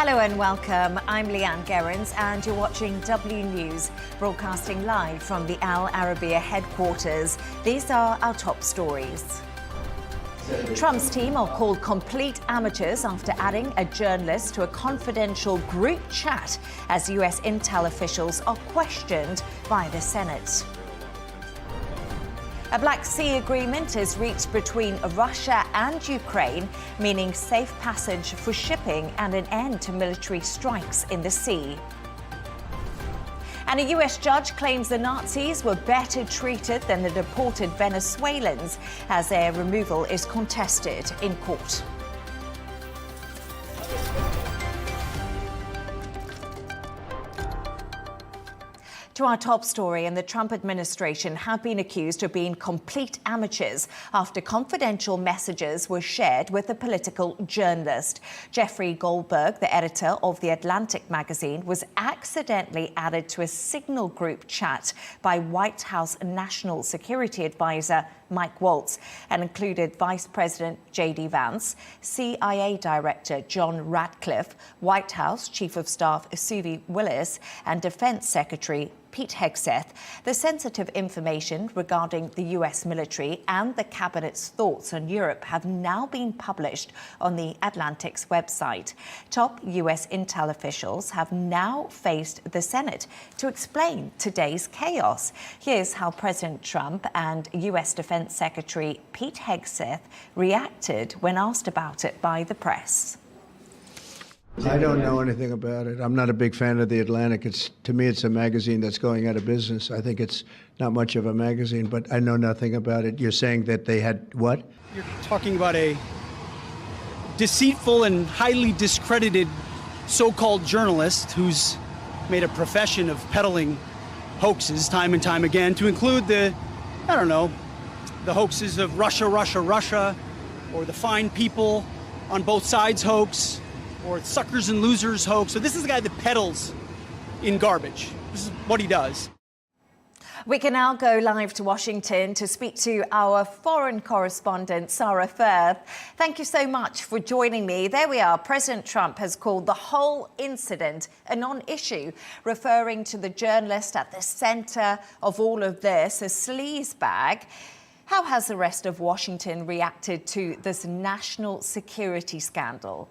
Hello and welcome. I'm Leigh Ann Gerrans and you're watching W News, broadcasting live from the Al Arabiya headquarters. These are our top stories. Trump's team are called complete amateurs after adding a journalist to a confidential group chat as US intel officials are questioned by the Senate. A Black Sea agreement is reached between Russia and Ukraine, meaning safe passage for shipping and an end to military strikes in the sea. And a US judge claims the Nazis were better treated than the deported Venezuelans as their removal is contested in court. To our top story, and the Trump administration have been accused of being complete amateurs after confidential messages were shared with a political journalist. Jeffrey Goldberg, the editor of The Atlantic magazine, was accidentally added to a Signal group chat by White House National Security Advisor Mike Waltz and included Vice President J.D. Vance, CIA Director John Ratcliffe, White House Chief of Staff Suvi Willis, and Defense Secretary Pete Hegseth. The sensitive information regarding the US military and the cabinet's thoughts on Europe have now been published on the Atlantic's website. Top US intel officials have now faced the Senate to explain today's chaos. Here's how President Trump and US Defense Secretary Pete Hegseth reacted when asked about it by the press. I don't know anything about it. I'm not a big fan of The Atlantic. To me, it's a magazine that's going out of business. I think it's not much of a magazine, but I know nothing about it. You're saying that they had what? You're talking about a deceitful and highly discredited so-called journalist who's made a profession of peddling hoaxes time and time again, to include the hoaxes of Russia, Russia, Russia, or the fine people on both sides hoax, or suckers and losers hoax. So this is a guy that peddles in garbage. This is what he does. We can now go live to Washington to speak to our foreign correspondent, Sara Firth. Thank you so much for joining me. There we are. President Trump has called the whole incident a non-issue, referring to the journalist at the center of all of this, a sleazebag. How has the rest of Washington reacted to this national security scandal?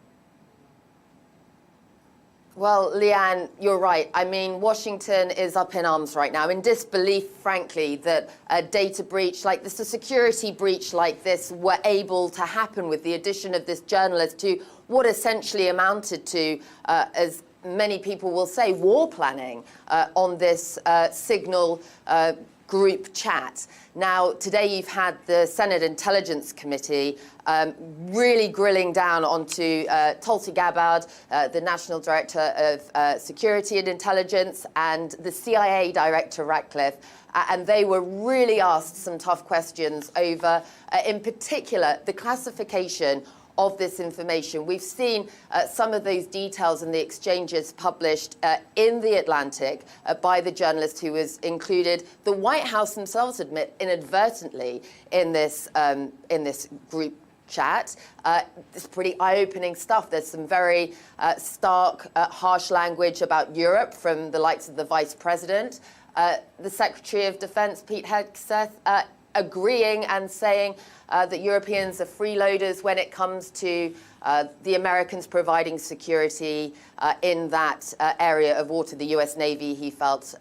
Well, Leigh Ann, you're right. I mean, Washington is up in arms right now, in disbelief, frankly, that a data breach like this, a security breach like this, were able to happen with the addition of this journalist to what essentially amounted to, as many people will say, war planning on this Signal group chat. Now, today you've had the Senate Intelligence Committee really grilling down onto Tulsi Gabbard, the National Director of Security and Intelligence, and the CIA Director Ratcliffe. And they were really asked some tough questions over, in particular, the classification of this information. We've seen some of those details in the exchanges published in The Atlantic by the journalist who was included. The White House themselves admit inadvertently in this group chat. It's pretty eye-opening stuff. There's some very stark, harsh language about Europe from the likes of the Vice President. The Secretary of Defense, Pete Hegseth, agreeing and saying that Europeans are freeloaders when it comes to the Americans providing security in that area of water. The US Navy, he felt,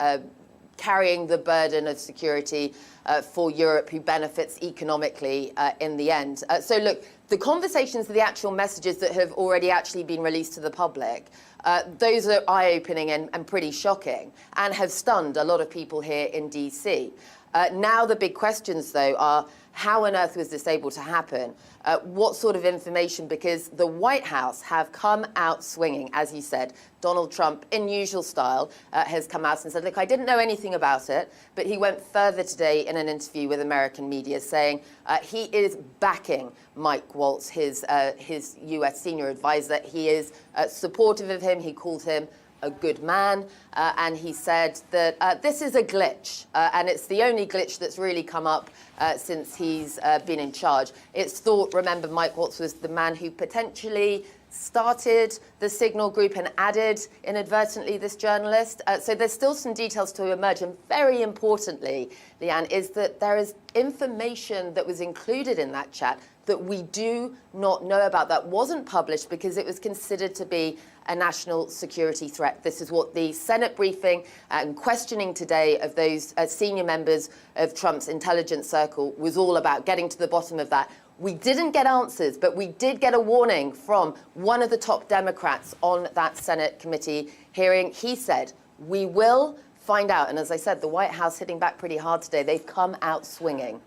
carrying the burden of security for Europe, who benefits economically in the end. So look, the conversations, the actual messages that have already actually been released to the public, those are eye-opening and pretty shocking, and have stunned a lot of people here in DC. Now the big questions, though, are how on earth was this able to happen? What sort of information? Because the White House have come out swinging, as you said. Donald Trump, in usual style, has come out and said, look, I didn't know anything about it, but he went further today in an interview with American media saying he is backing Mike Waltz, his US senior advisor. He is supportive of him. He called him a good man, and he said that this is a glitch, and it's the only glitch that's really come up since he's been in charge. It's thought, remember, Mike Waltz was the man who potentially started the Signal group and added inadvertently this journalist. So there's still some details to emerge. And very importantly, Leigh Ann, is that there is information that was included in that chat that we do not know about, that wasn't published because it was considered to be a national security threat. This is what the Senate briefing and questioning today of those senior members of Trump's intelligence circle was all about, getting to the bottom of that. We didn't get answers, but we did get a warning from one of the top Democrats on that Senate committee hearing. He said, we will find out. And as I said, the White House hitting back pretty hard today. They've come out swinging.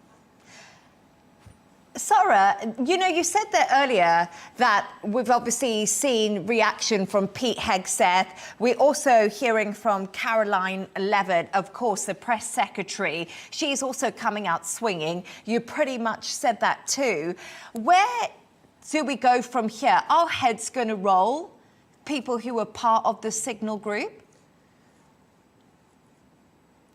Sara, you know, you said there earlier that we've obviously seen reaction from Pete Hegseth. We're also hearing from Caroline Leavitt, of course, the press secretary. She's also coming out swinging. You pretty much said that too. Where do we go from here? Are heads going to roll, people who were part of the Signal group?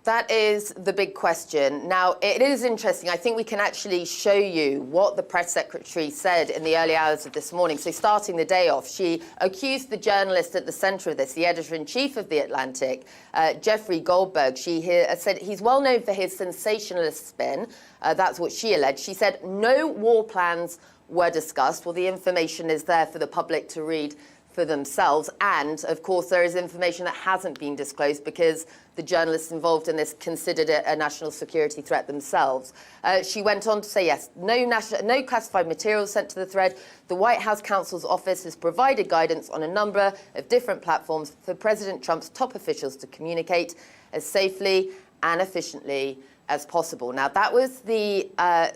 That is the big question. Now, it is interesting. I think we can actually show you what the press secretary said in the early hours of this morning. So starting the day off, she accused the journalist at the centre of this, the editor-in-chief of The Atlantic, Jeffrey Goldberg. She said he's well known for his sensationalist spin. That's what she alleged. She said no war plans were discussed. Well, the information is there for the public to read for themselves. And, of course, there is information that hasn't been disclosed because the journalists involved in this considered it a national security threat themselves. She went on to say, yes, no classified materials sent to the thread. The White House counsel's office has provided guidance on a number of different platforms for President Trump's top officials to communicate as safely and efficiently as possible. Now, that was the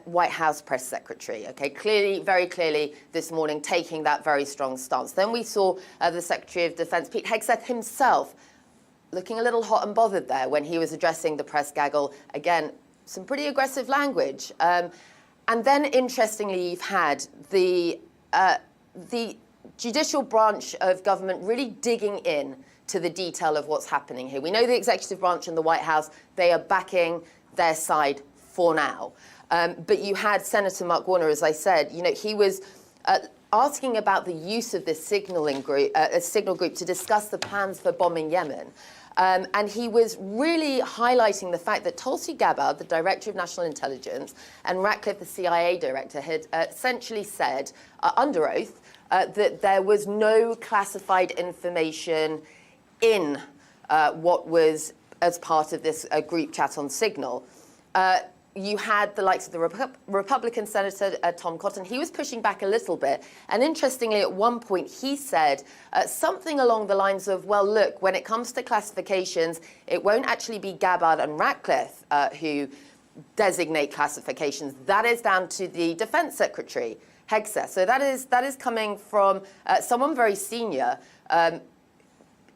White House press secretary, okay, clearly, very clearly this morning taking that very strong stance. Then we saw the Secretary of Defense, Pete Hegseth himself, looking a little hot and bothered there when he was addressing the press gaggle. Again, some pretty aggressive language. And then, interestingly, you've had the judicial branch of government really digging in to the detail of what's happening here. We know the executive branch and the White House, they are backing their side for now. But you had Senator Mark Warner, as I said, you know, he was asking about the use of this signal group to discuss the plans for bombing Yemen. And he was really highlighting the fact that Tulsi Gabbard, the Director of National Intelligence, and Ratcliffe, the CIA Director, had essentially said, under oath, that there was no classified information in what was as part of this group chat on Signal. You had the likes of the Republican Senator Tom Cotton. He was pushing back a little bit. And interestingly, at one point, he said something along the lines of, well, look, when it comes to classifications, it won't actually be Gabbard and Ratcliffe who designate classifications. That is down to the Defense Secretary, Hegseth. So that is coming from someone very senior,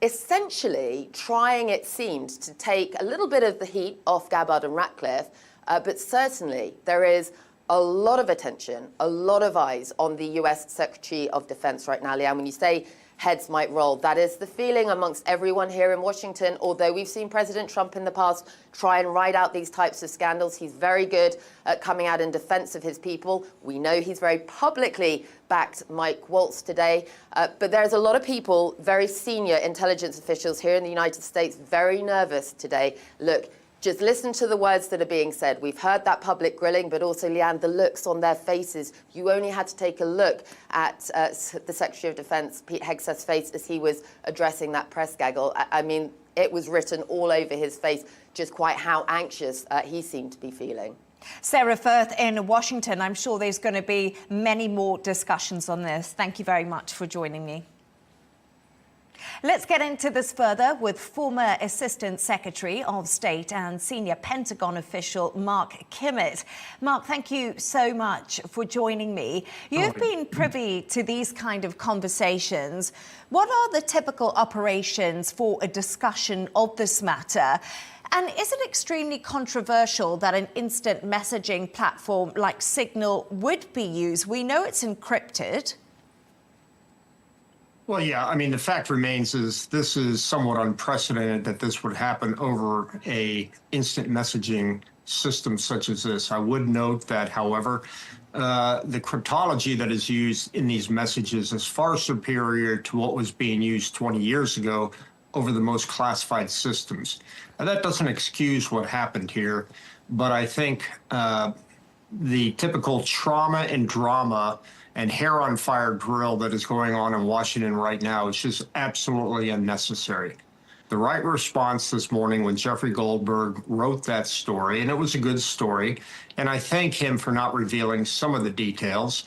essentially trying, it seemed, to take a little bit of the heat off Gabbard and Ratcliffe. But certainly there is a lot of attention, a lot of eyes on the US Secretary of Defense right now. Leigh Ann, when you say heads might roll, that is the feeling amongst everyone here in Washington. Although we've seen President Trump in the past try and ride out these types of scandals, he's very good at coming out in defense of his people. We know he's very publicly backed Mike Waltz today. But there's a lot of people, very senior intelligence officials here in the United States, very nervous today. Look, just listen to the words that are being said. We've heard that public grilling, but also, Leigh Ann, the looks on their faces. You only had to take a look at the Secretary of Defense, Pete Hegseth's face, as he was addressing that press gaggle. I mean, it was written all over his face just quite how anxious he seemed to be feeling. Sara, Firth in Washington. I'm sure there's going to be many more discussions on this. Thank you very much for joining me. Let's get into this further with former Assistant Secretary of State and senior Pentagon official Mark Kimmitt. Mark, thank you so much for joining me. You've been privy to these kind of conversations. What are the typical operations for a discussion of this matter? And is it extremely controversial that an instant messaging platform like Signal would be used? We know it's encrypted. Well, yeah, I mean, the fact remains is this is somewhat unprecedented that this would happen over a instant messaging system such as this. I would note that, however, the cryptology that is used in these messages is far superior to what was being used 20 years ago over the most classified systems. Now, that doesn't excuse what happened here, but I think the typical trauma and drama and hair on fire drill that is going on in Washington right now is just absolutely unnecessary. The right response this morning when Jeffrey Goldberg wrote that story, and it was a good story, and I thank him for not revealing some of the details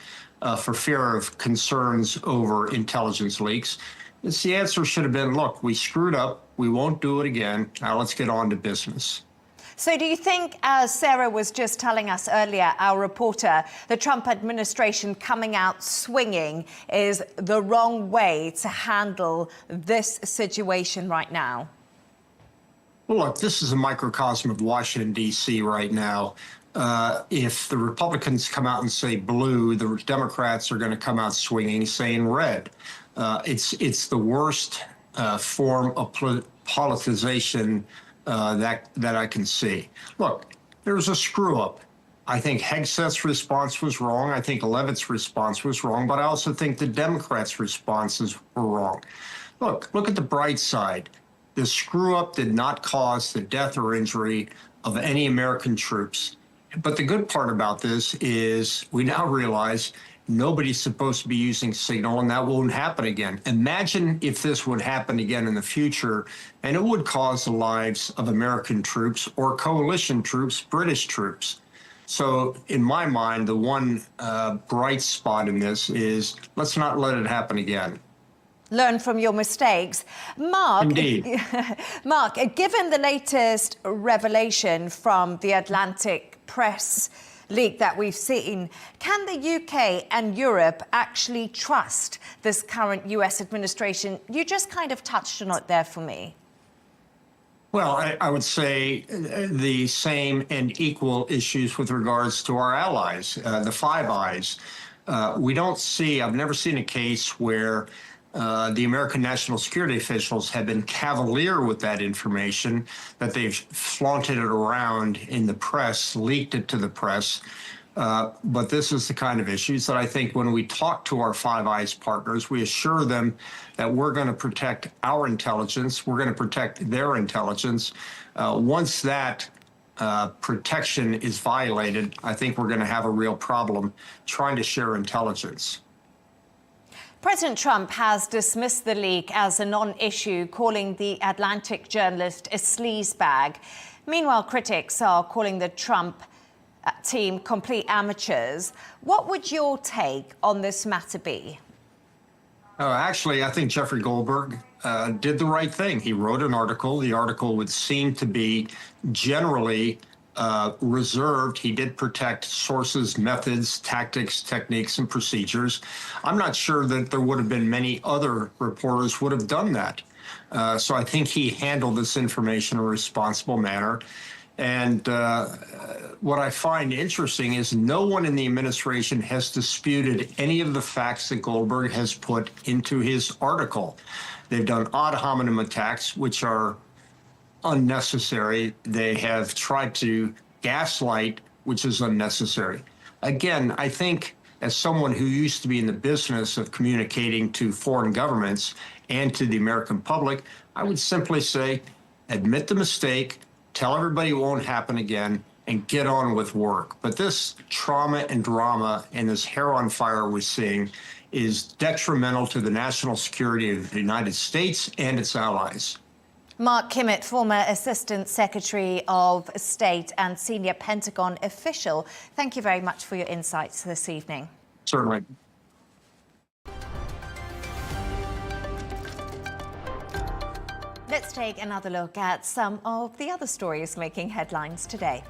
for fear of concerns over intelligence leaks. The answer should have been, look, we screwed up, we won't do it again, now let's get on to business. So do you think, as Sara was just telling us earlier, our reporter, the Trump administration coming out swinging is the wrong way to handle this situation right now? Well, look, this is a microcosm of Washington, D.C. right now. If the Republicans come out and say blue, the Democrats are going to come out swinging, saying red. It's the worst form of politicization that I can see. Look, there's a screw up. I think Hegseth's response was wrong. I think Levitt's response was wrong, but I also think the Democrats' responses were wrong. Look at the bright side. The screw up did not cause the death or injury of any American troops. But the good part about this is we now realize nobody's supposed to be using Signal, and that won't happen again. Imagine if this would happen again in the future, and it would cause the lives of American troops or coalition troops, British troops. So in my mind, the one bright spot in this is let's not let it happen again. Learn from your mistakes. Mark, Indeed. Mark, given the latest revelation from the Atlantic press leak that we've seen, can the UK and Europe actually trust this current US administration? You just kind of touched on it there for me. Well, I would say the same and equal issues with regards to our allies, the Five Eyes. We don't see, I've never seen a case where the American national security officials have been cavalier with that information, that they've flaunted it around in the press, leaked it to the press. But this is the kind of issues that I think when we talk to our Five Eyes partners, we assure them that we're going to protect our intelligence, we're going to protect their intelligence. Once that protection is violated, I think we're going to have a real problem trying to share intelligence. President Trump has dismissed the leak as a non-issue, calling the Atlantic journalist a sleazebag. Meanwhile, critics are calling the Trump team complete amateurs. What would your take on this matter be? Actually, I think Jeffrey Goldberg did the right thing. He wrote an article. The article would seem to be generally reserved. He did protect sources, methods, tactics, techniques, and procedures. I'm not sure that there would have been many other reporters would have done that. So I think he handled this information in a responsible manner. And what I find interesting is no one in the administration has disputed any of the facts that Goldberg has put into his article. They've done ad hominem attacks, which are unnecessary. They have tried to gaslight, which is unnecessary. Again, I think as someone who used to be in the business of communicating to foreign governments and to the American public, I would simply say, admit the mistake, tell everybody it won't happen again, and get on with work. But this trauma and drama and this hair on fire we're seeing is detrimental to the national security of the United States and its allies. Mark Kimmitt, former Assistant Secretary of State and senior Pentagon official, thank you very much for your insights this evening. Certainly. Let's take another look at some of the other stories making headlines today.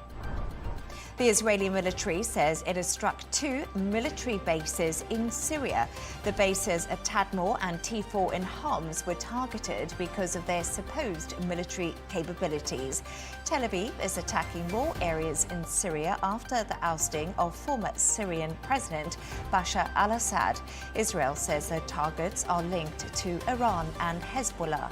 The Israeli military says it has struck 2 military bases in Syria. The bases at Tadmor and T4 in Homs were targeted because of their supposed military capabilities. Tel Aviv is attacking more areas in Syria after the ousting of former Syrian President Bashar al-Assad. Israel says their targets are linked to Iran and Hezbollah.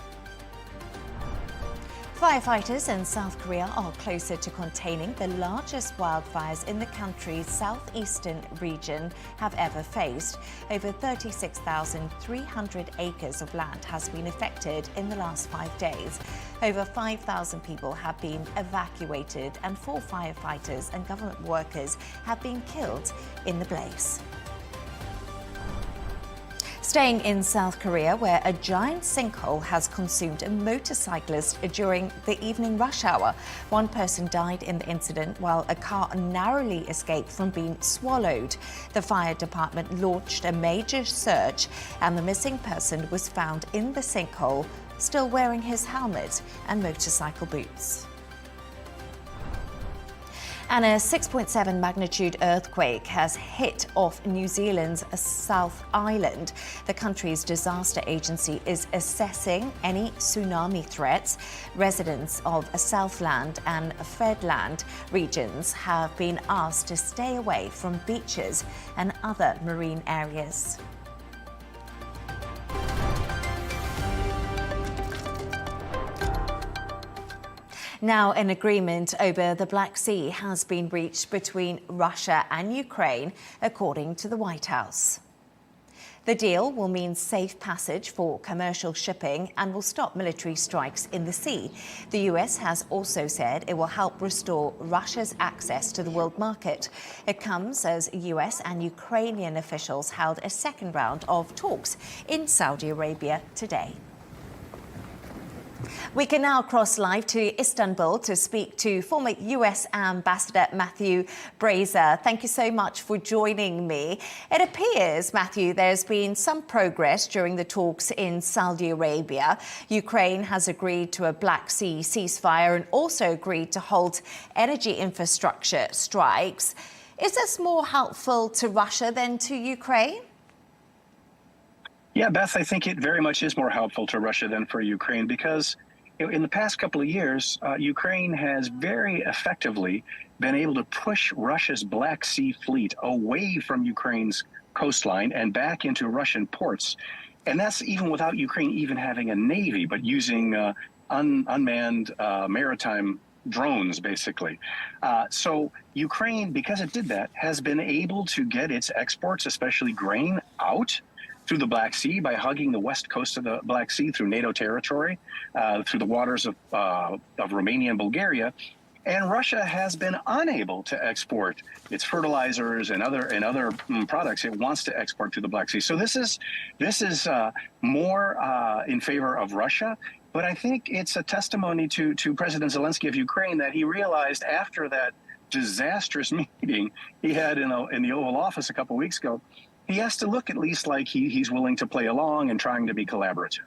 Firefighters in South Korea are closer to containing the largest wildfires in the country's southeastern region have ever faced. Over 36,300 acres of land has been affected in the last 5 days. Over 5,000 people have been evacuated and 4 firefighters and government workers have been killed in the blaze. Staying in South Korea, where a giant sinkhole has consumed a motorcyclist during the evening rush hour. 1 person died in the incident while a car narrowly escaped from being swallowed. The fire department launched a major search and the missing person was found in the sinkhole, still wearing his helmet and motorcycle boots. And a 6.7 magnitude earthquake has hit off New Zealand's South Island. The country's disaster agency is assessing any tsunami threats. Residents of Southland and Fedland regions have been asked to stay away from beaches and other marine areas. Now, an agreement over the Black Sea has been reached between Russia and Ukraine, according to the White House. The deal will mean safe passage for commercial shipping and will stop military strikes in the sea. The US has also said it will help restore Russia's access to the world market. It comes as US and Ukrainian officials held a second round of talks in Saudi Arabia today. We can now cross live to Istanbul to speak to former US Ambassador Matthew Bryza. Thank you so much for joining me. It appears, Matthew, there's been some progress during the talks in Saudi Arabia. Ukraine has agreed to a Black Sea ceasefire and also agreed to halt energy infrastructure strikes. Is this more helpful to Russia than to Ukraine? Yeah, Beth, I think it very much is more helpful to Russia than for Ukraine because in the past couple of years, Ukraine has very effectively been able to push Russia's Black Sea fleet away from Ukraine's coastline and back into Russian ports. And that's even without Ukraine even having a navy, but using unmanned maritime drones, basically. So Ukraine, because it did that, has been able to get its exports, especially grain, out through the Black Sea by hugging the west coast of the Black Sea through NATO territory, through the waters of Romania and Bulgaria. And Russia has been unable to export its fertilizers and other products it wants to export to the Black Sea. So this is more in favor of Russia. But I think it's a testimony to President Zelensky of Ukraine that he realized after that disastrous meeting he had in the Oval Office a couple of weeks ago, he has to look at least like he's willing to play along and trying to be collaborative.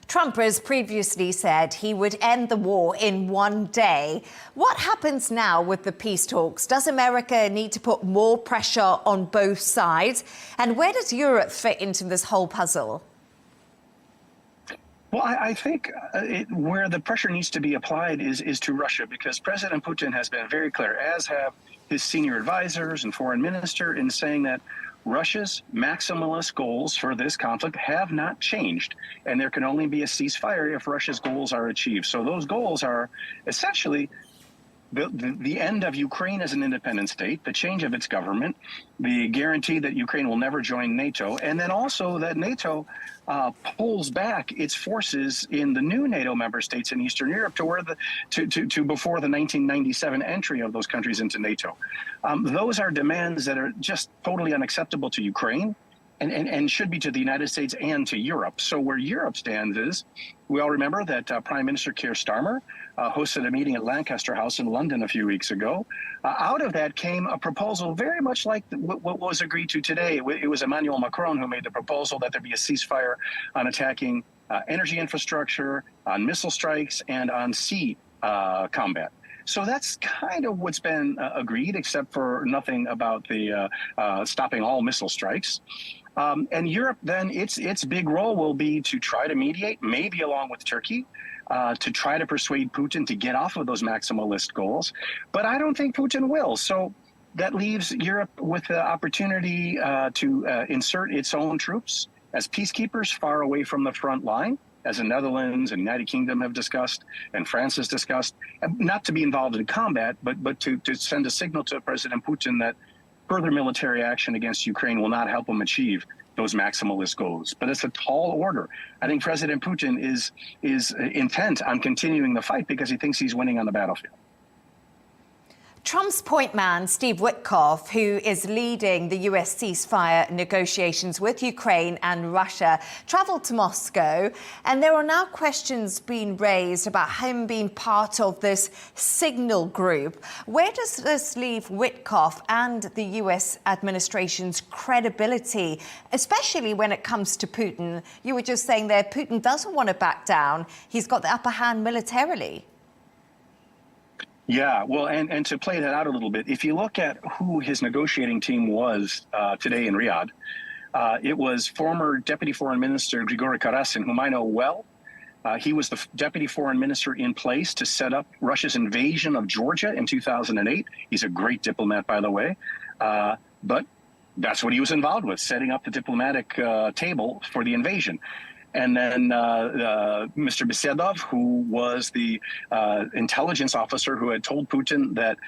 Trump has previously said he would end the war in 1 day. What happens now with the peace talks? Does America need to put more pressure on both sides? And where does Europe fit into this whole puzzle? Well, I think where the pressure needs to be applied is to Russia, because President Putin has been very clear, as have his senior advisors and foreign minister, in saying that Russia's maximalist goals for this conflict have not changed, and there can only be a ceasefire if Russia's goals are achieved. So those goals are essentially the end of Ukraine as an independent state, the change of its government, the guarantee that Ukraine will never join NATO, and then also that NATO pulls back its forces in the new NATO member states in Eastern Europe to where to before the 1997 entry of those countries into NATO. Those are demands that are just totally unacceptable to Ukraine and should be to the United States and to Europe. So where Europe stands is, we all remember that Prime Minister Keir Starmer hosted a meeting at Lancaster House in London a few weeks ago. Out of that came a proposal very much like what was agreed to today. It was Emmanuel Macron who made the proposal that there be a ceasefire on attacking energy infrastructure, on missile strikes, and on sea combat. So that's kind of what's been agreed, except for nothing about the stopping all missile strikes. And Europe, then, its big role will be to try to mediate, maybe along with Turkey, to try to persuade Putin to get off of those maximalist goals. But I don't think Putin will. So that leaves Europe with the opportunity to insert its own troops as peacekeepers far away from the front line, as the Netherlands and United Kingdom have discussed, and France has discussed, not to be involved in combat, but to send a signal to President Putin that further military action against Ukraine will not help him achieve those maximalist goals. But it's a tall order. I think President Putin is intent on continuing the fight because he thinks he's winning on the battlefield. Trump's point man, Steve Witkoff, who is leading the US ceasefire negotiations with Ukraine and Russia, travelled to Moscow, and there are now questions being raised about him being part of this signal group. Where does this leave Witkoff and the US administration's credibility, especially when it comes to Putin? You were just saying there, Putin doesn't want to back down. He's got the upper hand militarily. Yeah, well, and to play that out a little bit, if you look at who his negotiating team was today in Riyadh, it was former Deputy Foreign Minister Grigory Karasin, whom I know well. He was the Deputy Foreign Minister in place to set up Russia's invasion of Georgia in 2008. He's a great diplomat, by the way. But that's what he was involved with, setting up the diplomatic table for the invasion. And then Mr. Besedov, who was the intelligence officer who had told Putin that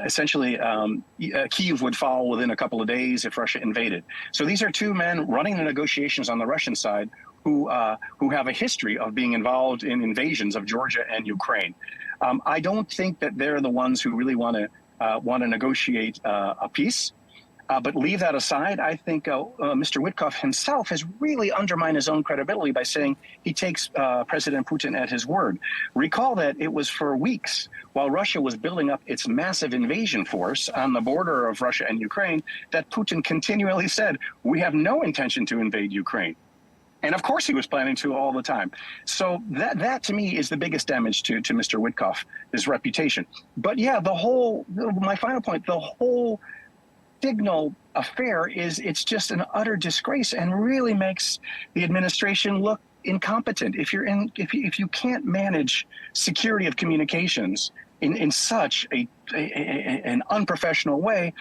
essentially Kyiv would fall within a couple of days if Russia invaded. So these are two men running the negotiations on the Russian side who have a history of being involved in invasions of Georgia and Ukraine. I don't think that they're the ones who really want to negotiate a peace. But leave that aside, I think Mr. Witkoff himself has really undermined his own credibility by saying he takes President Putin at his word. Recall that it was for weeks while Russia was building up its massive invasion force on the border of Russia and Ukraine that Putin continually said, we have no intention to invade Ukraine. And of course he was planning to all the time. So that to me is the biggest damage to Mr. Witkoff, his reputation. But yeah, my final point, the whole signal affair it's just an utter disgrace and really makes the administration look incompetent. If you can't manage security of communications in such an unprofessional way,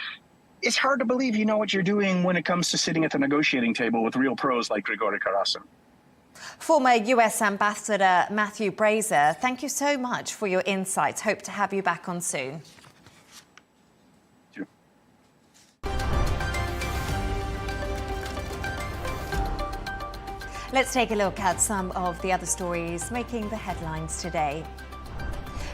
it's hard to believe you know what you're doing when it comes to sitting at the negotiating table with real pros like Grigory Karasin. Former US Ambassador Matthew Bryza, thank you so much for your insights. Hope to have you back on soon. Let's take a look at some of the other stories making the headlines today.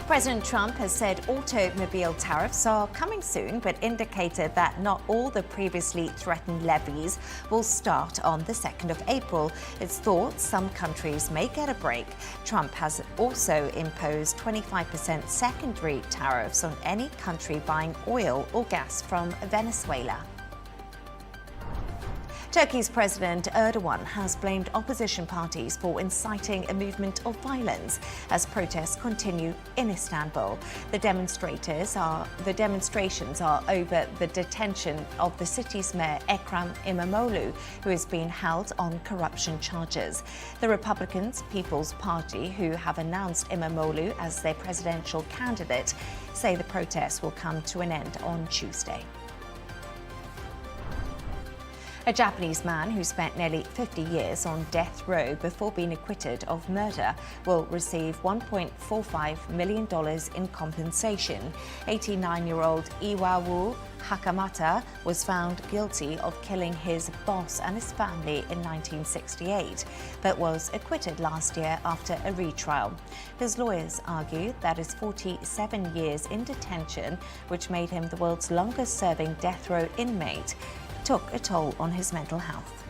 President Trump has said automobile tariffs are coming soon, but indicated that not all the previously threatened levies will start on the 2nd of April. It's thought some countries may get a break. Trump has also imposed 25% secondary tariffs on any country buying oil or gas from Venezuela. Turkey's President Erdogan has blamed opposition parties for inciting a movement of violence as protests continue in Istanbul. The demonstrations are over the detention of the city's mayor Ekrem İmamoğlu, who is being held on corruption charges. The Republicans' People's Party, who have announced İmamoğlu as their presidential candidate, say the protests will come to an end on Tuesday. A Japanese man who spent nearly 50 years on death row before being acquitted of murder will receive $1.45 million in compensation. 89-year-old Iwawu Hakamata was found guilty of killing his boss and his family in 1968, but was acquitted last year after a retrial. His lawyers argue that his 47 years in detention, which made him the world's longest-serving death row inmate, took a toll on his mental health.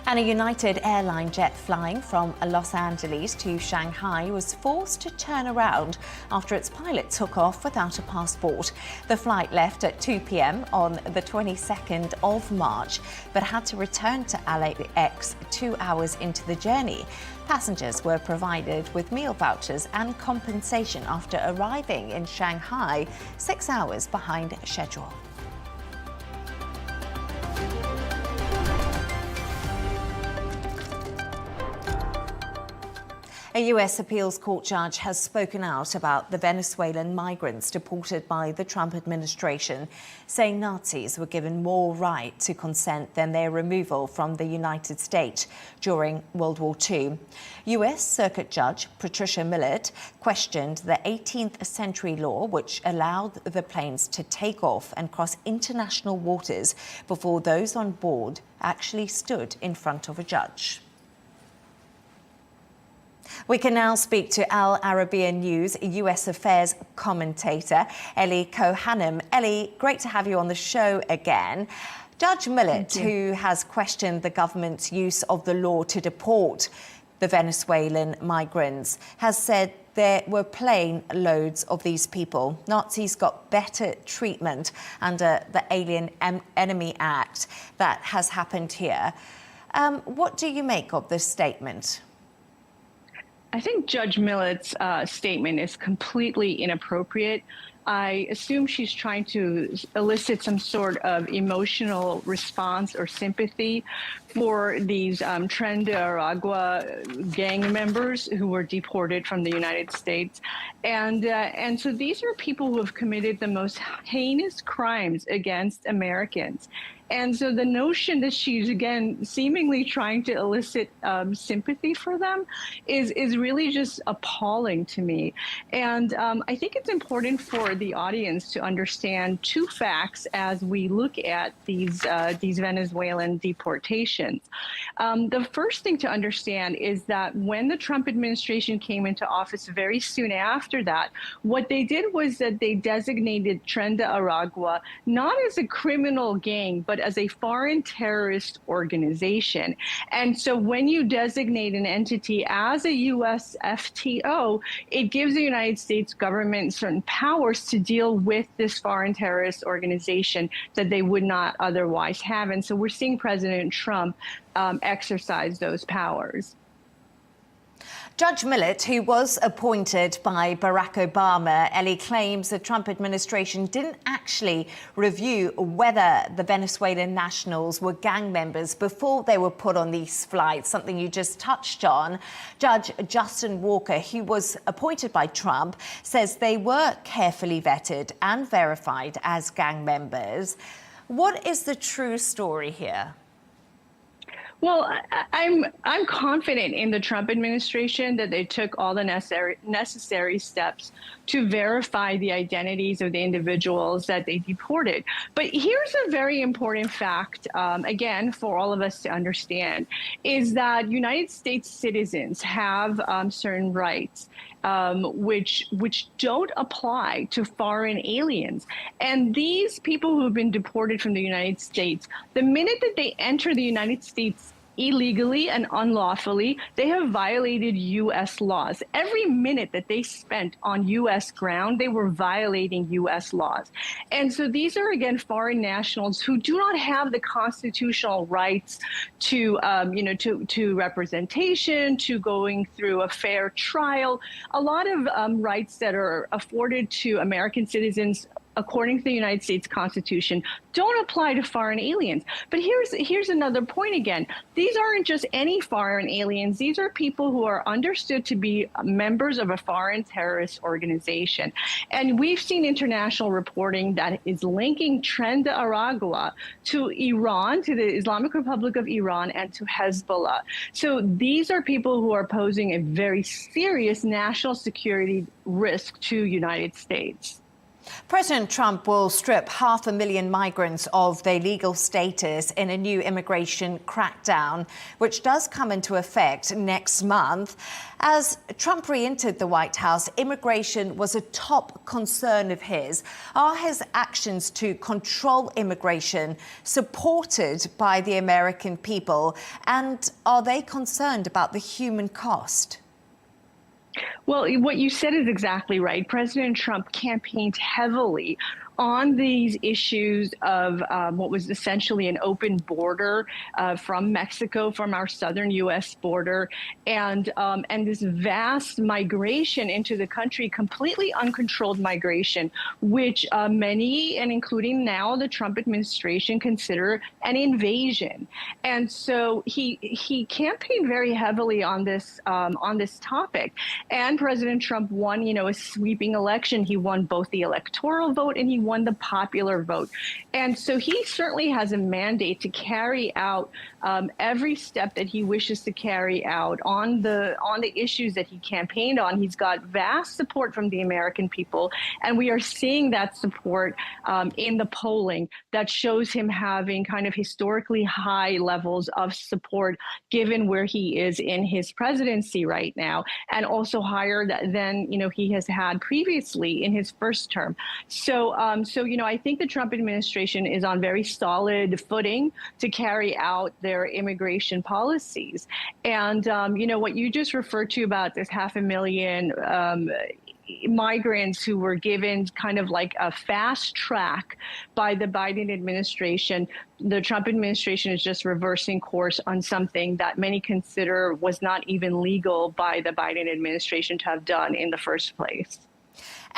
And a United Airline jet flying from Los Angeles to Shanghai was forced to turn around after its pilot took off without a passport. The flight left at 2 p.m. on the 22nd of March, but had to return to LAX 2 hours into the journey. Passengers were provided with meal vouchers and compensation after arriving in Shanghai 6 hours behind schedule. A U.S. appeals court judge has spoken out about the Venezuelan migrants deported by the Trump administration, saying Nazis were given more right to consent than their removal from the United States during World War II. U.S. Circuit Judge Patricia Millett questioned the 18th century law which allowed the planes to take off and cross international waters before those on board actually stood in front of a judge. We can now speak to Al Arabiya News US Affairs commentator, Ellie Cohanim. Ellie, great to have you on the show again. Judge Millett, who has questioned the government's use of the law to deport the Venezuelan migrants, has said there were plane loads of these people. Nazis got better treatment under the Alien Enemy Act. That has happened here. What do you make of this statement? I think Judge Millett's statement is completely inappropriate. I assume she's trying to elicit some sort of emotional response or sympathy for these Tren de Aragua gang members who were deported from the United States. And so these are people who have committed the most heinous crimes against Americans. And so the notion that she's, again, seemingly trying to elicit sympathy for them is really just appalling to me. And I think it's important for the audience to understand two facts as we look at these Venezuelan deportations. The first thing to understand is that when the Trump administration came into office very soon after that, what they did was that they designated Tren de Aragua not as a criminal gang, but as a foreign terrorist organization. And so when you designate an entity as a U.S. FTO, it gives the United States government certain powers to deal with this foreign terrorist organization that they would not otherwise have. And so we're seeing President Trump exercise those powers. Judge Millett, who was appointed by Barack Obama, Ellie, claims the Trump administration didn't actually review whether the Venezuelan nationals were gang members before they were put on these flights, something you just touched on. Judge Justin Walker, who was appointed by Trump, says they were carefully vetted and verified as gang members. What is the true story here? Well, I'm confident in the Trump administration that they took all the necessary steps to verify the identities of the individuals that they deported. But here's a very important fact, again, for all of us to understand, is that United States citizens have certain rights which don't apply to foreign aliens. And these people who have been deported from the United States, the minute that they enter the United States illegally and unlawfully, they have violated U.S. laws. Every minute that they spent on U.S. ground, they were violating U.S. laws. And so these are, again, foreign nationals who do not have the constitutional rights to, to representation, to going through a fair trial. A lot of rights that are afforded to American citizens according to the United States Constitution, don't apply to foreign aliens. But here's another point again. These aren't just any foreign aliens. These are people who are understood to be members of a foreign terrorist organization. And we've seen international reporting that is linking Tren de Aragua to Iran, to the Islamic Republic of Iran, and to Hezbollah. So these are people who are posing a very serious national security risk to United States. President Trump will strip 500,000 migrants of their legal status in a new immigration crackdown, which does come into effect next month. As Trump re-entered the White House, immigration was a top concern of his. Are his actions to control immigration supported by the American people? And are they concerned about the human cost? Well, what you said is exactly right. President Trump campaigned heavily on these issues of what was essentially an open border from Mexico, from our southern U.S. border, and this vast migration into the country, completely uncontrolled migration, which many, and including now the Trump administration, consider an invasion. And so he campaigned very heavily on this topic. And President Trump won, a sweeping election. He won both the electoral vote and he won the popular vote. And so he certainly has a mandate to carry out every step that he wishes to carry out on the issues that he campaigned on. He's got vast support from the American people, and we are seeing that support in the polling that shows him having kind of historically high levels of support given where he is in his presidency right now, and also higher than he has had previously in his first term. So I think the Trump administration is on very solid footing to carry out their immigration policies. And, what you just referred to about this 500,000 migrants who were given kind of like a fast track by the Biden administration, the Trump administration is just reversing course on something that many consider was not even legal by the Biden administration to have done in the first place.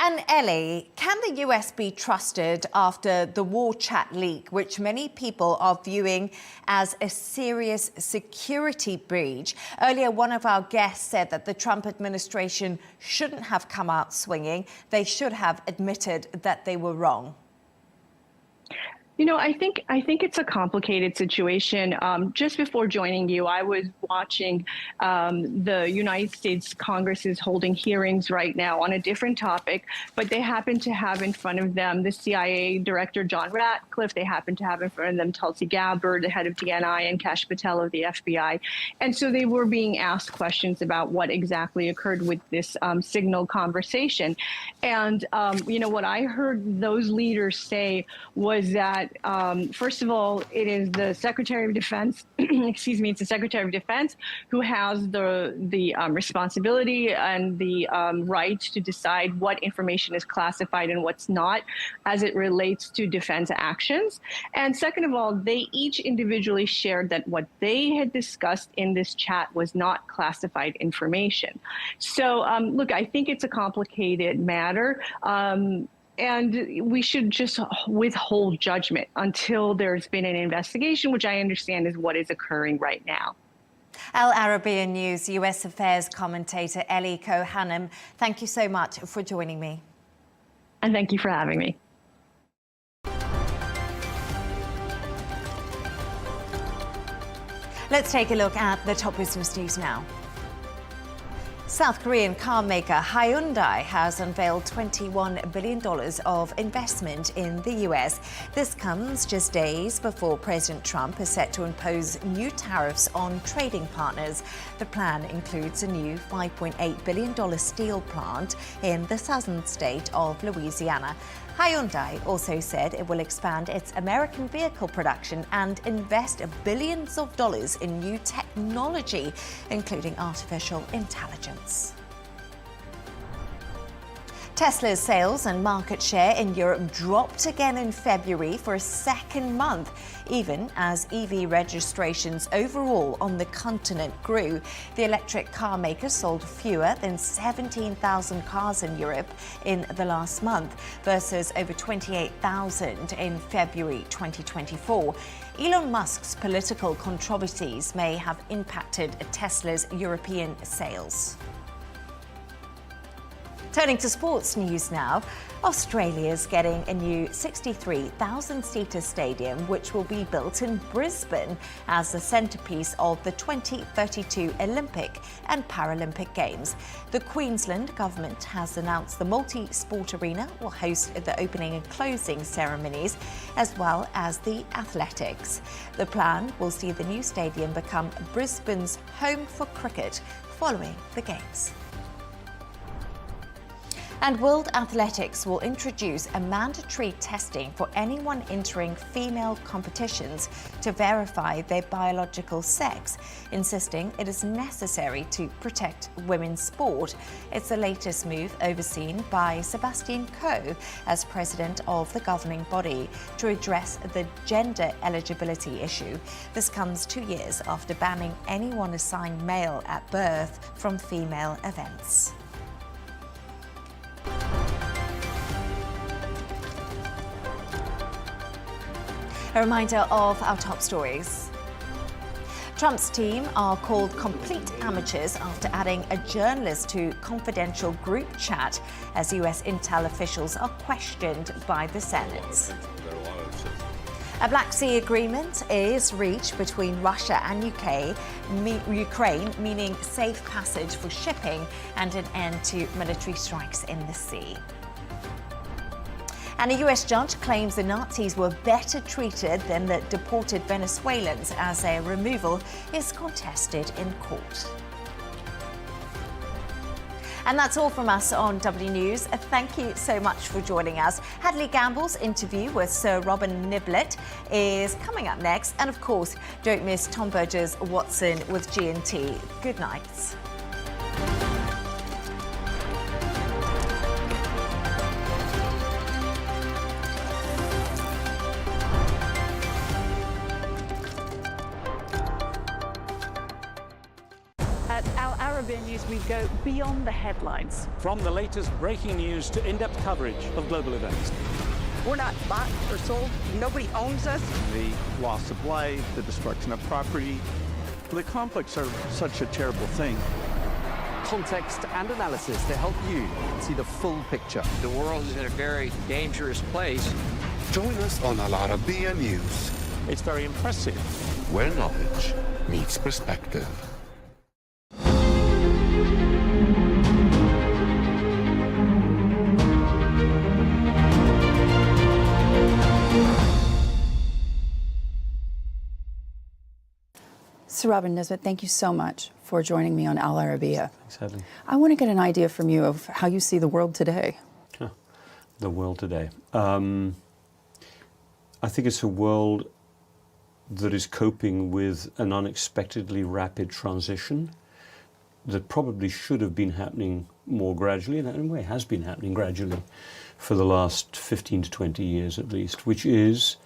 And Ellie, can the US be trusted after the war chat leak, which many people are viewing as a serious security breach? Earlier, one of our guests said that the Trump administration shouldn't have come out swinging. They should have admitted that they were wrong. I think it's a complicated situation. Just before joining you, I was watching the United States Congress is holding hearings right now on a different topic, but they happen to have in front of them the CIA Director John Ratcliffe. They happen to have in front of them Tulsi Gabbard, the head of DNI, and Kash Patel of the FBI. And so they were being asked questions about what exactly occurred with this signal conversation. And, what I heard those leaders say was that first of all, it is the Secretary of Defense, it's the Secretary of Defense who has the responsibility and the right to decide what information is classified and what's not as it relates to defense actions. And second of all, they each individually shared that what they had discussed in this chat was not classified information. So, look, I think it's a complicated matter. And we should just withhold judgment until there's been an investigation, which I understand is what is occurring right now. Al Arabiya News US Affairs commentator Ellie Cohanim, thank you so much for joining me. And thank you for having me. Let's take a look at the top business news now. South Korean car maker Hyundai has unveiled $21 billion of investment in the US. This comes just days before President Trump is set to impose new tariffs on trading partners. The plan includes a new $5.8 billion steel plant in the southern state of Louisiana. Hyundai also said it will expand its American vehicle production and invest billions of dollars in new technology, including artificial intelligence. Tesla's sales and market share in Europe dropped again in February for a second month, even as EV registrations overall on the continent grew. The electric car maker sold fewer than 17,000 cars in Europe in the last month versus over 28,000 in February 2024. Elon Musk's political controversies may have impacted Tesla's European sales. Turning to sports news now, Australia's getting a new 63,000-seater stadium which will be built in Brisbane as the centrepiece of the 2032 Olympic and Paralympic Games. The Queensland government has announced the multi-sport arena will host the opening and closing ceremonies as well as the athletics. The plan will see the new stadium become Brisbane's home for cricket following the Games. And World Athletics will introduce a mandatory testing for anyone entering female competitions to verify their biological sex, insisting it is necessary to protect women's sport. It's the latest move overseen by Sebastian Coe as president of the governing body to address the gender eligibility issue. This comes 2 years after banning anyone assigned male at birth from female events. A reminder of our top stories. Trump's team are called complete amateurs after adding a journalist to confidential group chat as US intel officials are questioned by the Senate. A Black Sea agreement is reached between Russia and Ukraine, meaning safe passage for shipping and an end to military strikes in the sea. And a US judge claims the Nazis were better treated than the deported Venezuelans as their removal is contested in court. And that's all from us on W News. Thank you so much for joining us. Hadley Gamble's interview with Sir Robin Niblett is coming up next. And of course, don't miss Tom Burges Watson with GNT. Good night. At Arabiya News, we go beyond the headlines. From the latest breaking news to in-depth coverage of global events. We're not bought or sold. Nobody owns us. The loss of life, the destruction of property. The conflicts are such a terrible thing. Context and analysis to help you see the full picture. The world is in a very dangerous place. Join us on Arabiya News. It's very impressive. Where knowledge meets perspective. Sir Robin Nisbet, thank you so much for joining me on Al Arabiya. Thanks, Hadley. I want to get an idea from you of how you see the world today. The world today. I think it's a world that is coping with an unexpectedly rapid transition that probably should have been happening more gradually, and in a way has been happening gradually for the last 15 to 20 years at least, which is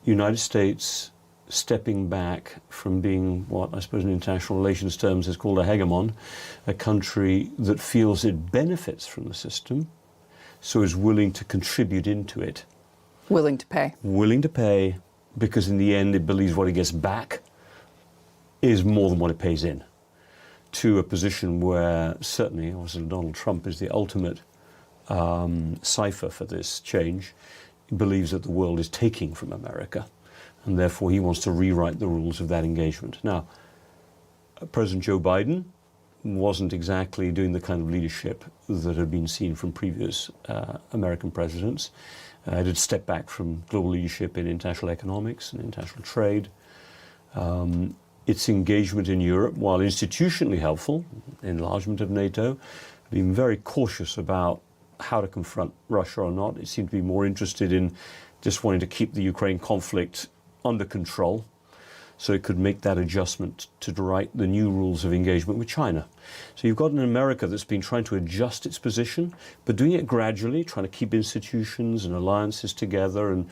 United States stepping back from being what I suppose in international relations terms is called a hegemon, a country that feels it benefits from the system, so is willing to contribute into it. Willing to pay. Willing to pay, because in the end it believes what it gets back is more than what it pays in, to a position where certainly, obviously Donald Trump is the ultimate cipher for this change. He believes that the world is taking from America, and therefore he wants to rewrite the rules of that engagement. Now, President Joe Biden wasn't exactly doing the kind of leadership that had been seen from previous American presidents. It had stepped back from global leadership in international economics and international trade. Its engagement in Europe, while institutionally helpful, enlargement of NATO, being very cautious about how to confront Russia or not. It seemed to be more interested in just wanting to keep the Ukraine conflict under control so it could make that adjustment to write the new rules of engagement with China. So you've got an America that's been trying to adjust its position, but doing it gradually, trying to keep institutions and alliances together, and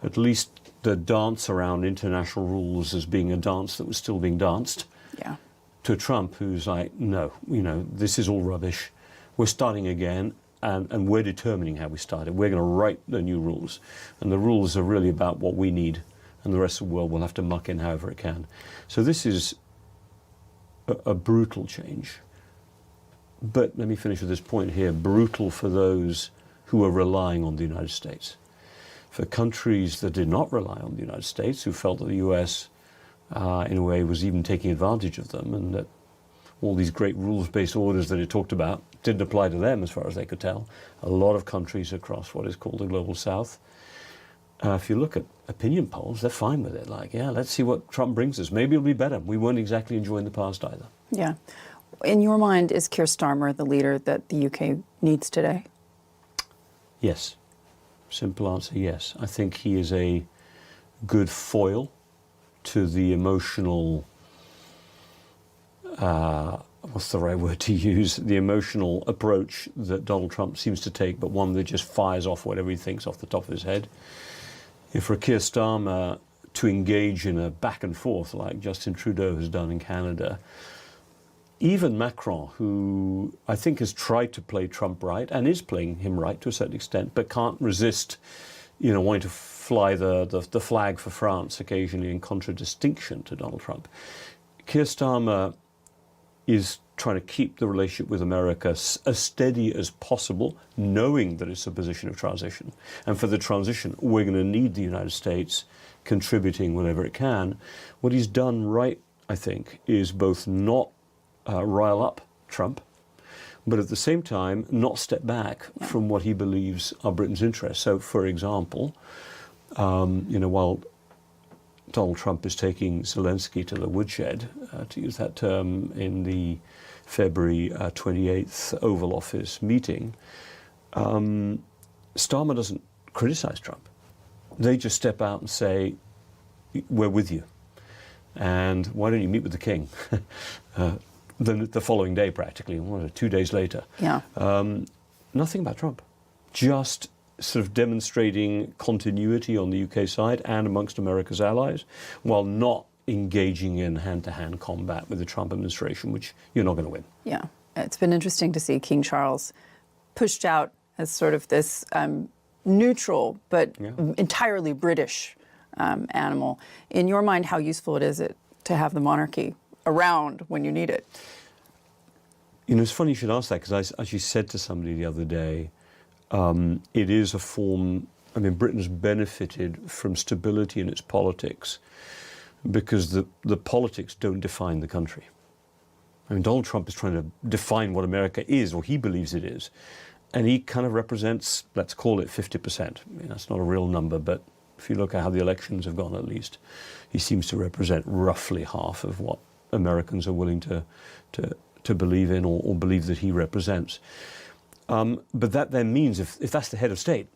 at least the dance around international rules as being a dance that was still being danced. Yeah. To Trump, who's like, no, this is all rubbish. We're starting again, and we're determining how we started. We're going to write the new rules. And the rules are really about what we need, and the rest of the world will have to muck in however it can. So this is a brutal change. but let me finish with this point here, brutal for those who are relying on the United States. For countries that did not rely on the United States, who felt that the US, in a way, was even taking advantage of them, and that all these great rules-based orders that it talked about didn't apply to them as far as they could tell. A lot of countries across what is called the Global South. If you look at opinion polls, they're fine with it. Like, yeah, let's see what Trump brings us. Maybe it'll be better. We weren't exactly enjoying the past either. Yeah. In your mind, is Keir Starmer the leader that the UK needs today? Yes. Simple answer, yes. I think he is a good foil to the emotional, what's the right word to use, the emotional approach that Donald Trump seems to take, but one that just fires off whatever he thinks off the top of his head. If for Keir Starmer to engage in a back and forth like Justin Trudeau has done in Canada, even Macron, who I think has tried to play Trump right and is playing him right to a certain extent, but can't resist, wanting to fly the flag for France occasionally in contradistinction to Donald Trump. Keir Starmer is trying to keep the relationship with America as steady as possible, knowing that it's a position of transition. And for the transition, we're going to need the United States contributing whatever it can. What he's done right, I think, is both not rile up Trump, but at the same time not step back from what he believes are Britain's interests. So, for example, while Donald Trump is taking Zelensky to the woodshed, to use that term, in the February 28th Oval Office meeting, Starmer doesn't criticize Trump. They just step out and say, we're with you. And why don't you meet with the king? The following day, practically, 2 days later. Yeah. Nothing about Trump. Just sort of demonstrating continuity on the UK side and amongst America's allies, while not engaging in hand-to-hand combat with the Trump administration, which you're not going to win. Yeah. It's been interesting to see King Charles pushed out as sort of this neutral but entirely British animal. In your mind, how useful is it to have the monarchy around when you need it? It's funny you should ask that, because I actually said to somebody the other day, it is a form, Britain's benefited from stability in its politics because the politics don't define the country. Donald Trump is trying to define what America is, or he believes it is, and he kind of represents, let's call it 50%. That's not a real number, but if you look at how the elections have gone, at least, he seems to represent roughly half of what Americans are willing to believe in or believe that he represents. But that then means if that's the head of state,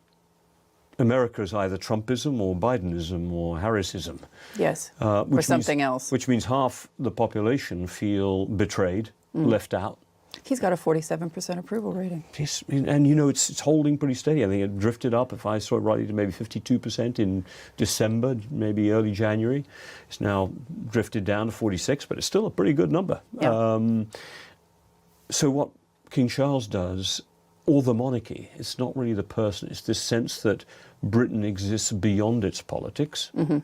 America is either Trumpism or Bidenism or Harrisism. Yes, or something else. Which means half the population feel betrayed, left out. He's got a 47% approval rating. Yes, and it's holding pretty steady. I think it drifted up, if I saw it rightly, to maybe 52% in December, maybe early January. It's now drifted down to 46, but it's still a pretty good number. Yeah. So what King Charles does, or the monarchy, it's not really the person, it's this sense that Britain exists beyond its politics, and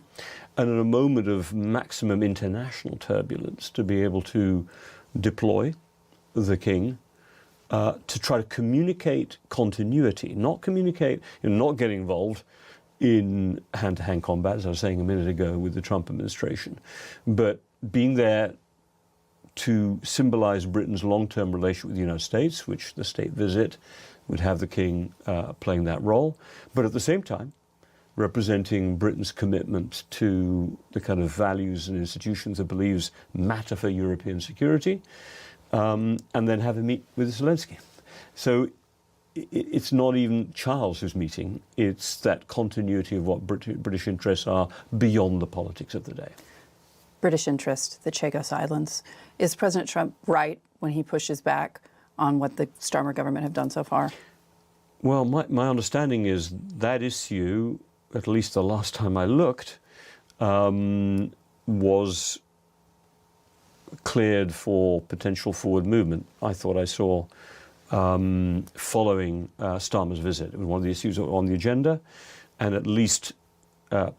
in a moment of maximum international turbulence, to be able to deploy the king to try to communicate continuity, not getting involved in hand-to-hand combat, as I was saying a minute ago with the Trump administration, but being there to symbolize Britain's long-term relationship with the United States, which the state visit would have the king playing that role, but at the same time representing Britain's commitment to the kind of values and institutions it believes matter for European security, and then have a meet with Zelensky. So it's not even Charles who's meeting, it's that continuity of what British interests are beyond the politics of the day. British interest, the Chagos Islands. Is President Trump right when he pushes back on what the Starmer government have done so far? Well, my understanding is that issue, at least the last time I looked, was cleared for potential forward movement. I thought I saw following Starmer's visit. It was one of the issues on the agenda, and at least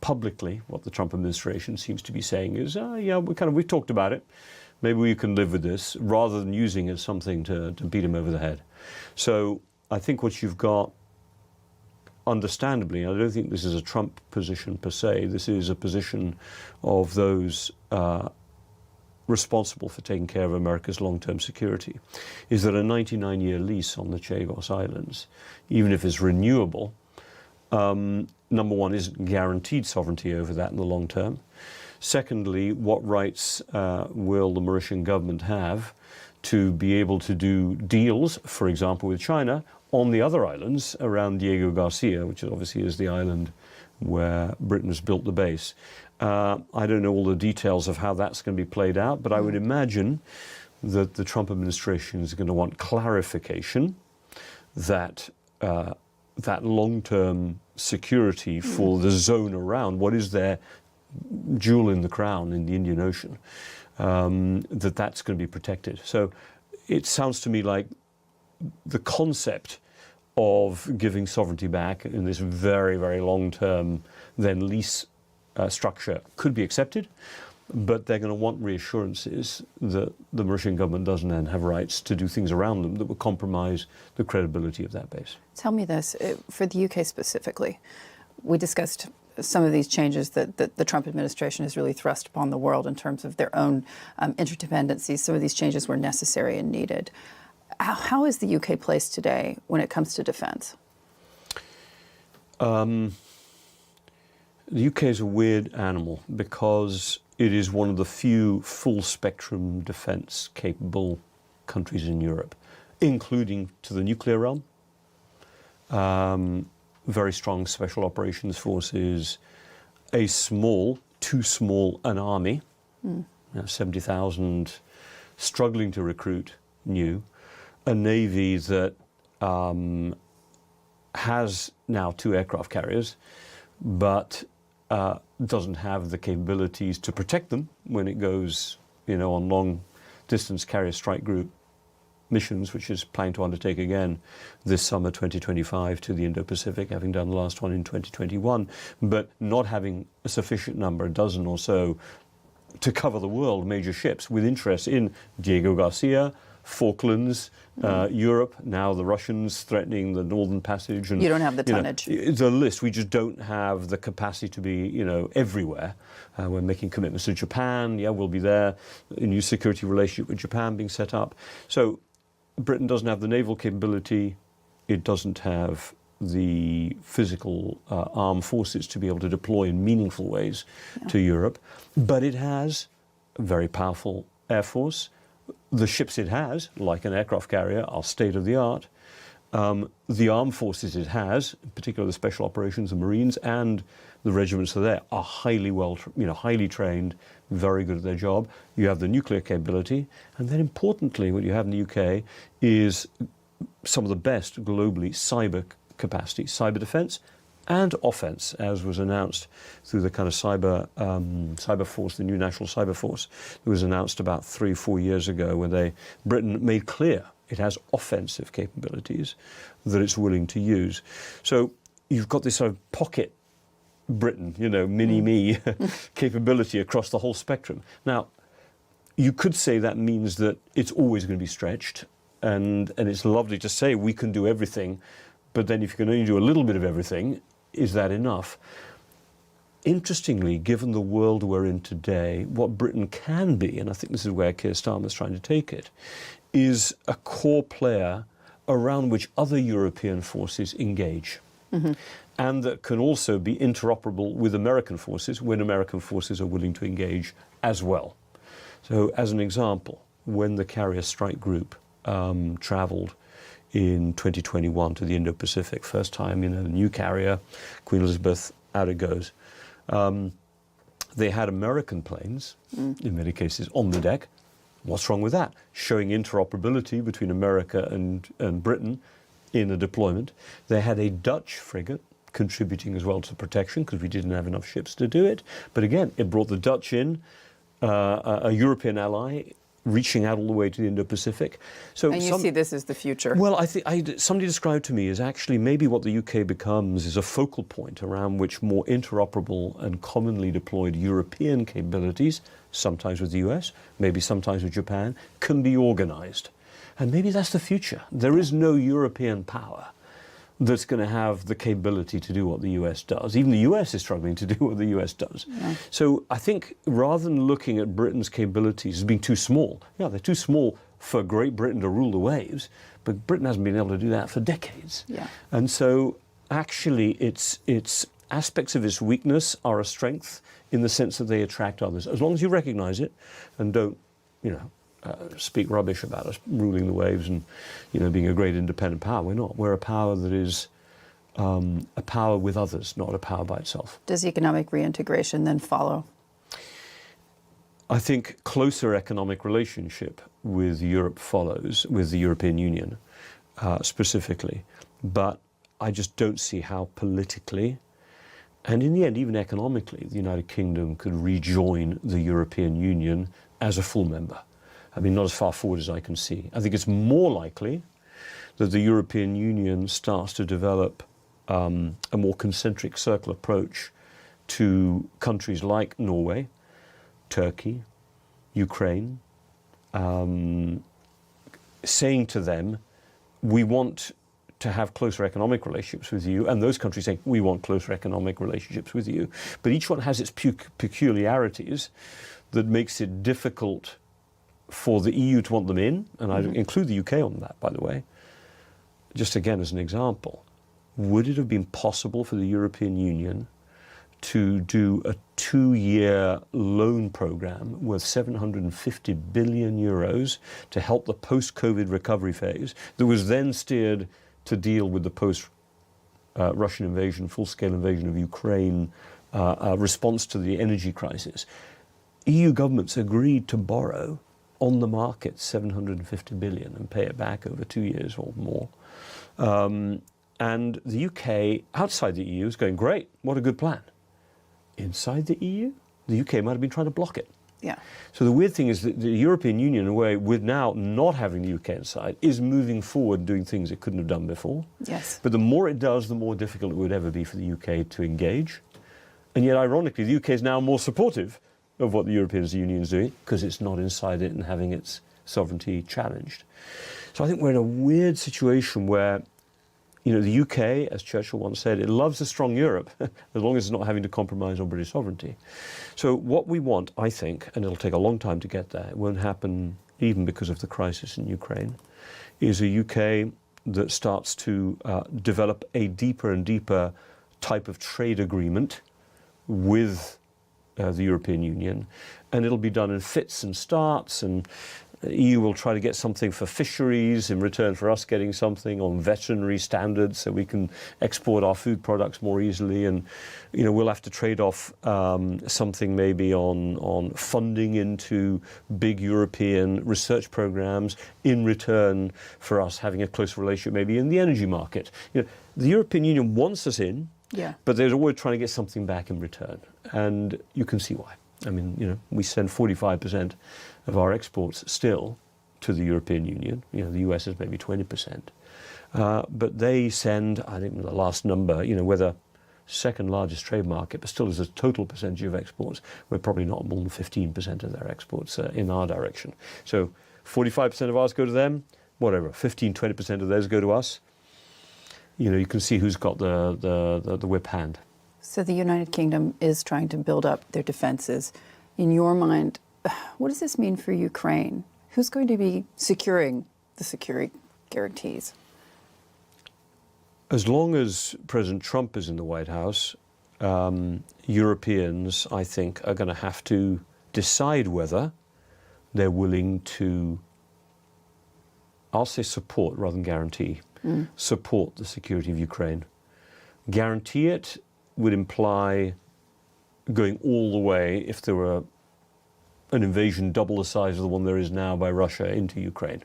publicly, what the Trump administration seems to be saying is, we've talked about it. maybe we can live with this, rather than using it as something to beat him over the head. So I think what you've got, understandably, I don't think this is a Trump position per se, this is a position of those responsible for taking care of America's long-term security, is that a 99-year lease on the Chagos Islands, even if it's renewable, number one, isn't guaranteed sovereignty over that in the long term. Secondly, what rights will the Mauritian government have to be able to do deals, for example, with China, on the other islands around Diego Garcia, which obviously is the island where Britain has built the base. I don't know all the details of how that's going to be played out, but I would imagine that the Trump administration is going to want clarification that that long-term security for the zone around, what is their jewel in the crown in the Indian Ocean, that's going to be protected. So it sounds to me like the concept of giving sovereignty back in this very, very long-term then lease structure could be accepted, but they're going to want reassurances that the Mauritian government doesn't then have rights to do things around them that would compromise the credibility of that base. Tell me this, for the UK specifically, we discussed some of these changes that the Trump administration has really thrust upon the world in terms of their own interdependencies. Some of these changes were necessary and needed. How is the UK placed today when it comes to defence? The UK is a weird animal because it is one of the few full-spectrum defence-capable countries in Europe, including to the nuclear realm. Very strong special operations forces, a small, too small an army, 70,000 struggling to recruit new, a navy that has now 2 aircraft carriers, but doesn't have the capabilities to protect them when it goes, on long-distance carrier strike group missions, which is planning to undertake again this summer 2025 to the Indo-Pacific, having done the last one in 2021, but not having a sufficient number, a dozen or so, to cover the world, major ships with interest in Diego Garcia, Falklands, Europe, now the Russians threatening the Northern Passage. And, you don't have the tonnage. The list, we just don't have the capacity to be, everywhere. We're making commitments to Japan, we'll be there, a new security relationship with Japan being set up. So Britain doesn't have the naval capability, it doesn't have the physical armed forces to be able to deploy in meaningful ways to Europe, but it has a very powerful air force. The ships it has, like an aircraft carrier, are state-of-the-art. The armed forces it has, in particular the special operations, the Marines, and the regiments that are there, are highly trained, very good at their job. You have the nuclear capability, and then importantly, what you have in the UK is some of the best globally cyber capacity, cyber defence and offence, as was announced through the kind of cyber force, the new national cyber force that was announced about 3 or 4 years ago, where Britain made clear it has offensive capabilities that it's willing to use. So you've got this sort of pocket Britain, mini-me capability across the whole spectrum. Now, you could say that means that it's always going to be stretched, and it's lovely to say we can do everything, but then if you can only do a little bit of everything, is that enough? Interestingly, given the world we're in today, what Britain can be, and I think this is where Keir Starmer's trying to take it, is a core player around which other European forces engage. And that can also be interoperable with American forces when American forces are willing to engage as well. So as an example, when the carrier strike group travelled in 2021 to the Indo-Pacific, first time, the new carrier, Queen Elizabeth, out it goes. They had American planes, in many cases, on the deck. What's wrong with that? Showing interoperability between America and Britain in a deployment. They had a Dutch frigate contributing as well to protection because we didn't have enough ships to do it. But again, it brought the Dutch in, a European ally, reaching out all the way to the Indo-Pacific. So and you see this as the future. Well, somebody described to me as actually maybe what the UK becomes is a focal point around which more interoperable and commonly deployed European capabilities, sometimes with the US, maybe sometimes with Japan, can be organized. And maybe that's the future. There is no European power that's going to have the capability to do what the US does. Even the US is struggling to do what the US does. Yeah. So I think rather than looking at Britain's capabilities as being too small, yeah, they're too small for Great Britain to rule the waves, but Britain hasn't been able to do that for decades. Yeah. And so actually its aspects of its weakness are a strength in the sense that they attract others. As long as you recognize it and don't, speak rubbish about us ruling the waves and, being a great independent power. We're not. We're a power that is a power with others, not a power by itself. Does economic reintegration then follow? I think closer economic relationship with Europe follows, with the European Union specifically. But I just don't see how politically, and in the end, even economically, the United Kingdom could rejoin the European Union as a full member. I mean, not as far forward as I can see. I think it's more likely that the European Union starts to develop a more concentric circle approach to countries like Norway, Turkey, Ukraine, saying to them, we want to have closer economic relationships with you, and those countries saying, we want closer economic relationships with you. But each one has its peculiarities that makes it difficult for the EU to want them in, and I include the UK on that, by the way. Just again as an example, would it have been possible for the European Union to do a 2-year loan program worth 750 billion euros to help the post-COVID recovery phase that was then steered to deal with the post-Russian invasion, full-scale invasion of Ukraine, response to the energy crisis? EU governments agreed to borrow on the market 750 billion and pay it back over 2 years or more. And the UK, outside the EU, is going, great, what a good plan. Inside the EU, the UK might have been trying to block it. Yeah. So the weird thing is that the European Union, in a way, with now not having the UK inside, is moving forward doing things it couldn't have done before. Yes. But the more it does, the more difficult it would ever be for the UK to engage. And yet, ironically, the UK is now more supportive of what the European Union is doing because it's not inside it and having its sovereignty challenged. So I think we're in a weird situation where, the UK, as Churchill once said, it loves a strong Europe as long as it's not having to compromise on British sovereignty. So what we want, I think, and it'll take a long time to get there, it won't happen even because of the crisis in Ukraine, is a UK that starts to develop a deeper and deeper type of trade agreement with the European Union, and it'll be done in fits and starts, and the EU will try to get something for fisheries in return for us getting something on veterinary standards so we can export our food products more easily, and we'll have to trade off something maybe on funding into big European research programs in return for us having a close relationship maybe in the energy market. The European Union wants us in, but they're always trying to get something back in return. And you can see why. I mean, we send 45% of our exports still to the European Union. The US is maybe 20%. But they send, I think the last number, we're the second largest trade market, but still as a total percentage of exports, we're probably not more than 15% of their exports in our direction. So 45% of ours go to them, whatever, 15, 20% of theirs go to us. You can see who's got the whip hand. So the United Kingdom is trying to build up their defenses. In your mind, what does this mean for Ukraine? Who's going to be securing the security guarantees? As long as President Trump is in the White House, Europeans, I think, are going to have to decide whether they're willing to, I'll say support rather than guarantee, support the security of Ukraine. Guarantee it would imply going all the way, if there were an invasion double the size of the one there is now by Russia, into Ukraine.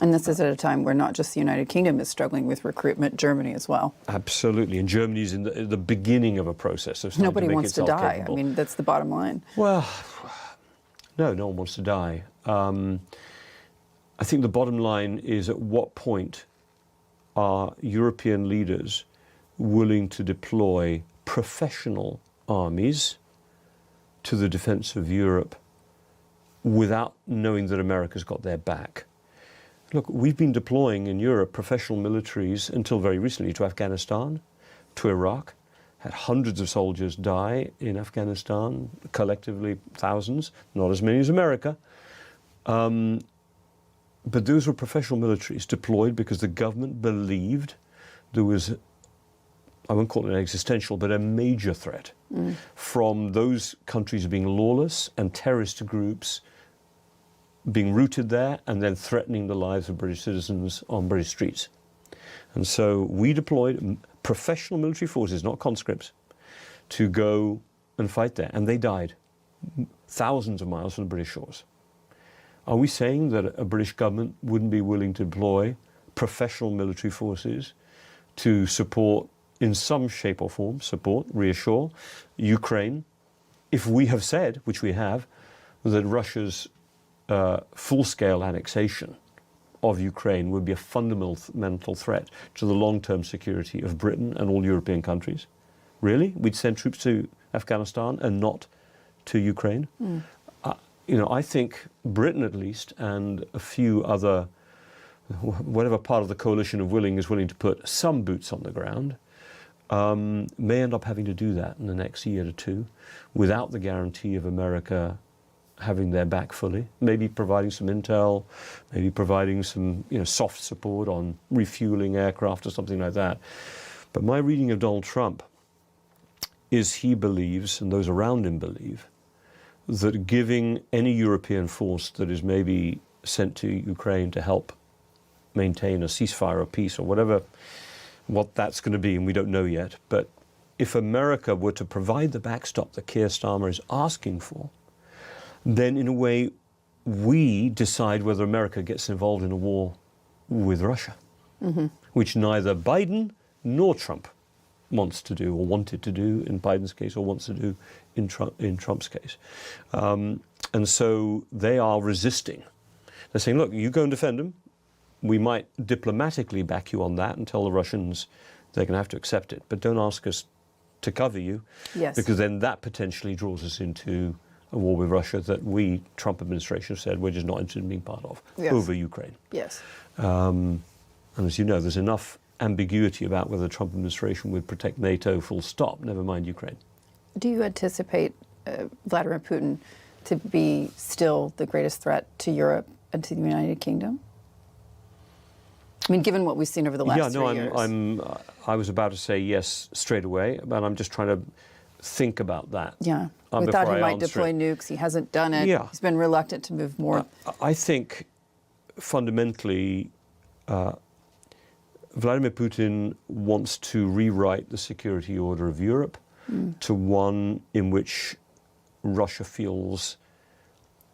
And this is at a time where not just the United Kingdom is struggling with recruitment, Germany as well. Absolutely, and Germany's in the beginning of a process of nobody to make wants to itself die. capable. I mean, that's the bottom line. Well, no one wants to die. I think the bottom line is, at what point are European leaders willing to deploy professional armies to the defense of Europe without knowing that America's got their back? Look, we've been deploying in Europe professional militaries until very recently to Afghanistan, to Iraq, had hundreds of soldiers die in Afghanistan, collectively thousands, not as many as America. But those were professional militaries deployed because the government believed there was, I won't call it an existential, but a major threat from those countries being lawless and terrorist groups being rooted there and then threatening the lives of British citizens on British streets. And so we deployed professional military forces, not conscripts, to go and fight there. And they died thousands of miles from the British shores. Are we saying that a British government wouldn't be willing to deploy professional military forces to support, in some shape or form, reassure Ukraine, if we have said, which we have, that Russia's full-scale annexation of Ukraine would be a fundamental threat to the long-term security of Britain and all European countries? Really? We'd send troops to Afghanistan and not to Ukraine? I think Britain at least, and a few other, whatever part of the coalition of willing is willing to put some boots on the ground, may end up having to do that in the next year or two without the guarantee of America having their back fully, maybe providing some intel, maybe providing some soft support on refueling aircraft or something like that. But my reading of Donald Trump is he believes, and those around him believe, that giving any European force that is maybe sent to Ukraine to help maintain a ceasefire or peace or whatever, what that's going to be, and we don't know yet, but if America were to provide the backstop that Keir Starmer is asking for, then in a way we decide whether America gets involved in a war with Russia, which neither Biden nor Trump wants to do, or wanted to do in Biden's case, or wants to do in Trump's case. And so they are resisting. They're saying, look, you go and defend them. We might diplomatically back you on that and tell the Russians they're going to have to accept it, but don't ask us to cover you, because then that potentially draws us into a war with Russia that we, Trump administration, said we're just not interested in being part of over Ukraine. And as you know, there's enough ambiguity about whether the Trump administration would protect NATO full stop, never mind Ukraine. Do you anticipate Vladimir Putin to be still the greatest threat to Europe and to the United Kingdom? I mean, given what we've seen over the last 3 years. I was about to say yes straight away, but I'm just trying to think about that. We thought he might deploy nukes. He hasn't done it. He's been reluctant to move more. I think fundamentally Vladimir Putin wants to rewrite the security order of Europe to one in which Russia feels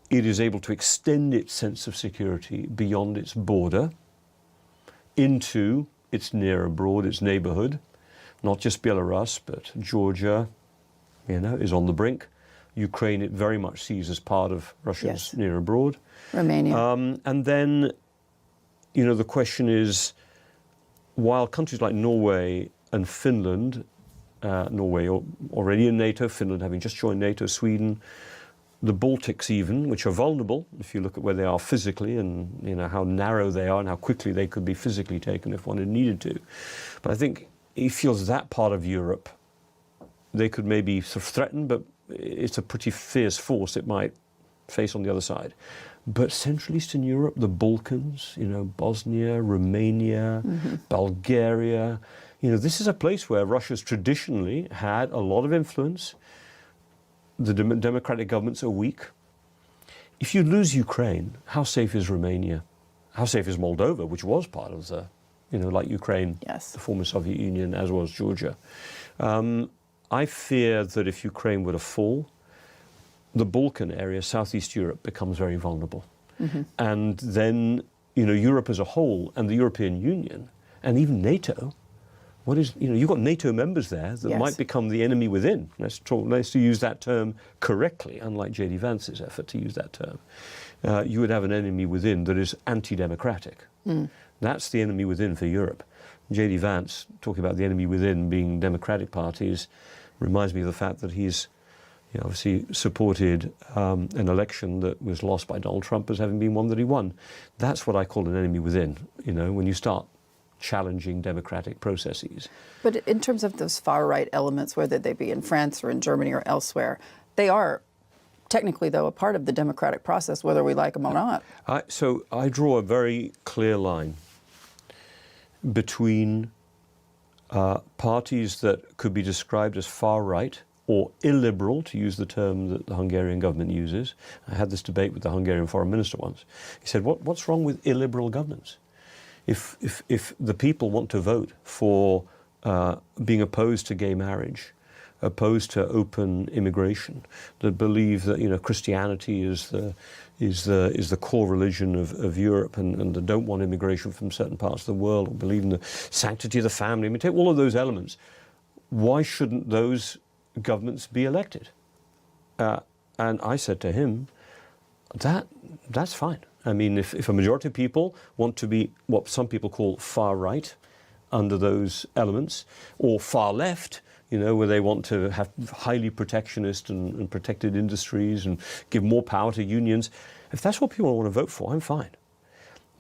it is able to extend its sense of security beyond its border into its near abroad, its neighborhood, not just Belarus, but Georgia, is on the brink. Ukraine, it very much sees as part of Russia's near abroad. Romania. And then, the question is, while countries like Norway and Finland, Norway already in NATO, Finland having just joined NATO, Sweden, the Baltics even, which are vulnerable, if you look at where they are physically and how narrow they are and how quickly they could be physically taken if one had needed to. But I think he feels that part of Europe, they could maybe sort of threaten, but it's a pretty fierce force it might face on the other side. But Central Eastern Europe, the Balkans, Bosnia, Romania, Bulgaria, this is a place where Russia's traditionally had a lot of influence. The democratic governments are weak. If you lose Ukraine, how safe is Romania? How safe is Moldova, which was part of the, like Ukraine, the former Soviet Union, as was Georgia? I fear that if Ukraine were to fall, the Balkan area, Southeast Europe, becomes very vulnerable. And then, Europe as a whole and the European Union and even NATO What is, you've got NATO members there that might become the enemy within. Let's use that term correctly, unlike J.D. Vance's effort to use that term. You would have an enemy within that is anti-democratic. That's the enemy within for Europe. J.D. Vance, talking about the enemy within being democratic parties, reminds me of the fact that he's obviously supported an election that was lost by Donald Trump as having been one that he won. That's what I call an enemy within, when you start challenging democratic processes. But in terms of those far-right elements, whether they be in France or in Germany or elsewhere, they are technically, though, a part of the democratic process, whether we like them or not. So I draw a very clear line between parties that could be described as far-right or illiberal, to use the term that the Hungarian government uses. I had this debate with the Hungarian foreign minister once. He said, what's wrong with illiberal governance? If the people want to vote for being opposed to gay marriage, opposed to open immigration, that believe that Christianity is the core religion of Europe, and that don't want immigration from certain parts of the world, or believe in the sanctity of the family. I mean, take all of those elements. Why shouldn't those governments be elected? And I said to him, that's fine. I mean, if a majority of people want to be what some people call far right under those elements, or far left, where they want to have highly protectionist and protected industries and give more power to unions, if that's what people want to vote for, I'm fine.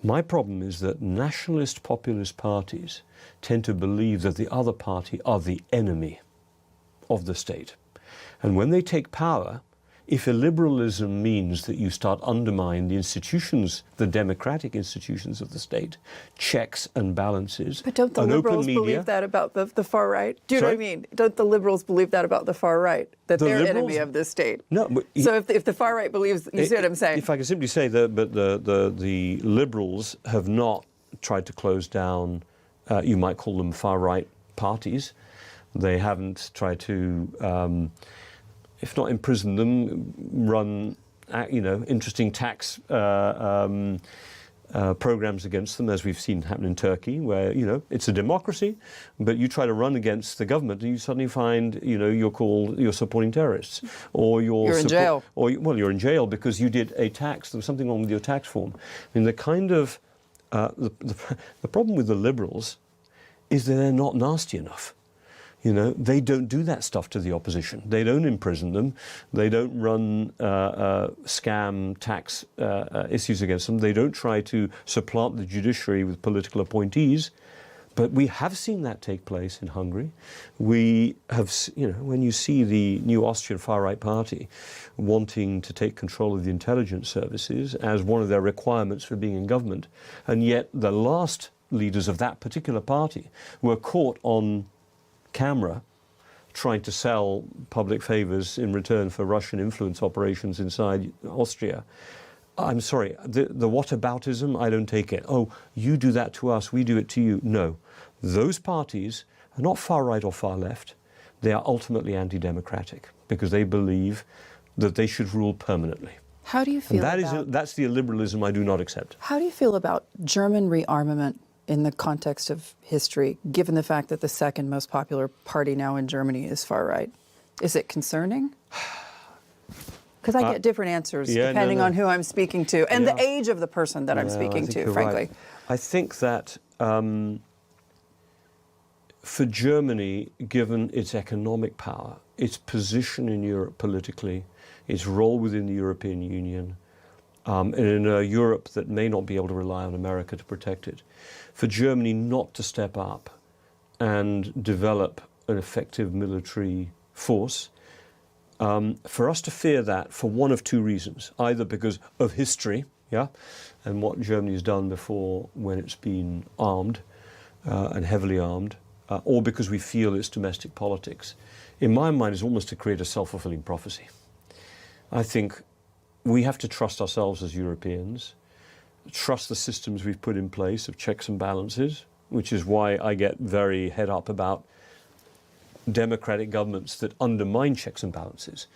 My problem is that nationalist populist parties tend to believe that the other party are the enemy of the state. And when they take power, if illiberalism means that you start undermining the institutions, the democratic institutions of the state, checks and balances, but don't the liberals believe that about the far right? Do you know what I mean? Don't the liberals believe that about the far right, that they're enemy of the state? No. But so if the far right believes, you see what I'm saying? If I can simply say that, but the liberals have not tried to close down, you might call them far right parties. They haven't tried to, if not imprison them, run, interesting tax programs against them, as we've seen happen in Turkey, where, it's a democracy, but you try to run against the government and you suddenly find, you're supporting terrorists, or you're in jail. Or, you're in jail because you did a tax, there was something wrong with your tax form. I mean, the kind of, the problem with the liberals is that they're not nasty enough. They don't do that stuff to the opposition. They don't imprison them. They don't run scam tax issues against them. They don't try to supplant the judiciary with political appointees. But we have seen that take place in Hungary. We have, when you see the new Austrian far-right party wanting to take control of the intelligence services as one of their requirements for being in government, and yet the last leaders of that particular party were caught on camera trying to sell public favors in return for Russian influence operations inside Austria. I'm sorry, the whataboutism, I don't take it. Oh, you do that to us, we do it to you. No. Those parties are not far right or far left. They are ultimately anti-democratic because they believe that they should rule permanently. How do you feel that's the illiberalism I do not accept. How do you feel about German rearmament in the context of history, given the fact that the second most popular party now in Germany is far right? Is it concerning? Because I get different answers depending on who I'm speaking to and the age of the person that I'm speaking to, frankly. Right. I think that for Germany, given its economic power, its position in Europe politically, its role within the European Union, and in a Europe that may not be able to rely on America to protect it, for Germany not to step up and develop an effective military force, for us to fear that for one of two reasons, either because of history, and what Germany has done before when it's been armed and heavily armed, or because we feel its domestic politics, in my mind is almost to create a self-fulfilling prophecy. I think we have to trust ourselves as Europeans, trust the systems we've put in place of checks and balances, which is why I get very head up about democratic governments that undermine checks and balances.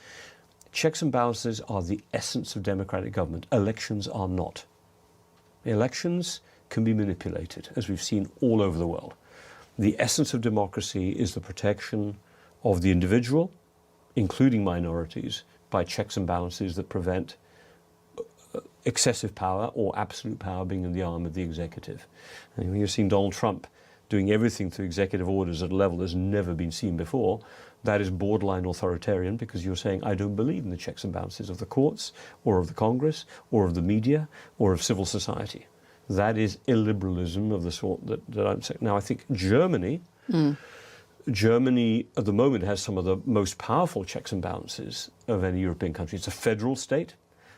Checks and balances are the essence of democratic government. Elections are not. Elections can be manipulated, as we've seen all over the world. the essence of democracy is the protection of the individual, including minorities, by checks and balances that prevent excessive power or absolute power being in the arm of the executive. And you're seeing Donald Trump doing everything through executive orders at a level that's never been seen before. That is borderline authoritarian, because you're saying, I don't believe in the checks and balances of the courts or of the Congress or of the media or of civil society. That is illiberalism of the sort that I'm saying. Now, I think Germany at the moment has some of the most powerful checks and balances of any European country. It's a federal state.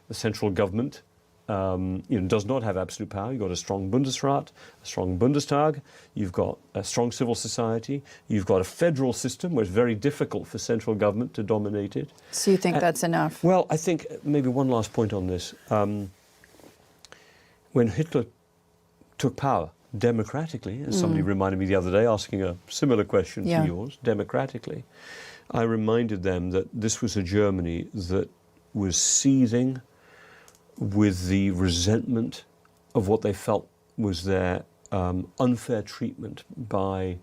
The central government does not have absolute power. You've got a strong Bundesrat, a strong Bundestag. You've got a strong civil society. You've got a federal system where it's very difficult for central government to dominate it. So you think that's enough? Well, I think maybe one last point on this. When Hitler took power democratically, as somebody reminded me the other day, asking a similar question to yours, democratically, I reminded them that this was a Germany that was seething with the resentment of what they felt was their unfair treatment by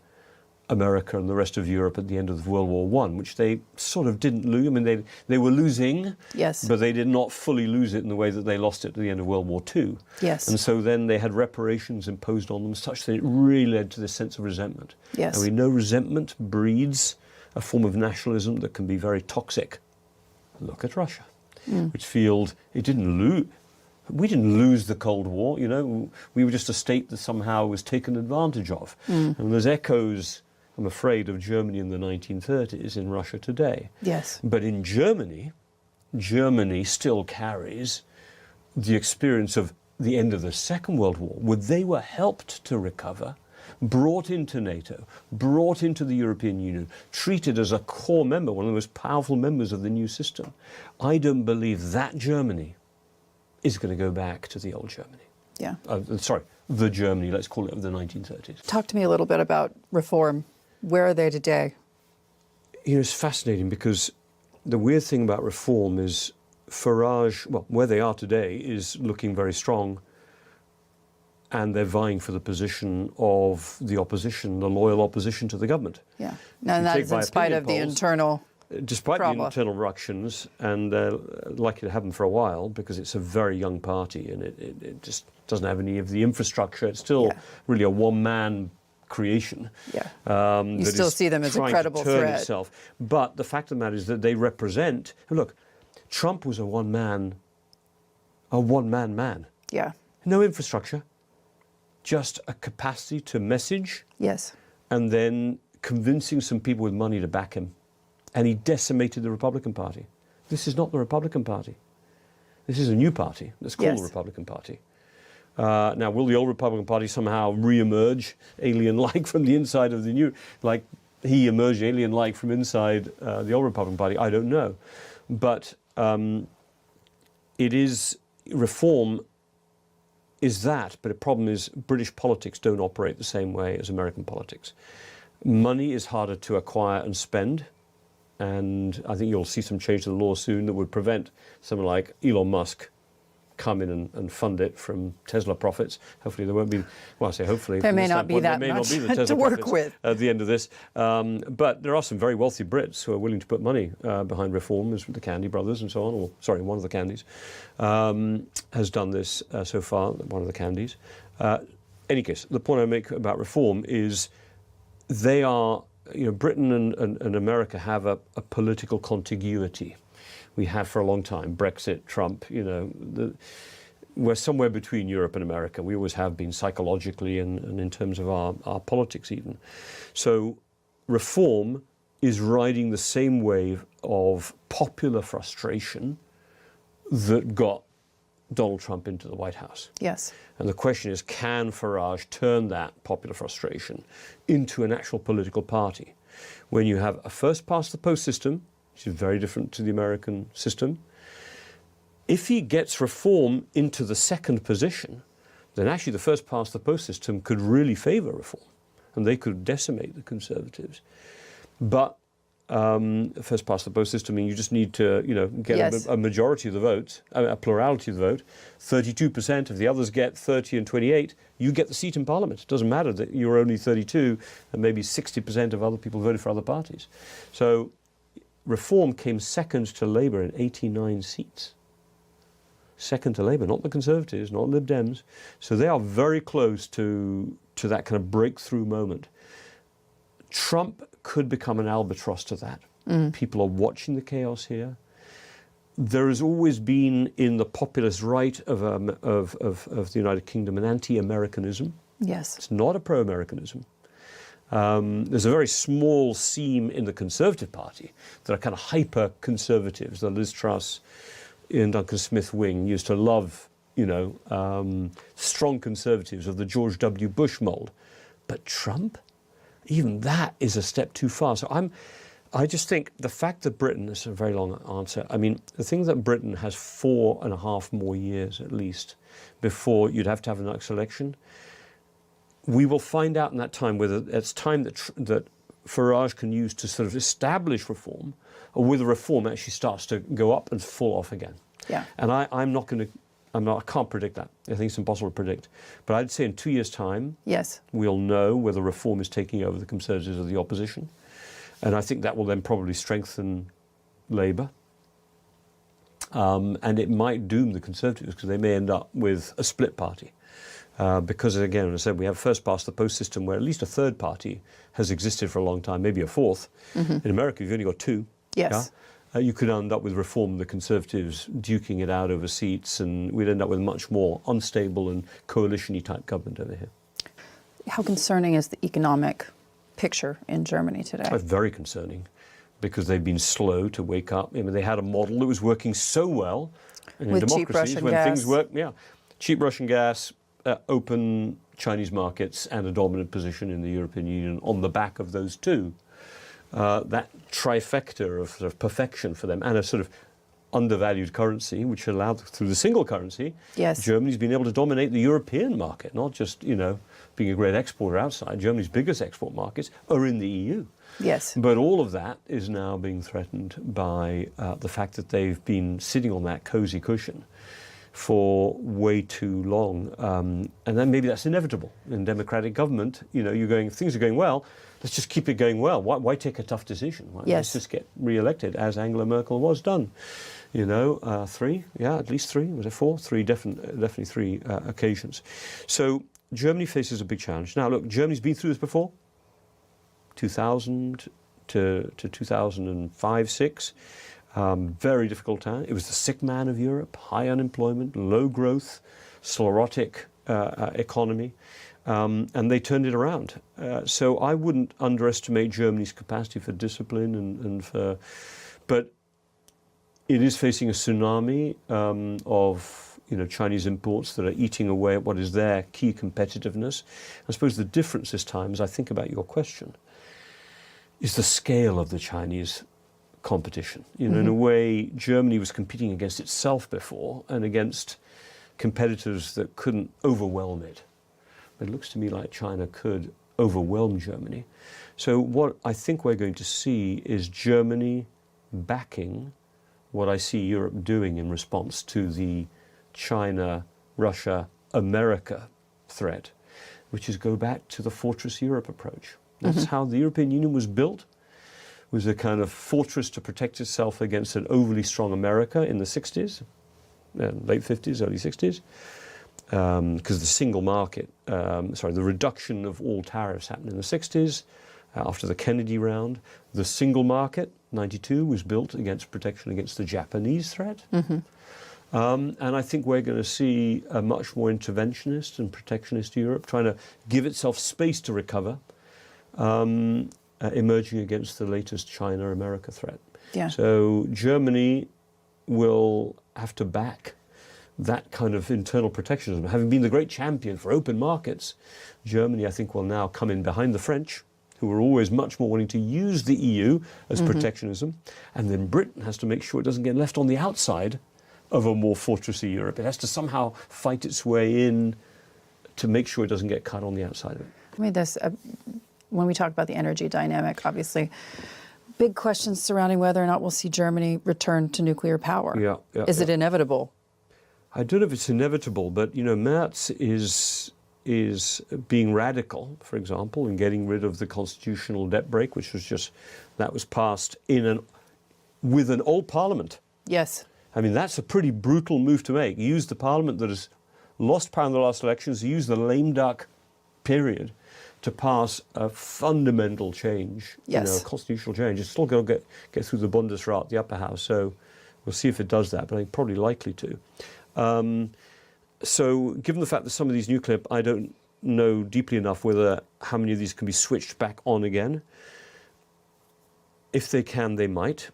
America and the rest of Europe at the end of World War I, which they sort of didn't lose. I mean, they were losing, but they did not fully lose it in the way that they lost it at the end of World War II. Yes. And so then they had reparations imposed on them such that it really led to this sense of resentment. Yes. And we know resentment breeds a form of nationalism that can be very toxic. Look at Russia, which feels it didn't lose. We didn't lose the Cold War, you know. We were just a state that somehow was taken advantage of. And there's echoes, I'm afraid, of Germany in the 1930s in Russia today. Yes. But in Germany, Germany still carries the experience of the end of the Second World War, where they were helped to recover, brought into NATO, brought into the European Union, treated as a core member, one of the most powerful members of the new system. I don't believe that Germany is going to go back to the old Germany. Yeah. The Germany, let's call it, of the 1930s. Talk to me a little bit about reform. Where are they today? You know, it's fascinating because the weird thing about reform is Farage, well, where they are today is looking very strong, and they're vying for the position of the opposition, the loyal opposition to the government. Yeah. And that is in spite of the internal Despite problem. the internal ructions, and likely to happen for a while, because it's a very young party and it just doesn't have any of the infrastructure. It's still really a one-man creation. Yeah. You still see them as a credible threat. Itself. But the fact of the matter is that they represent, look, Trump was a one-man man. Yeah. No infrastructure, just a capacity to message. Yes. And then convincing some people with money to back him. And he decimated the Republican Party. This is not the Republican Party. This is a new party that's called the Republican Party. Now, will the old Republican Party somehow re-emerge alien-like from the inside of the new, like he emerged alien-like from inside the old Republican Party? I don't know. But it is, reform is that, but the problem is British politics don't operate the same way as American politics. Money is harder to acquire and spend. And I think you'll see some change to the law soon that would prevent someone like Elon Musk come in and fund it from Tesla profits. Hopefully there won't be, well, I say hopefully. There may not be that much to work with at the end of this. But there are some very wealthy Brits who are willing to put money behind reform, as the Candy brothers and so on, or sorry, one of the Candys has done this so far, one of the Candys. Any case, the point I make about reform is they are, you know, Britain and America have a political contiguity. We have for a long time. Brexit, Trump, you know, we're somewhere between Europe and America. We always have been psychologically and in terms of our politics even. So reform is riding the same wave of popular frustration that got Donald Trump into the White House. Yes. And the question is, can Farage turn that popular frustration into an actual political party? When you have a first-past-the-post system, which is very different to the American system, if he gets reform into the second position, then actually the first-past-the-post system could really favour reform, and they could decimate the Conservatives. But first past the post system, you just need to, get Yes. a majority of the vote, a plurality of the vote. 32% of the others get 30 and 28. You get the seat in Parliament. It doesn't matter that you're only 32 and maybe 60% of other people voted for other parties. So Reform came second to Labour in 89 seats. Second to Labour, not the Conservatives, not Lib Dems. So they are very close to that kind of breakthrough moment. Trump could become an albatross to that. People are watching the chaos here. There has always been in the populist right of the United Kingdom an anti-Americanism. Yes. It's not a pro-Americanism. There's a very small seam in the Conservative Party that are kind of hyper-conservatives. The Liz Truss and Duncan Smith wing used to love, strong conservatives of the George W. Bush mold. But Trump? Even that is a step too far. So I just think the fact that Britain, this is a very long answer, the thing that Britain has 4.5 more years at least before you'd have to have the next election, we will find out in that time whether it's time that Farage can use to sort of establish reform, or whether reform actually starts to go up and fall off again. Yeah. And I can't predict that. I think it's impossible to predict. But I'd say in 2 years' time, yes, we'll know whether reform is taking over the Conservatives or the opposition. And I think that will then probably strengthen Labour. And it might doom the Conservatives because they may end up with a split party. Because, again, as I said, we have first past the post system where at least a third party has existed for a long time, maybe a fourth. In America, you've only got two. Yes. Yeah? You could end up with Reform, the Conservatives duking it out over seats, and we'd end up with a much more unstable and coalition-y type government over here. How concerning is the economic picture in Germany today? It's very concerning because they've been slow to wake up. They had a model that was working so well in with democracies cheap Russian when gas. things work. Yeah, cheap Russian gas, open Chinese markets, and a dominant position in the European Union on the back of those two. That trifecta of sort of perfection for them, and a sort of undervalued currency, which allowed through the single currency, yes, Germany's been able to dominate the European market, not just, being a great exporter outside. Germany's biggest export markets are in the EU. Yes. But all of that is now being threatened by the fact that they've been sitting on that cozy cushion for way too long. And then maybe that's inevitable in democratic government. Things are going well, let's just keep it going well. Why take a tough decision? Yes. Let's just get re-elected, as Angela Merkel was done. 3, at least 3, was it 4? 3, definitely 3 occasions. So Germany faces a big challenge. Now, look, Germany's been through this before, 2000 to 2005-06. Very difficult time. It was the sick man of Europe, high unemployment, low growth, sclerotic economy, and they turned it around. So I wouldn't underestimate Germany's capacity for discipline but it is facing a tsunami of Chinese imports that are eating away at what is their key competitiveness. I suppose the difference this time, as I think about your question, is the scale of the Chinese competition. In a way, Germany was competing against itself before and against competitors that couldn't overwhelm it. It looks to me like China could overwhelm Germany. So what I think we're going to see is Germany backing what I see Europe doing in response to the China, Russia, America threat, which is go back to the Fortress Europe approach. That's how the European Union was built. Was a kind of fortress to protect itself against an overly strong America in the 60s, late 50s, early 60s, because the single market, the reduction of all tariffs happened in the 60s after the Kennedy round. The single market, 92, was built against protection against the Japanese threat. And I think we're going to see a much more interventionist and protectionist Europe trying to give itself space to recover. Emerging against the latest China-America threat. Yeah. So Germany will have to back that kind of internal protectionism. Having been the great champion for open markets, Germany, I think, will now come in behind the French, who are always much more wanting to use the EU as protectionism. And then Britain has to make sure it doesn't get left on the outside of a more fortressy Europe. It has to somehow fight its way in to make sure it doesn't get cut on the outside of it. When we talk about the energy dynamic, obviously, big questions surrounding whether or not we'll see Germany return to nuclear power. Is it inevitable? I don't know if it's inevitable, but, you know, Merz is being radical, for example, in getting rid of the constitutional debt brake, which was passed with an old parliament. Yes. I mean, that's a pretty brutal move to make. Use the parliament that has lost power in the last elections, use the lame duck period to pass a fundamental change, you know, a constitutional change. It's still got to get through the Bundesrat, the upper house, so we'll see if it does that, but I think probably likely to. So given the fact that some of these nuclear, I don't know deeply enough how many of these can be switched back on again. If they can, they might.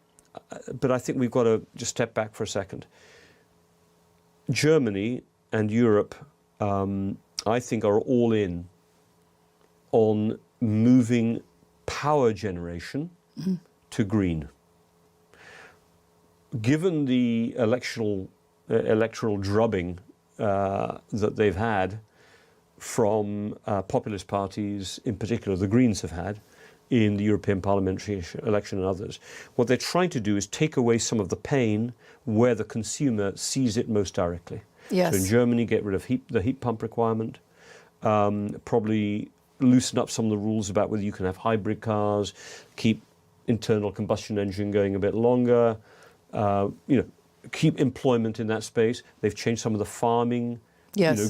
But I think we've got to just step back for a second. Germany and Europe, I think, are all in on moving power generation to green. Given the electoral drubbing that they've had from populist parties, in particular the Greens have had, in the European parliamentary election and others, what they're trying to do is take away some of the pain where the consumer sees it most directly. Yes. So in Germany, get rid of the heat pump requirement, probably loosen up some of the rules about whether you can have hybrid cars, keep internal combustion engine going a bit longer, keep employment in that space. They've changed some of the farming,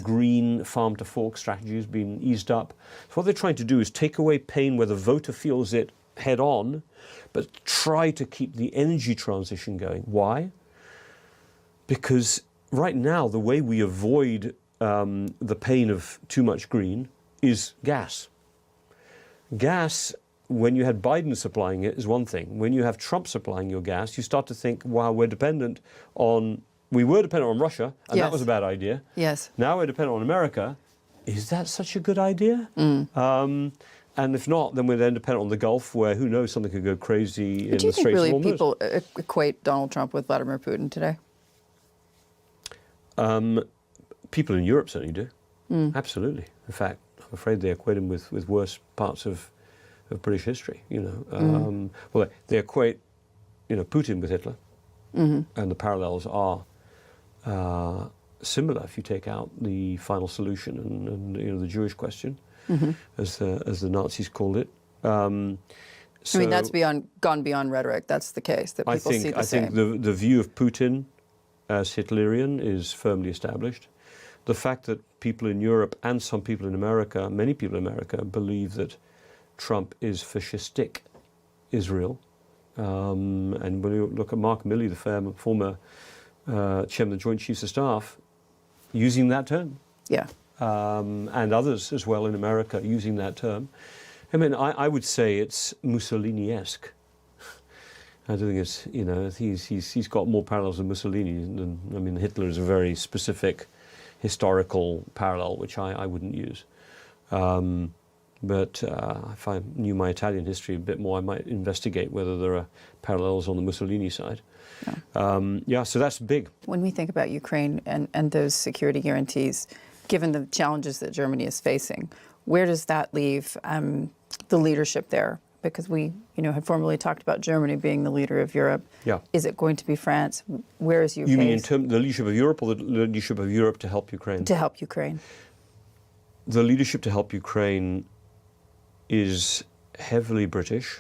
green farm to fork strategy has been eased up. So what they're trying to do is take away pain where the voter feels it head on, but try to keep the energy transition going. Why? Because right now, the way we avoid the pain of too much green is gas. Gas, when you had Biden supplying it, is one thing. When you have Trump supplying your gas, you start to think, wow, we were dependent on Russia, and that was a bad idea. Yes. Now we're dependent on America. Is that such a good idea? And if not, then we're then dependent on the Gulf, where who knows, something could go crazy in the Straits of Hormuz. Do you think really people equate Donald Trump with Vladimir Putin today? People in Europe certainly do. Absolutely. In fact, I'm afraid they equate him with worse parts of British history. Well, they equate, Putin with Hitler, and the parallels are similar if you take out the final solution and the Jewish question, as the Nazis called it. I mean, that's gone beyond rhetoric. That's the case that people see the same. I think the view of Putin as Hitlerian is firmly established. The fact that people in Europe and some people in America, many people in America, believe that Trump is fascistic Israel. And when you look at Mark Milley, the former chairman of the Joint Chiefs of Staff, using that term. Yeah. And others as well in America using that term. I mean, I would say it's Mussolini-esque. I don't think it's, he's got more parallels than Mussolini than, I mean, Hitler is a very specific historical parallel, which I wouldn't use. But if I knew my Italian history a bit more, I might investigate whether there are parallels on the Mussolini side. So that's big. When we think about Ukraine and those security guarantees, given the challenges that Germany is facing, where does that leave the leadership there? Because we, had formerly talked about Germany being the leader of Europe. Yeah. Is it going to be France? Where is UK? You mean in terms of the leadership of Europe or the leadership of Europe to help Ukraine? To help Ukraine. The leadership to help Ukraine is heavily British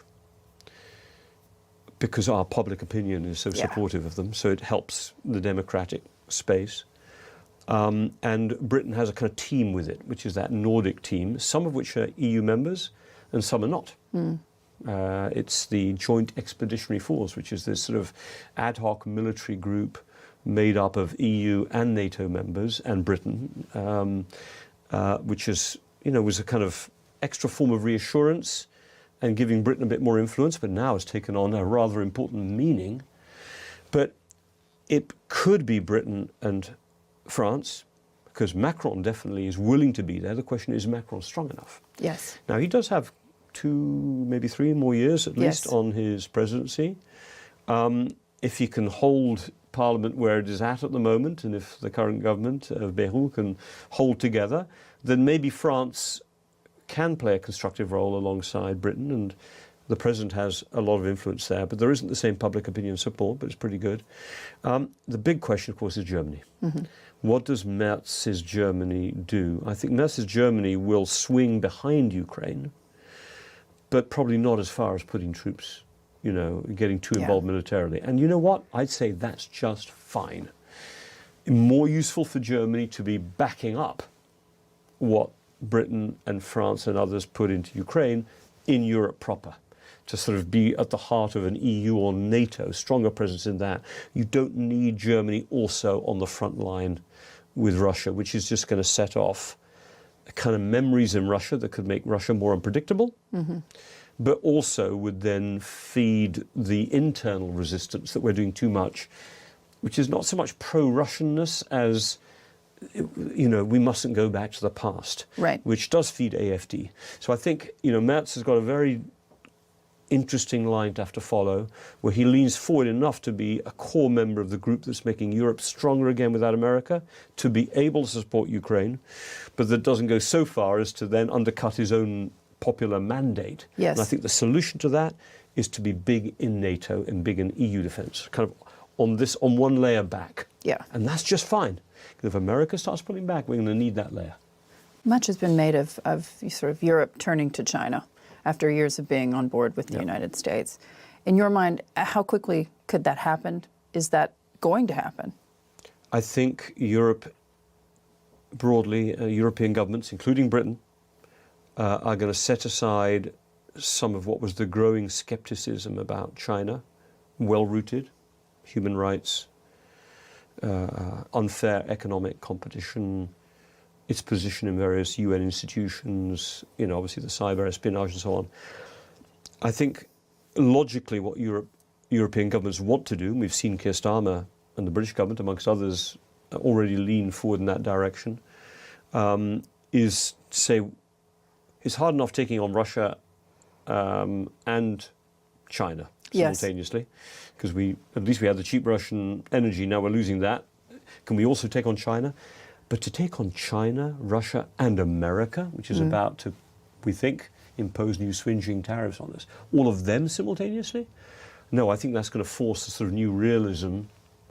because our public opinion is so supportive of them, so it helps the democratic space. And Britain has a kind of team with it, which is that Nordic team, some of which are EU members and some are not. It's the Joint Expeditionary Force, which is this sort of ad hoc military group made up of EU and NATO members and Britain, which is, was a kind of extra form of reassurance and giving Britain a bit more influence, but now has taken on a rather important meaning. But it could be Britain and France, because Macron definitely is willing to be there. The question is Macron strong enough? Yes. Now, he does have 2, maybe 3 more years at least on his presidency. If he can hold Parliament where it is at the moment, and if the current government of Bayrou can hold together, then maybe France can play a constructive role alongside Britain, and The president has a lot of influence there, but there isn't the same public opinion support, but it's pretty good. The big question, of course, is Germany. What does Merz's Germany do? I think Merz's Germany will swing behind Ukraine, but probably not as far as putting troops, getting too involved militarily. And you know what? I'd say that's just fine. More useful for Germany to be backing up what Britain and France and others put into Ukraine in Europe proper, to sort of be at the heart of an EU or NATO, stronger presence in that. You don't need Germany also on the front line with Russia, which is just going to set off kind of memories in Russia that could make Russia more unpredictable, but also would then feed the internal resistance that we're doing too much, which is not so much pro-Russianness as, we mustn't go back to the past, which does feed AfD. So I think, Merz has got a very interesting line to have to follow, where he leans forward enough to be a core member of the group that's making Europe stronger again without America, to be able to support Ukraine, but that doesn't go so far as to then undercut his own popular mandate. Yes. And I think the solution to that is to be big in NATO and big in EU defence, kind of on one layer back. Yeah. And that's just fine. If America starts pulling back, we're going to need that layer. Much has been made of sort of Europe turning to China after years of being on board with the United States. In your mind, how quickly could that happen? Is that going to happen? I think Europe, broadly, European governments, including Britain, are going to set aside some of what was the growing scepticism about China, well-rooted, human rights, unfair economic competition, its position in various UN institutions, obviously the cyber espionage and so on. I think logically what European governments want to do, and we've seen Keir Starmer and the British government, amongst others, already lean forward in that direction, is to say it's hard enough taking on Russia and China simultaneously, because at least we had the cheap Russian energy, now we're losing that. Can we also take on China? But to take on China, Russia and America, which is about to, we think, impose new swingeing tariffs on us, all of them simultaneously? No, I think that's going to force a sort of new realism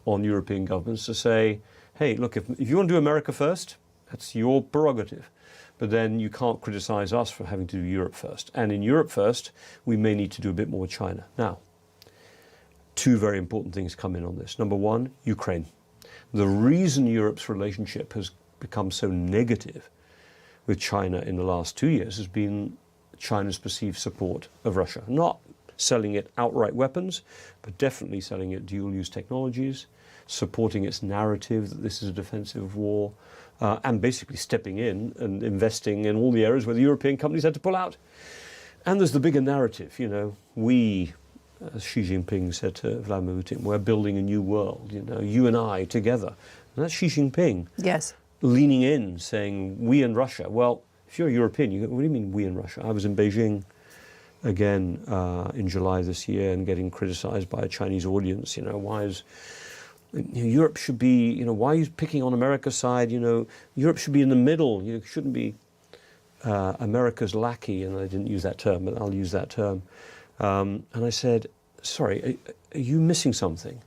on European governments to say, hey, look, if you want to do America first, that's your prerogative. But then you can't criticize us for having to do Europe first. And in Europe first, we may need to do a bit more with China. Now, two very important things come in on this. Number one, Ukraine. The reason Europe's relationship has become so negative with China in the last 2 years has been China's perceived support of Russia. Not selling it outright weapons, but definitely selling it dual-use technologies, supporting its narrative that this is a defensive war, and basically stepping in and investing in all the areas where the European companies had to pull out. And there's the bigger narrative, we, as Xi Jinping said to Vladimir Putin, we're building a new world, you and I together. And that's Xi Jinping. Yes. Leaning in, saying, we and Russia. Well, if you're a European, what do you mean, we and Russia? I was in Beijing again in July this year and getting criticized by a Chinese audience. Why is Europe should be, why are you picking on America's side? Europe should be in the middle. You shouldn't be America's lackey. And I didn't use that term, but I'll use that term. And I said, sorry, are you missing something?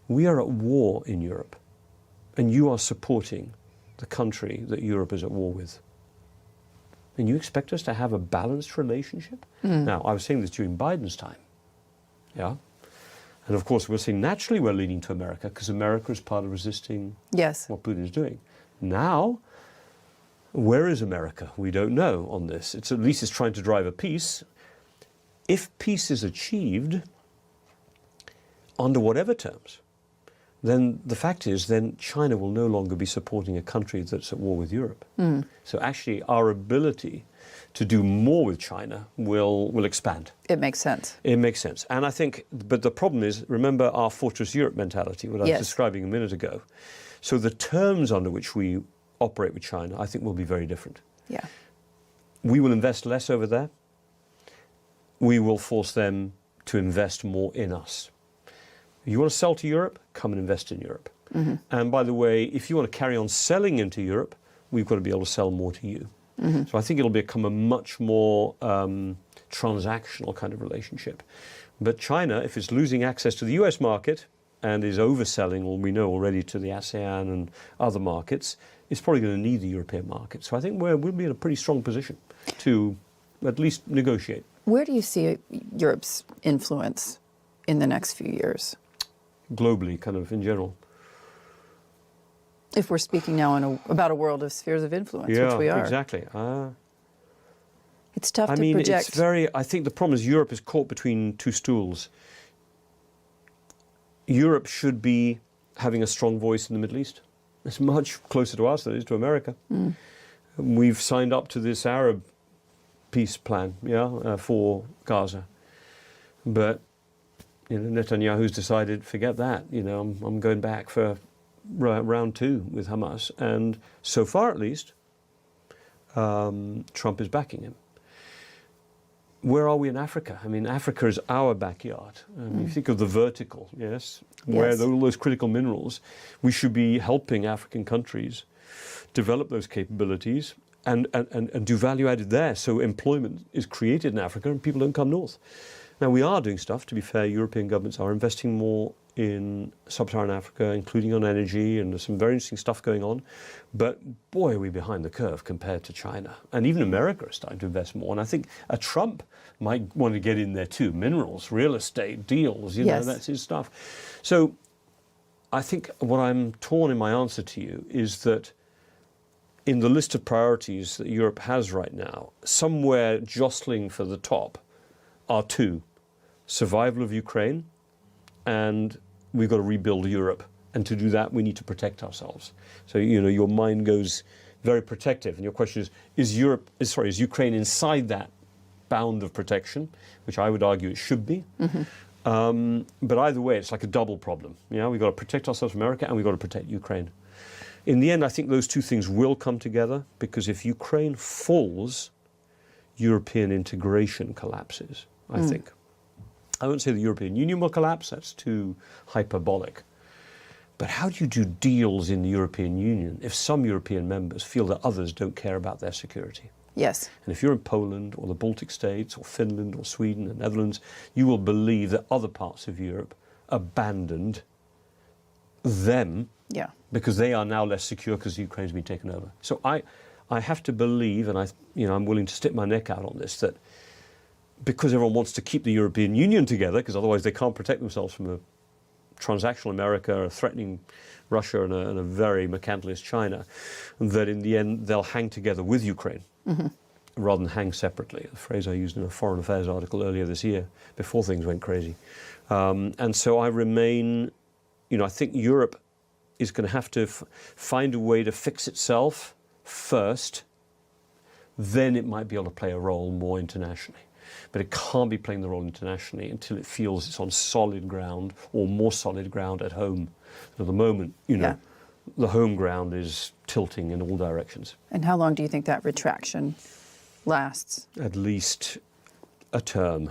We are at war in Europe, and you are supporting the country that Europe is at war with. And you expect us to have a balanced relationship? Now, I was saying this during Biden's time. Yeah. And of course, we're saying naturally we're leaning to America because America is part of resisting what Putin is doing. Now, where is America? We don't know on this. At least it's trying to drive a peace. If peace is achieved under whatever terms, then the fact is then China will no longer be supporting a country that's at war with Europe. So actually our ability to do more with China will expand. It makes sense. It makes sense. And I think, but the problem is, remember our Fortress Europe mentality, what I was describing a minute ago. So the terms under which we operate with China, I think will be very different. Yeah. We will invest less over there. We will force them to invest more in us. You want to sell to Europe? Come and invest in Europe. And by the way, if you want to carry on selling into Europe, we've got to be able to sell more to you. So I think it'll become a much more transactional kind of relationship. But China, if it's losing access to the US market and is overselling, all we know already, to the ASEAN and other markets, it's probably going to need the European market. So I think we'll be in a pretty strong position to at least negotiate. Where do you see Europe's influence in the next few years? Globally, kind of in general. If we're speaking now about a world of spheres of influence, yeah, which we are. Exactly. It's tough to project. project. I think the problem is Europe is caught between two stools. Europe should be having a strong voice in the Middle East. It's much closer to us than it is to America. We've signed up to this Arab peace plan, for Gaza. But Netanyahu's decided, forget that. I'm going back for round 2 with Hamas. And so far, at least, Trump is backing him. Where are we in Africa? I mean, Africa is our backyard. You think of the vertical, where all those critical minerals, we should be helping African countries develop those capabilities and do value added there, so employment is created in Africa and people don't come north. Now, we are doing stuff, to be fair. European governments are investing more in sub-Saharan Africa, including on energy, and there's some very interesting stuff going on. But boy, are we behind the curve compared to China. And even America is starting to invest more. And I think Trump might want to get in there too. Minerals, real estate, deals, you know, that's his stuff. So I think what I'm torn in my answer to you is that in the list of priorities that Europe has right now, somewhere jostling for the top are 2. Survival of Ukraine, and we've got to rebuild Europe. And to do that, we need to protect ourselves. So, your mind goes very protective. And your question is Ukraine inside that bound of protection, which I would argue it should be. But either way, it's like a double problem. We've got to protect ourselves from America and we've got to protect Ukraine. In the end, I think those 2 things will come together, because if Ukraine falls, European integration collapses, I think. I won't say the European Union will collapse, that's too hyperbolic. But how do you do deals in the European Union if some European members feel that others don't care about their security? Yes. And if you're in Poland or the Baltic states or Finland or Sweden and Netherlands, you will believe that other parts of Europe abandoned them because they are now less secure because Ukraine's been taken over. So I have to believe, and I'm willing to stick my neck out on this, that because everyone wants to keep the European Union together, because otherwise they can't protect themselves from a transactional America, a threatening Russia, and a very mercantilist China, that in the end they'll hang together with Ukraine rather than hang separately. A phrase I used in a Foreign Affairs article earlier this year, before things went crazy. And so I remain, I think Europe is going to have to find a way to fix itself first, then it might be able to play a role more internationally. But it can't be playing the role internationally until it feels it's on solid ground or more solid ground at home. At the moment, the home ground is tilting in all directions. And how long do you think that retraction lasts? At least a term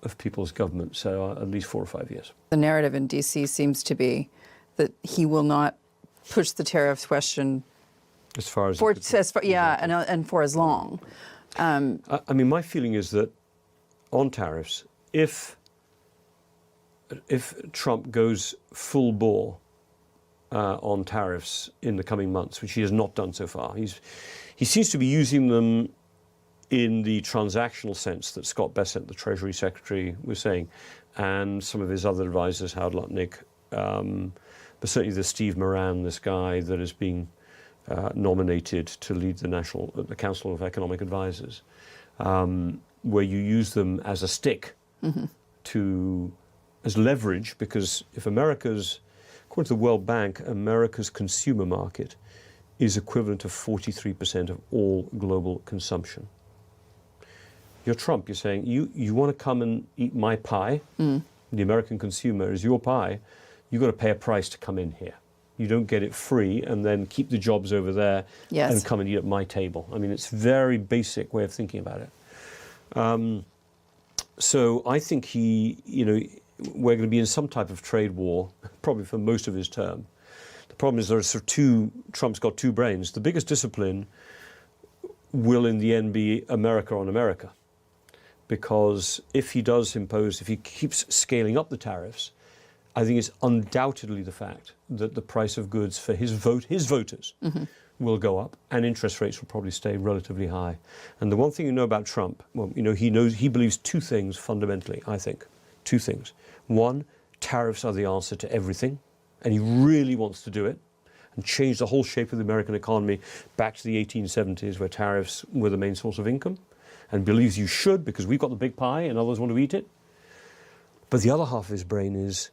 of people's government, so at least 4 or 5 years. The narrative in D.C. seems to be that he will not push the tariff question as far as and for as long. I mean, my feeling is that on tariffs, if Trump goes full bore on tariffs in the coming months, which he has not done so far, he seems to be using them in the transactional sense that Scott Bessent, the Treasury Secretary, was saying, and some of his other advisors, Howard Lutnick, but certainly the Steve Moran, this guy that is being nominated to lead the Council of Economic Advisors, where you use them as a stick as leverage, because if according to the World Bank, America's consumer market is equivalent to 43% of all global consumption. You're Trump, you're saying, you want to come and eat my pie, the American consumer is your pie, you've got to pay a price to come in here. You don't get it free and then keep the jobs over there and come and eat at my table. I mean, it's a very basic way of thinking about it. So I think we're going to be in some type of trade war, probably for most of his term. The problem is Trump's got 2 brains. The biggest discipline will in the end be America on America. Because if he does impose, if he keeps scaling up the tariffs, I think it's undoubtedly the fact that the price of goods for his voters will go up, and interest rates will probably stay relatively high. And the one thing you know about Trump, well, you know, he believes two things fundamentally, I think. Two things. One, tariffs are the answer to everything, and he really wants to do it and change the whole shape of the American economy back to the 1870s, where tariffs were the main source of income, and believes you should because we've got the big pie and others want to eat it. But the other half of his brain is,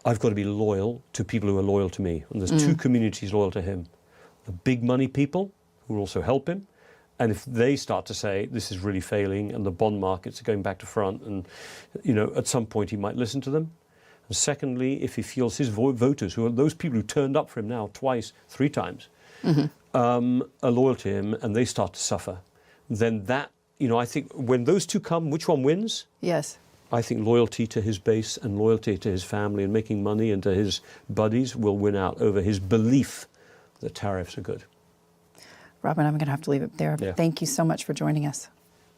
I've got to be loyal to people who are loyal to me. And there's two communities loyal to him. The big money people who will also help him. And if they start to say, this is really failing and the bond markets are going back to front, and, you know, at some point he might listen to them. And secondly, if he feels his voters, who are those people who turned up for him now twice, 3 times, are loyal to him and they start to suffer, then that, you know, I think when those two come, which one wins? Yes. I think loyalty to his base and loyalty to his family and making money and to his buddies will win out over his belief that tariffs are good. Robin, I'm going to have to leave it there. Yeah. Thank you so much for joining us.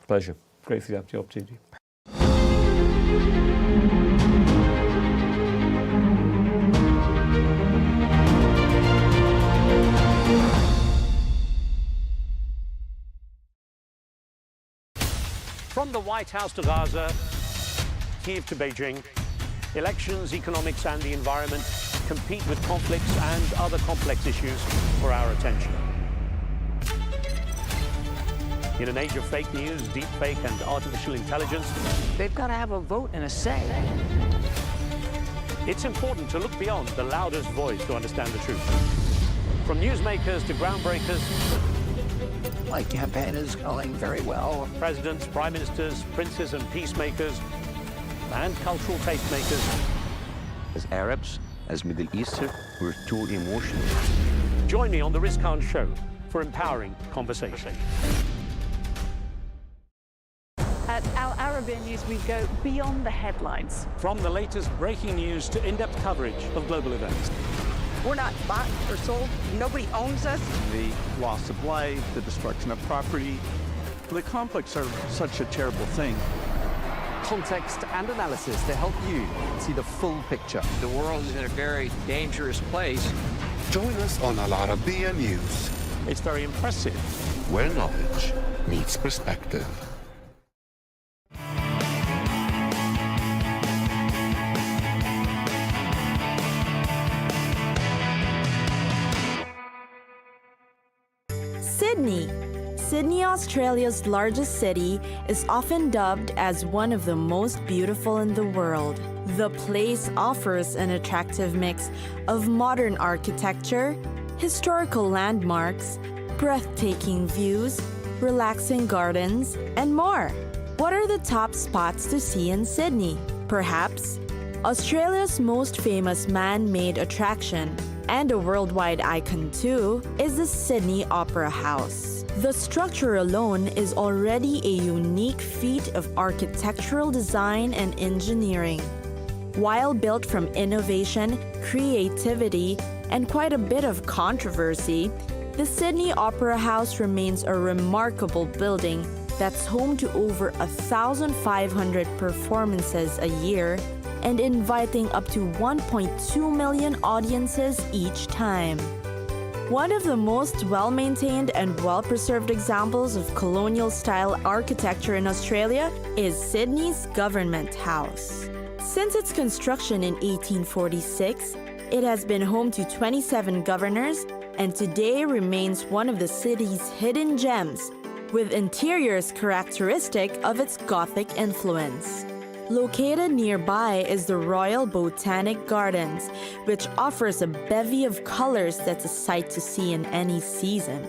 Pleasure. Great for you to have the opportunity. From the White House to Gaza, Kiev to Beijing, elections, economics and the environment compete with conflicts and other complex issues for our attention. In an age of fake news, deepfake and artificial intelligence, They've got to have a vote and a say. it's important to look beyond the loudest voice to understand the truth. From newsmakers to groundbreakers, My campaign is going very well. presidents, prime ministers, princes and peacemakers, and cultural tastemakers. As Arabs, as Middle Eastern, we're too emotional. Join me on The Riz Khan Show for empowering conversation. At Arabiya News, we go beyond the headlines. From the latest breaking news to in-depth coverage of global events. We're not bought or sold. Nobody owns us. The loss of life, the destruction of property. The conflicts are such a terrible thing. Context and analysis to help you see the full picture. The world is in a very dangerous place. Join us on Arabiya News, It's very impressive. where knowledge meets perspective. Sydney. Sydney, Australia's largest city, is often dubbed as one of the most beautiful in the world. The place offers an attractive mix of modern architecture, historical landmarks, breathtaking views, relaxing gardens, and more. What are the top spots to see in Sydney? Perhaps Australia's most famous man-made attraction, and a worldwide icon too, is the Sydney Opera House. The structure alone is already a unique feat of architectural design and engineering. While built from innovation, creativity, and quite a bit of controversy, the Sydney Opera House remains a remarkable building that's home to over 1,500 performances a year and inviting up to 1.2 million audiences each time. One of the most well-maintained and well-preserved examples of colonial-style architecture in Australia is Sydney's Government House. Since its construction in 1846, it has been home to 27 governors and today remains one of the city's hidden gems, with interiors characteristic of its Gothic influence. Located nearby is the Royal Botanic Gardens, which offers a bevy of colors that's a sight to see in any season.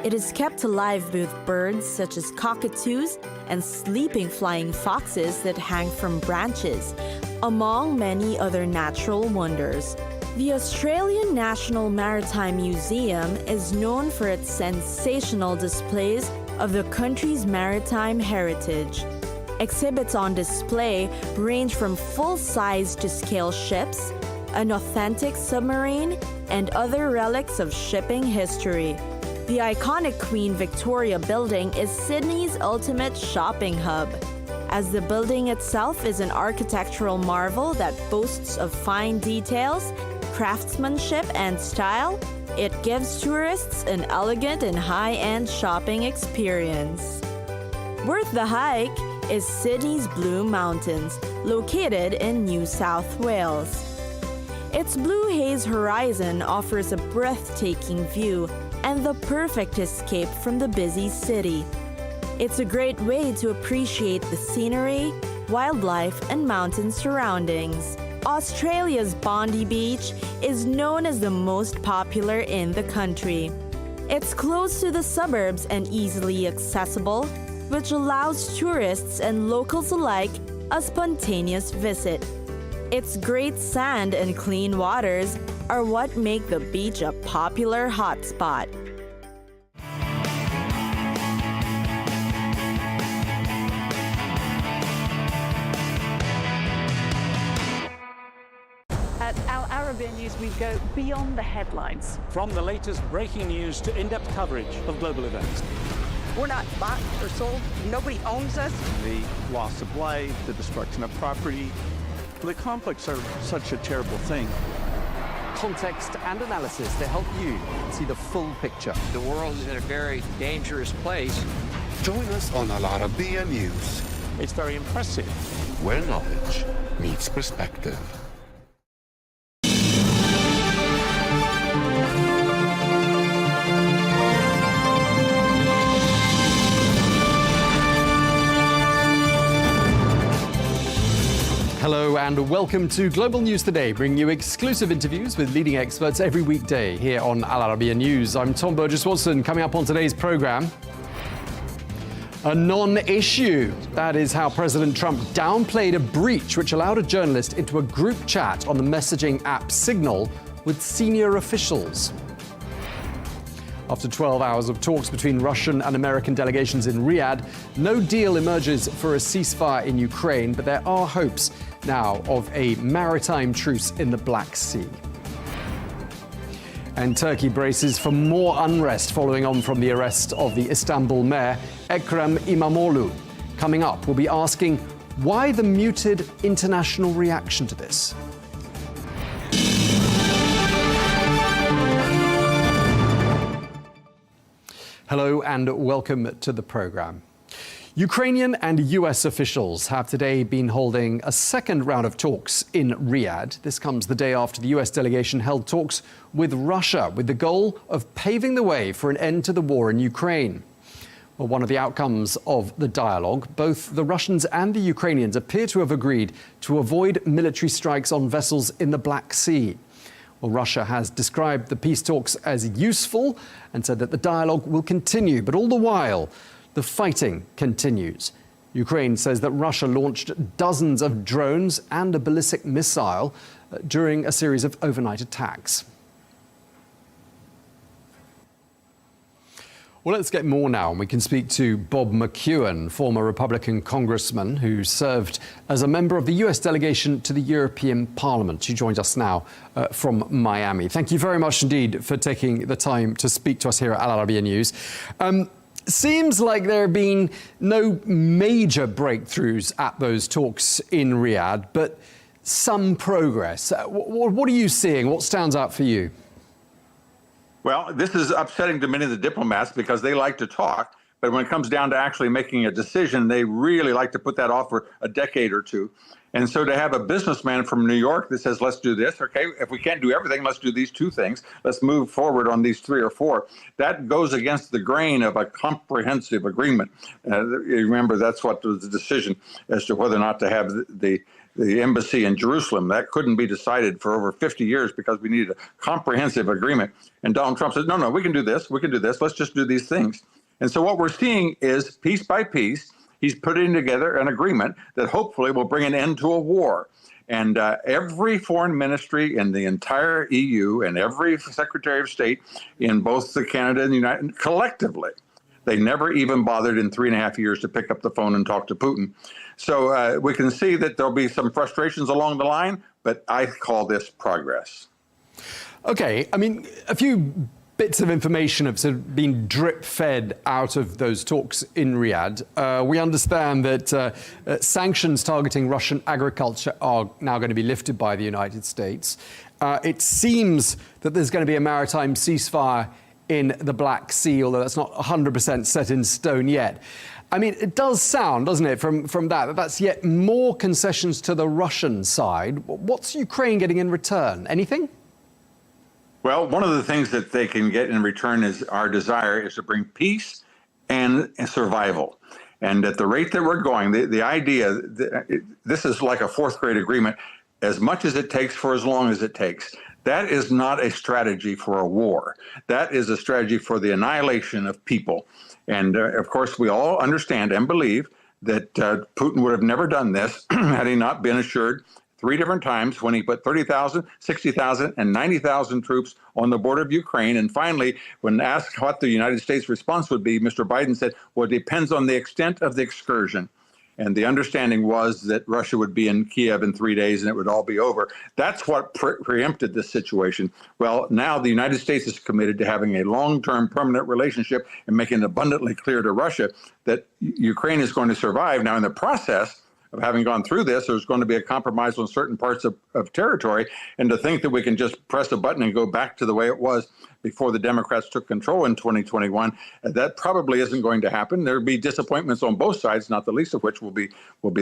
It is kept alive with birds such as cockatoos and sleeping flying foxes that hang from branches, among many other natural wonders. The Australian National Maritime Museum is known for its sensational displays of the country's maritime heritage. Exhibits on display range from full-size to scale ships, an authentic submarine, and other relics of shipping history. The iconic Queen Victoria building is Sydney's ultimate shopping hub. As the building itself is an architectural marvel that boasts of fine details, craftsmanship, and style, it gives tourists an elegant and high-end shopping experience. Worth the hike is Sydney's Blue Mountains, located in New South Wales. Its blue haze horizon offers a breathtaking view and the perfect escape from the busy city. It's a great way to appreciate the scenery, wildlife, and mountain surroundings. Australia's Bondi Beach is known as the most popular in the country. It's close to the suburbs and easily accessible, which allows tourists and locals alike a spontaneous visit. Its great sand and clean waters are what make the beach a popular hotspot. At Arabiya News, we go beyond the headlines. From the latest breaking news to in-depth coverage of global events. We're not bought or sold. Nobody owns us. The loss of life, the destruction of property. The conflicts are such a terrible thing. Context and analysis to help you see the full picture. The world is in a very dangerous place. Join us on Arabiya News, It's very impressive. where knowledge meets perspective. Hello and welcome to Global News Today, bringing you exclusive interviews with leading experts every weekday here on Arabiya News. I'm Tom Burges Watson. Coming up on today's program, a non-issue. That is how President Trump downplayed a breach which allowed a journalist into a group chat on the messaging app Signal with senior officials. After 12 hours of talks between Russian and American delegations in Riyadh, no deal emerges for a ceasefire in Ukraine, but there are hopes now of a maritime truce in the Black Sea. And Turkey braces for more unrest following on from the arrest of the Istanbul mayor, Ekrem İmamoğlu. Coming up, we'll be asking why the muted international reaction to this. Hello and welcome to the program. Ukrainian and US officials have today been holding a second round of talks in Riyadh. This comes the day after the US delegation held talks with Russia with the goal of paving the way for an end to the war in Ukraine. Well, one of the outcomes of the dialogue, both the Russians and the Ukrainians appear to have agreed to avoid military strikes on vessels in the Black Sea. Well, Russia has described the peace talks as useful and said that the dialogue will continue. But all the while, the fighting continues. Ukraine says that Russia launched dozens of drones and a ballistic missile during a series of overnight attacks. Well, let's get more now, and we can speak to Bob McEwen, former Republican congressman who served as a member of the US delegation to the European Parliament. He joins us now from Miami. Thank you very much indeed for taking the time to speak to us here at Al Arabiya News. Seems like there have been no major breakthroughs at those talks in Riyadh, but some progress. What are you seeing? What stands out for you? Well, this is upsetting to many of the diplomats because they like to talk, but when it comes down to actually making a decision, they really like to put that off for a decade or two. And so to have a businessman from New York that says, let's do this, okay, if we can't do everything, let's do these two things. Let's move forward on these three or four. That goes against the grain of a comprehensive agreement. Remember, that's what was the decision as to whether or not to have the embassy in Jerusalem. That couldn't be decided for over 50 years because we needed a comprehensive agreement. And Donald Trump said, no, we can do this. We can do this. Let's just do these things. And so what we're seeing is piece by piece, he's putting together an agreement that hopefully will bring an end to a war. And every foreign ministry in the entire EU and every Secretary of State in both the Canada and the United collectively, they never even bothered in 3.5 years to pick up the phone and talk to Putin. So we can see that there'll be some frustrations along the line, but I call this progress. Okay, I mean, a few bits of information have sort of been drip-fed out of those talks in Riyadh. We understand that sanctions targeting Russian agriculture are now going to be lifted by the United States. It seems that there's going to be a maritime ceasefire in the Black Sea, although that's not 100% set in stone yet. I mean, it does sound, doesn't it, from that that's yet more concessions to the Russian side. What's Ukraine getting in return? Anything? Well, one of the things that they can get in return is our desire is to bring peace and survival. And at the rate that we're going, the idea, this is like a fourth grade agreement, as much as it takes for as long as it takes. That is not a strategy for a war. That is a strategy for the annihilation of people. And of course, we all understand and believe that Putin would have never done this had he not been assured 3 different times when he put 30,000, 60,000, and 90,000 troops on the border of Ukraine. And finally, when asked what the United States response would be, Mr. Biden said, well, it depends on the extent of the excursion. And the understanding was that Russia would be in Kiev in 3 days and it would all be over. That's what preempted this situation. Well, now the United States is committed to having a long-term permanent relationship and making it abundantly clear to Russia that Ukraine is going to survive. Now, in the process of having gone through this, there's going to be a compromise on certain parts of territory. And to think that we can just press a button and go back to the way it was before the Democrats took control in 2021, that probably isn't going to happen. There'll be disappointments on both sides, not the least of which will be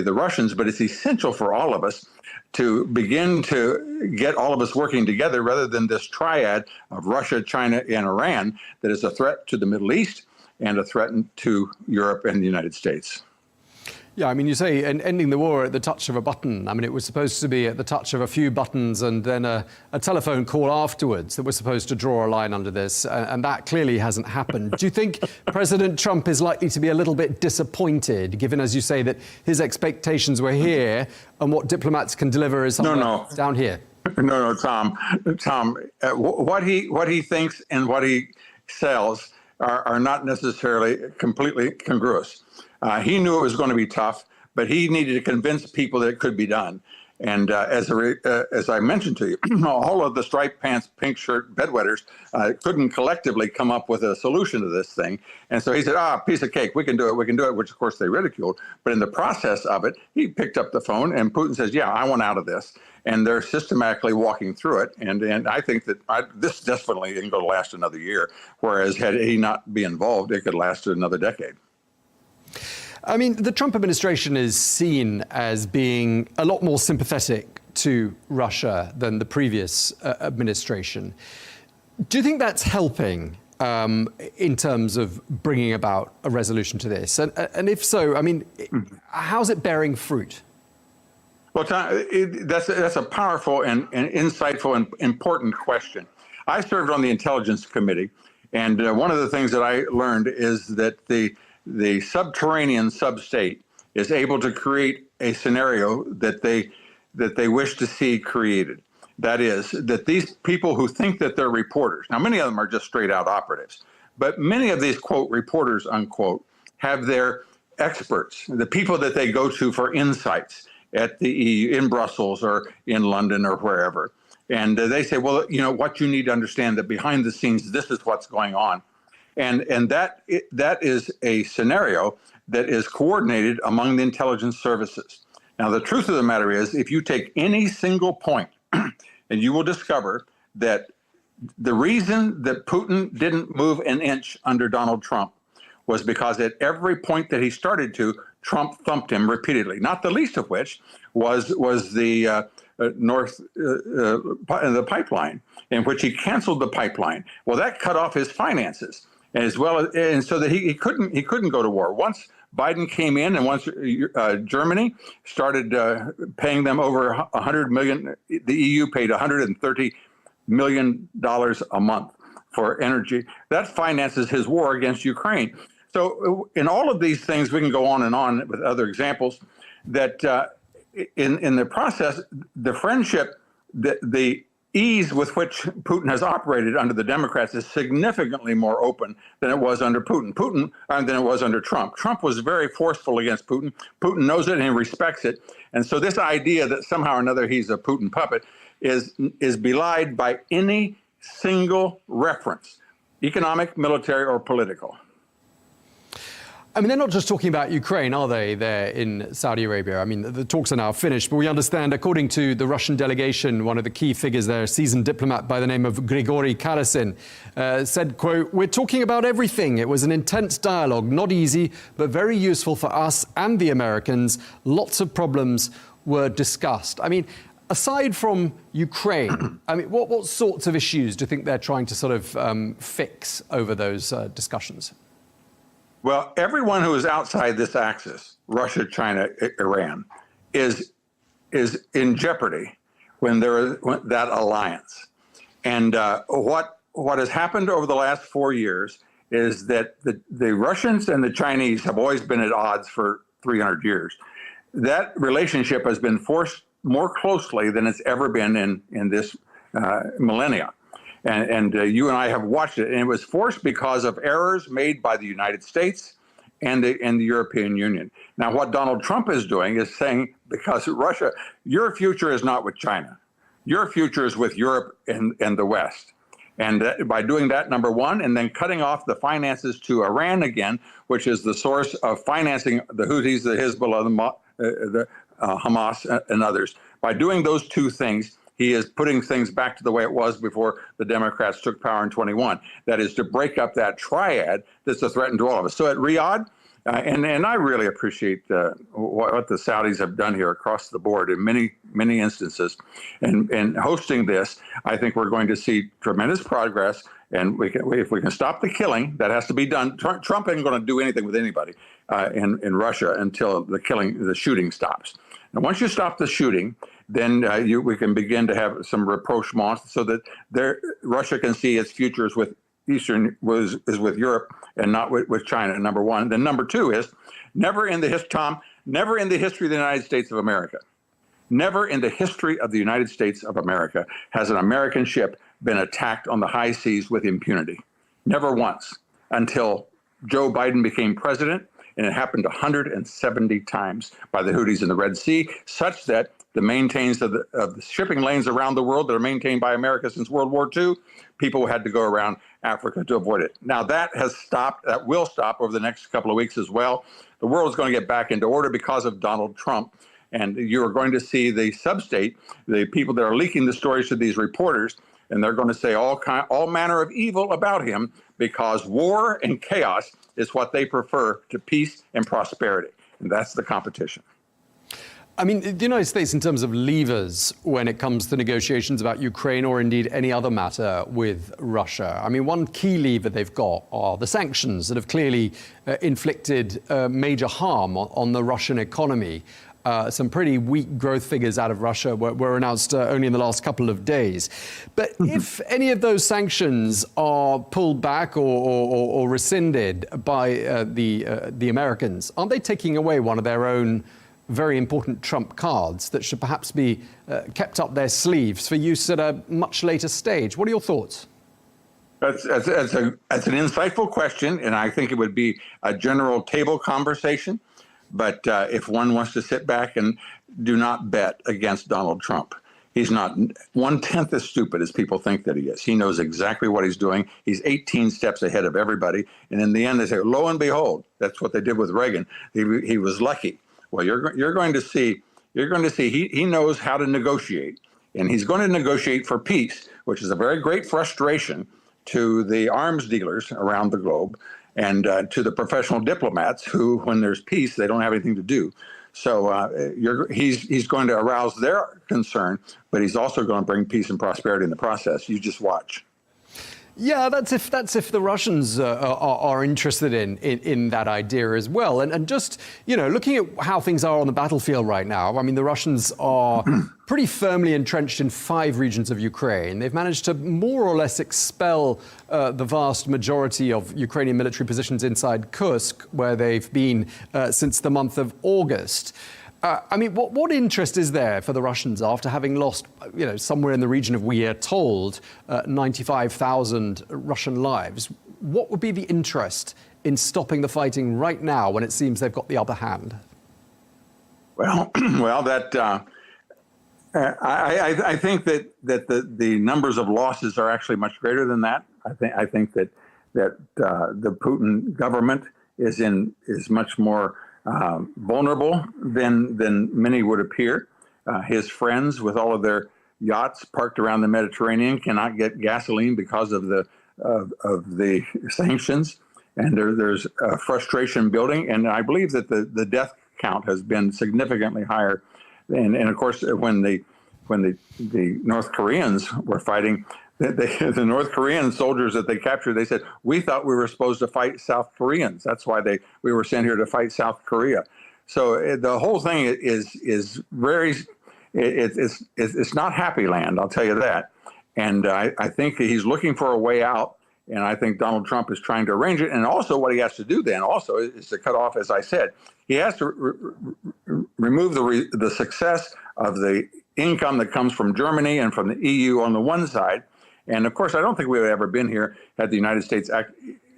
the Russians. But it's essential for all of us to begin to get all of us working together rather than this triad of Russia, China, and Iran that is a threat to the Middle East and a threat to Europe and the United States. Yeah, I mean, you say ending the war at the touch of a button. I mean, it was supposed to be at the touch of a few buttons and then a telephone call afterwards that was supposed to draw a line under this, and that clearly hasn't happened. Do you think President Trump is likely to be a little bit disappointed, given, as you say, that his expectations were here and what diplomats can deliver is down here? No, Tom, what he thinks and what he sells are not necessarily completely congruous. He knew it was going to be tough, but he needed to convince people that it could be done. And as I mentioned to you, all of the striped pants, pink shirt bedwetters couldn't collectively come up with a solution to this thing. And so he said, piece of cake, we can do it, which of course they ridiculed. But in the process of it, he picked up the phone and Putin says, yeah, I want out of this. And they're systematically walking through it. And I think that this definitely isn't going to last another year, whereas had he not been involved, it could last another decade. I mean, the Trump administration is seen as being a lot more sympathetic to Russia than the previous administration. Do you think that's helping in terms of bringing about a resolution to this? And if so, I mean, how's it bearing fruit? Well, that's a powerful and insightful and important question. I served on the Intelligence Committee, and one of the things that I learned is that the subterranean sub-state is able to create a scenario that they wish to see created. That is, that these people who think that they're reporters, now many of them are just straight out operatives, but many of these, quote, reporters, unquote, have their experts, the people that they go to for insights at the EU, in Brussels or in London or wherever. And they say, well, you know, what you need to understand that behind the scenes, this is what's going on. And that is a scenario that is coordinated among the intelligence services. Now, the truth of the matter is, if you take any single point, and you will discover that the reason that Putin didn't move an inch under Donald Trump was because at every point that he started to, Trump thumped him repeatedly, not the least of which was the the pipeline, in which he canceled the pipeline. Well, that cut off his finances. And so that he couldn't go to war. Once Biden came in, and once Germany started paying them over $100 million, the EU paid $130 million a month for energy. That finances his war against Ukraine. So in all of these things, we can go on and on with other examples. That in the process, the friendship, the ease with which Putin has operated under the Democrats is significantly more open than it was under than it was under Trump. Trump was very forceful against Putin. Putin knows it and he respects it. And so this idea that somehow or another he's a Putin puppet is belied by any single reference economic, military, or political. I mean, they're not just talking about Ukraine, are they, there in Saudi Arabia? I mean, the talks are now finished, but we understand, according to the Russian delegation, one of the key figures there, a seasoned diplomat by the name of Grigory Karasin, said, quote, "We're talking about everything. It was an intense dialogue, not easy, but very useful for us and the Americans. Lots of problems were discussed." I mean, aside from Ukraine, I mean, what sorts of issues do you think they're trying to sort of fix over those discussions? Well, everyone who is outside this axis, Russia, China, Iran, is in jeopardy when that alliance. And what has happened over the last 4 years is that the Russians and the Chinese have always been at odds for 300 years. That relationship has been forced more closely than it's ever been in this millennia. And you and I have watched it, and it was forced because of errors made by the United States and the European Union. Now, what Donald Trump is doing is saying, because Russia, your future is not with China. Your future is with Europe and the West. And by doing that, number one, and then cutting off the finances to Iran again, which is the source of financing the Houthis, the Hezbollah, the Hamas, and others. By doing those two things, he is putting things back to the way it was before the Democrats took power in 21. That is to break up that triad that's a threat to all of us. So at Riyadh, and I really appreciate what the Saudis have done here across the board in many instances. And hosting this, I think we're going to see tremendous progress. And if we can stop the killing, that has to be done. Trump ain't going to do anything with anybody in Russia until the shooting stops. And once you stop the shooting, then we can begin to have some rapprochement so that Russia can see its future is with with Europe and not with China, number one. Then number two is never in the history of the United States of America, never in the history of the United States of America has an American ship been attacked on the high seas with impunity. Never once until Joe Biden became president, and it happened 170 times by the Houthis in the Red Sea, such that the maintains of the shipping lanes around the world that are maintained by America since World War II, people had to go around Africa to avoid it. Now that has stopped, that will stop over the next couple of weeks as well. The world is going to get back into order because of Donald Trump. And you're going to see the sub-state, the people that are leaking the stories to these reporters, and they're going to say all manner of evil about him because war and chaos is what they prefer to peace and prosperity. And that's the competition. I mean, the United States, in terms of levers when it comes to negotiations about Ukraine or indeed any other matter with Russia, I mean, one key lever they've got are the sanctions that have clearly inflicted major harm on the Russian economy. Some pretty weak growth figures out of Russia were announced only in the last couple of days. But if any of those sanctions are pulled back or rescinded by the Americans, aren't they taking away one of their own very important trump cards that should perhaps be kept up their sleeves for use at a much later stage? What are your thoughts? That's an insightful question, and I think it would be a general table conversation. But if one wants to sit back and do not bet against Donald Trump, he's not 1/10 as stupid as people think that he is. He knows exactly what he's doing. He's 18 steps ahead of everybody. And in the end, they say, lo and behold, that's what they did with Reagan. He was lucky. Well, you're going to see he knows how to negotiate, and he's going to negotiate for peace, which is a very great frustration to the arms dealers around the globe and to the professional diplomats who, when there's peace, they don't have anything to do. So he's going to arouse their concern, but he's also going to bring peace and prosperity in the process. You just watch. Yeah, that's if the Russians are interested in that idea as well. And just, looking at how things are on the battlefield right now, I mean, the Russians are pretty firmly entrenched in 5 regions of Ukraine. They've managed to more or less expel the vast majority of Ukrainian military positions inside Kursk, where they've been since the month of August. I mean, what interest is there for the Russians after having lost, somewhere in the region of, we are told, 95,000 Russian lives? What would be the interest in stopping the fighting right now when it seems they've got the upper hand? Well, I think that the numbers of losses are actually much greater than that. I think that that the Putin government is much more vulnerable than many would appear. His friends, with all of their yachts parked around the Mediterranean, cannot get gasoline because of the sanctions, and there's frustration building. And I believe that the death count has been significantly higher. And of course, when the North Koreans were fighting, the North Korean soldiers that they captured, they said, we thought we were supposed to fight South Koreans. That's why we were sent here to fight South Korea. So the whole thing is very, it's not happy land, I'll tell you that. And I think he's looking for a way out. And I think Donald Trump is trying to arrange it. And also what he has to do then also is to cut off, as I said, he has to remove the success of the income that comes from Germany and from the EU on the one side. And of course, I don't think we would have ever been here had the United States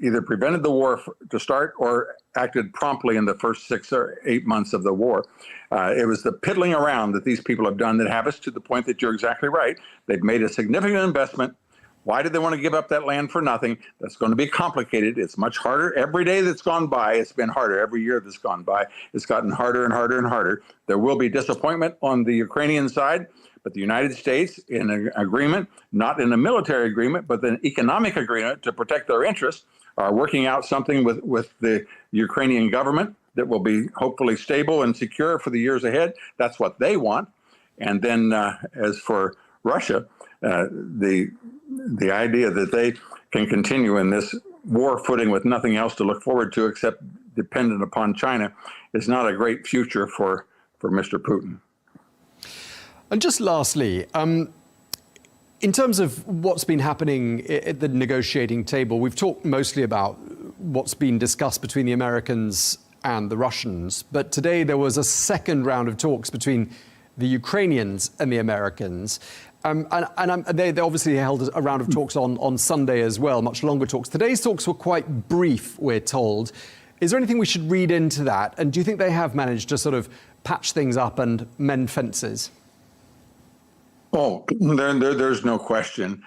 either prevented the war to start or acted promptly in the first 6 or 8 months of the war. It was the piddling around that these people have done that have us to the point that you're exactly right. They've made a significant investment. Why did they want to give up that land for nothing? That's going to be complicated. It's much harder. Every day that's gone by, it's been harder. Every year that's gone by, it's gotten harder and harder and harder. There will be disappointment on the Ukrainian side, but the United States, in an agreement, not in a military agreement, but an economic agreement to protect their interests, are working out something with the Ukrainian government that will be hopefully stable and secure for the years ahead. That's what they want. And then as for Russia, the idea that they can continue in this war footing with nothing else to look forward to except dependent upon China is not a great future for Mr. Putin. And just lastly, in terms of what's been happening at the negotiating table, we've talked mostly about what's been discussed between the Americans and the Russians. But today there was a second round of talks between the Ukrainians and the Americans. They obviously held a round of talks on Sunday as well, much longer talks. Today's talks were quite brief, we're told. Is there anything we should read into that? And do you think they have managed to sort of patch things up and mend fences? Oh, there's no question.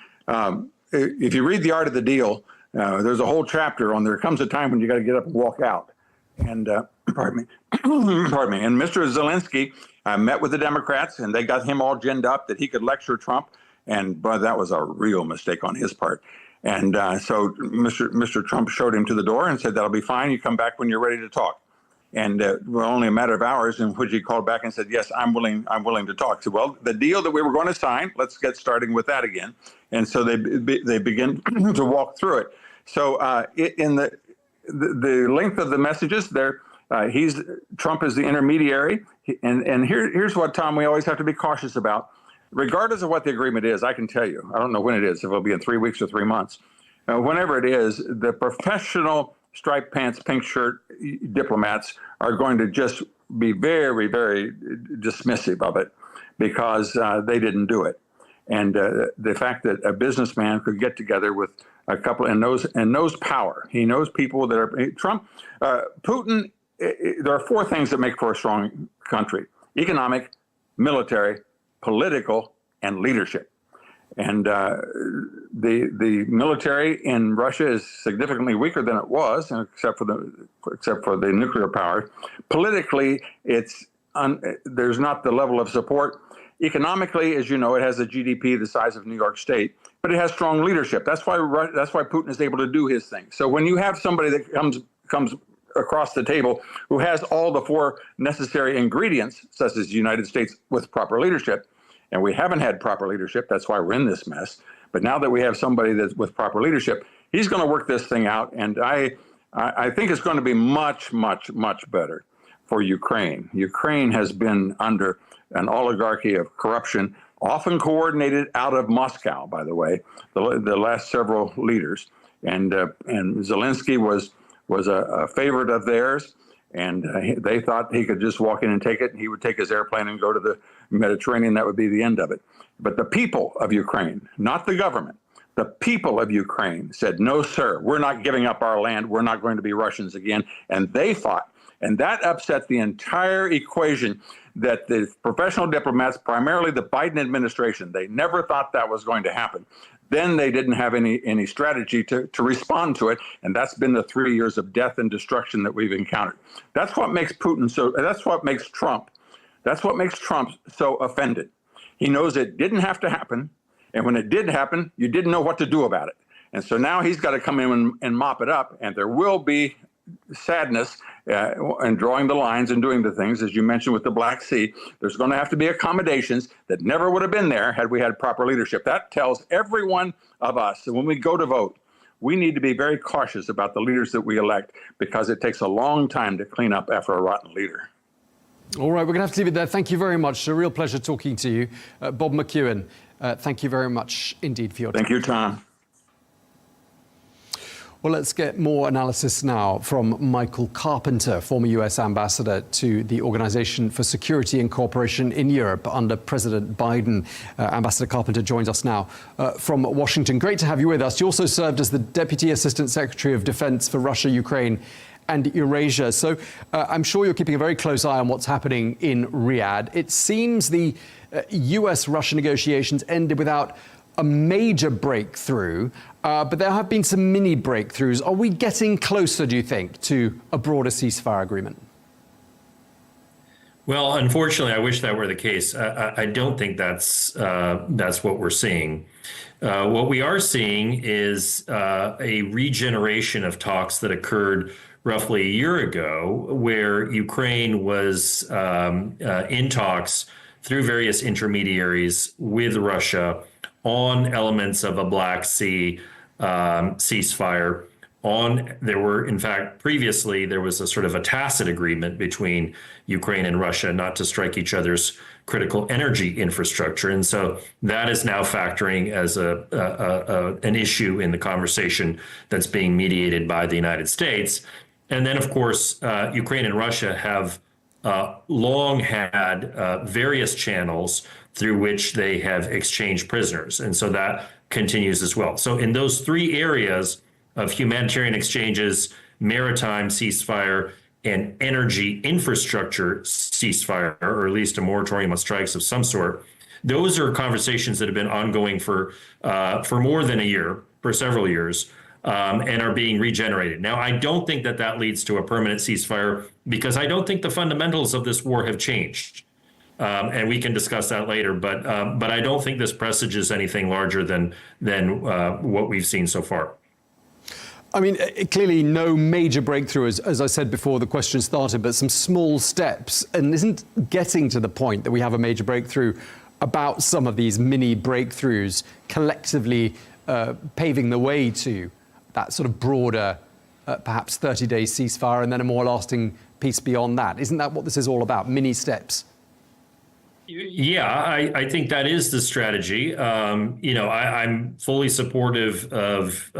If you read The Art of the Deal, there's a whole chapter on there comes a time when you got to get up and walk out. And pardon me. And Mr. Zelensky met with the Democrats, and they got him all ginned up that he could lecture Trump. And boy, that was a real mistake on his part. And so Mr. Trump showed him to the door and said, that'll be fine. You come back when you're ready to talk. And only a matter of hours in which he called back and said, yes, I'm willing to talk. So, well, the deal that we were going to sign, let's get starting with that again. And so they begin to walk through it. So in the length of the messages there, Trump is the intermediary. And here's what, Tom, we always have to be cautious about. Regardless of what the agreement is, I can tell you, I don't know when it is, if it'll be in 3 weeks or 3 months. Whenever it is, the professional striped pants, pink shirt diplomats are going to just be very, very dismissive of it because they didn't do it. And the fact that a businessman could get together with a couple and knows power. He knows people that are Trump, Putin. There are four things that make for a strong country: economic, military, political, and leadership. And the military in Russia is significantly weaker than it was, except for the nuclear power. Politically, there's not the level of support. Economically, as you know, it has a GDP the size of New York State, but it has strong leadership. That's why Putin is able to do his thing. So when you have somebody that comes across the table who has all the four necessary ingredients, such as the United States with proper leadership, and we haven't had proper leadership, that's why we're in this mess. But now that we have somebody that's with proper leadership, he's going to work this thing out, and I think it's going to be much, much, much better for Ukraine. Ukraine has been under an oligarchy of corruption, often coordinated out of Moscow, by the way, the last several leaders. And Zelensky was a favorite of theirs, and they thought he could just walk in and take it, and he would take his airplane and go to the Mediterranean. That would be the end of it. But the people of Ukraine, not the government, the people of Ukraine said, no, sir, we're not giving up our land. We're not going to be Russians again. And they fought. And that upset the entire equation that the professional diplomats, primarily the Biden administration, they never thought that was going to happen. Then they didn't have any strategy to respond to it. And that's been the 3 years of death and destruction that we've encountered. That's what makes Putin that's what makes Trump so offended. He knows it didn't have to happen. And when it did happen, you didn't know what to do about it. And so now he's got to come in and mop it up. And there will be sadness and drawing the lines and doing the things, as you mentioned with the Black Sea. There's going to have to be accommodations that never would have been there had we had proper leadership. That tells every one of us that when we go to vote, we need to be very cautious about the leaders that we elect, because it takes a long time to clean up after a rotten leader. All right, we're going to have to leave it there. Thank you very much. It's a real pleasure talking to you. Bob McEwen, thank you very much indeed for your time. Thank you, Tom. Well, let's get more analysis now from Michael Carpenter, former US ambassador to the Organization for Security and Cooperation in Europe under President Biden. Ambassador Carpenter joins us now from Washington. Great to have you with us. You also served as the Deputy Assistant Secretary of Defense for Russia, Ukraine and Eurasia. So I'm sure you're keeping a very close eye on what's happening in Riyadh. It seems the US-Russia negotiations ended without a major breakthrough, but there have been some mini breakthroughs. Are we getting closer, do you think, to a broader ceasefire agreement? Well, unfortunately, I wish that were the case. I don't think that's what we're seeing. What we are seeing is a regeneration of talks that occurred roughly a year ago, where Ukraine was in talks through various intermediaries with Russia on elements of a Black Sea ceasefire. In fact, previously there was a sort of a tacit agreement between Ukraine and Russia not to strike each other's critical energy infrastructure. And so that is now factoring as an issue in the conversation that's being mediated by the United States. And then, of course, Ukraine and Russia have long had various channels through which they have exchanged prisoners. And so that continues as well. So in those three areas of humanitarian exchanges, maritime ceasefire, and energy infrastructure ceasefire, or at least a moratorium on strikes of some sort, those are conversations that have been ongoing for more than a year, for several years, and are being regenerated. Now, I don't think that leads to a permanent ceasefire, because I don't think the fundamentals of this war have changed. And we can discuss that later, but I don't think this presages anything larger than what we've seen so far. I mean, clearly no major breakthrough, as I said before the question started, but some small steps, and isn't getting to the point that we have a major breakthrough about some of these mini breakthroughs collectively paving the way to that sort of broader, perhaps 30-day ceasefire and then a more lasting peace beyond that. Isn't that what this is all about, mini steps? Yeah, I think that is the strategy. I'm fully supportive of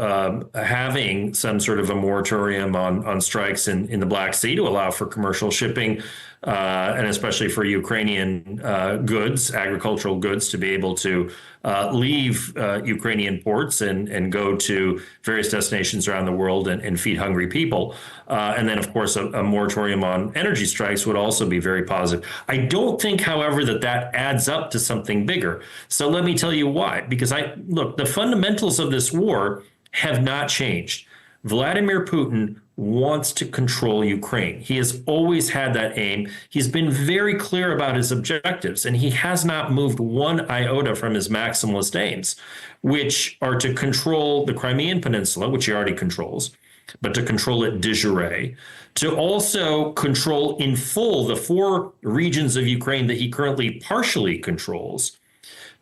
having some sort of a moratorium on strikes in the Black Sea to allow for commercial shipping, and especially for Ukrainian goods, agricultural goods, to be able to leave Ukrainian ports and go to various destinations around the world and feed hungry people. And then, of course, a moratorium on energy strikes would also be very positive. I don't think, however, that adds up to something bigger. So let me tell you why. Because look, the fundamentals of this war have not changed. Vladimir Putin wants to control Ukraine. He has always had that aim. He's been very clear about his objectives, and he has not moved one iota from his maximalist aims, which are to control the Crimean Peninsula, which he already controls, but to control it de jure, to also control in full the 4 regions of Ukraine that he currently partially controls,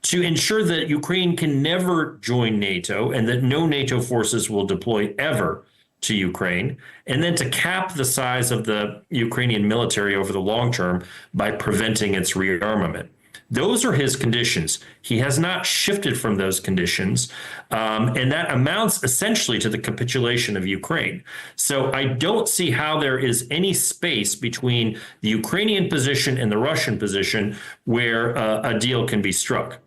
to ensure that Ukraine can never join NATO and that no NATO forces will deploy ever to Ukraine, and then to cap the size of the Ukrainian military over the long term by preventing its rearmament. Those are his conditions. He has not shifted from those conditions, and that amounts essentially to the capitulation of Ukraine. So I don't see how there is any space between the Ukrainian position and the Russian position where a deal can be struck,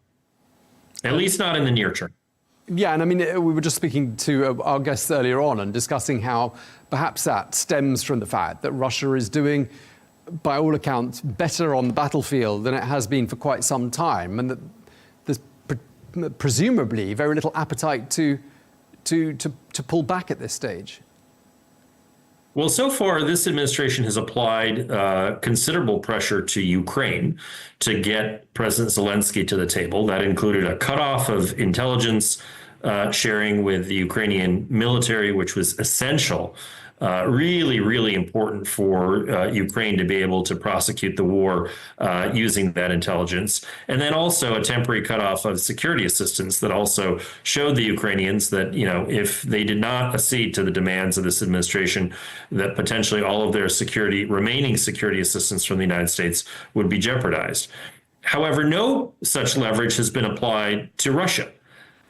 at least not in the near term. Yeah, and I mean, we were just speaking to our guests earlier on and discussing how perhaps that stems from the fact that Russia is doing, by all accounts, better on the battlefield than it has been for quite some time, and that there's presumably very little appetite to pull back at this stage. Well, so far, this administration has applied considerable pressure to Ukraine to get President Zelensky to the table. That included a cutoff of intelligence sharing with the Ukrainian military, which was essential, really, really important for Ukraine to be able to prosecute the war using that intelligence. And then also a temporary cutoff of security assistance that also showed the Ukrainians that, you know, if they did not accede to the demands of this administration, that potentially all of their remaining security assistance from the United States would be jeopardized. However, no such leverage has been applied to Russia.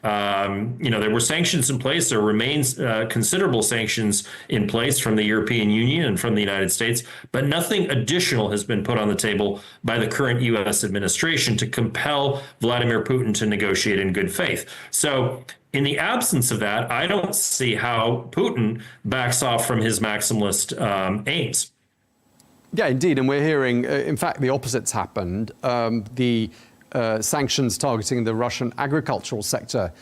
You know, there were sanctions in place. There remains considerable sanctions in place from the European Union and from the United States, but nothing additional has been put on the table by the current U.S. administration to compel Vladimir Putin to negotiate in good faith. So in the absence of that, I don't see how Putin backs off from his maximalist aims. Yeah, indeed. And we're hearing, in fact, the opposite's happened. Sanctions targeting the Russian agricultural sector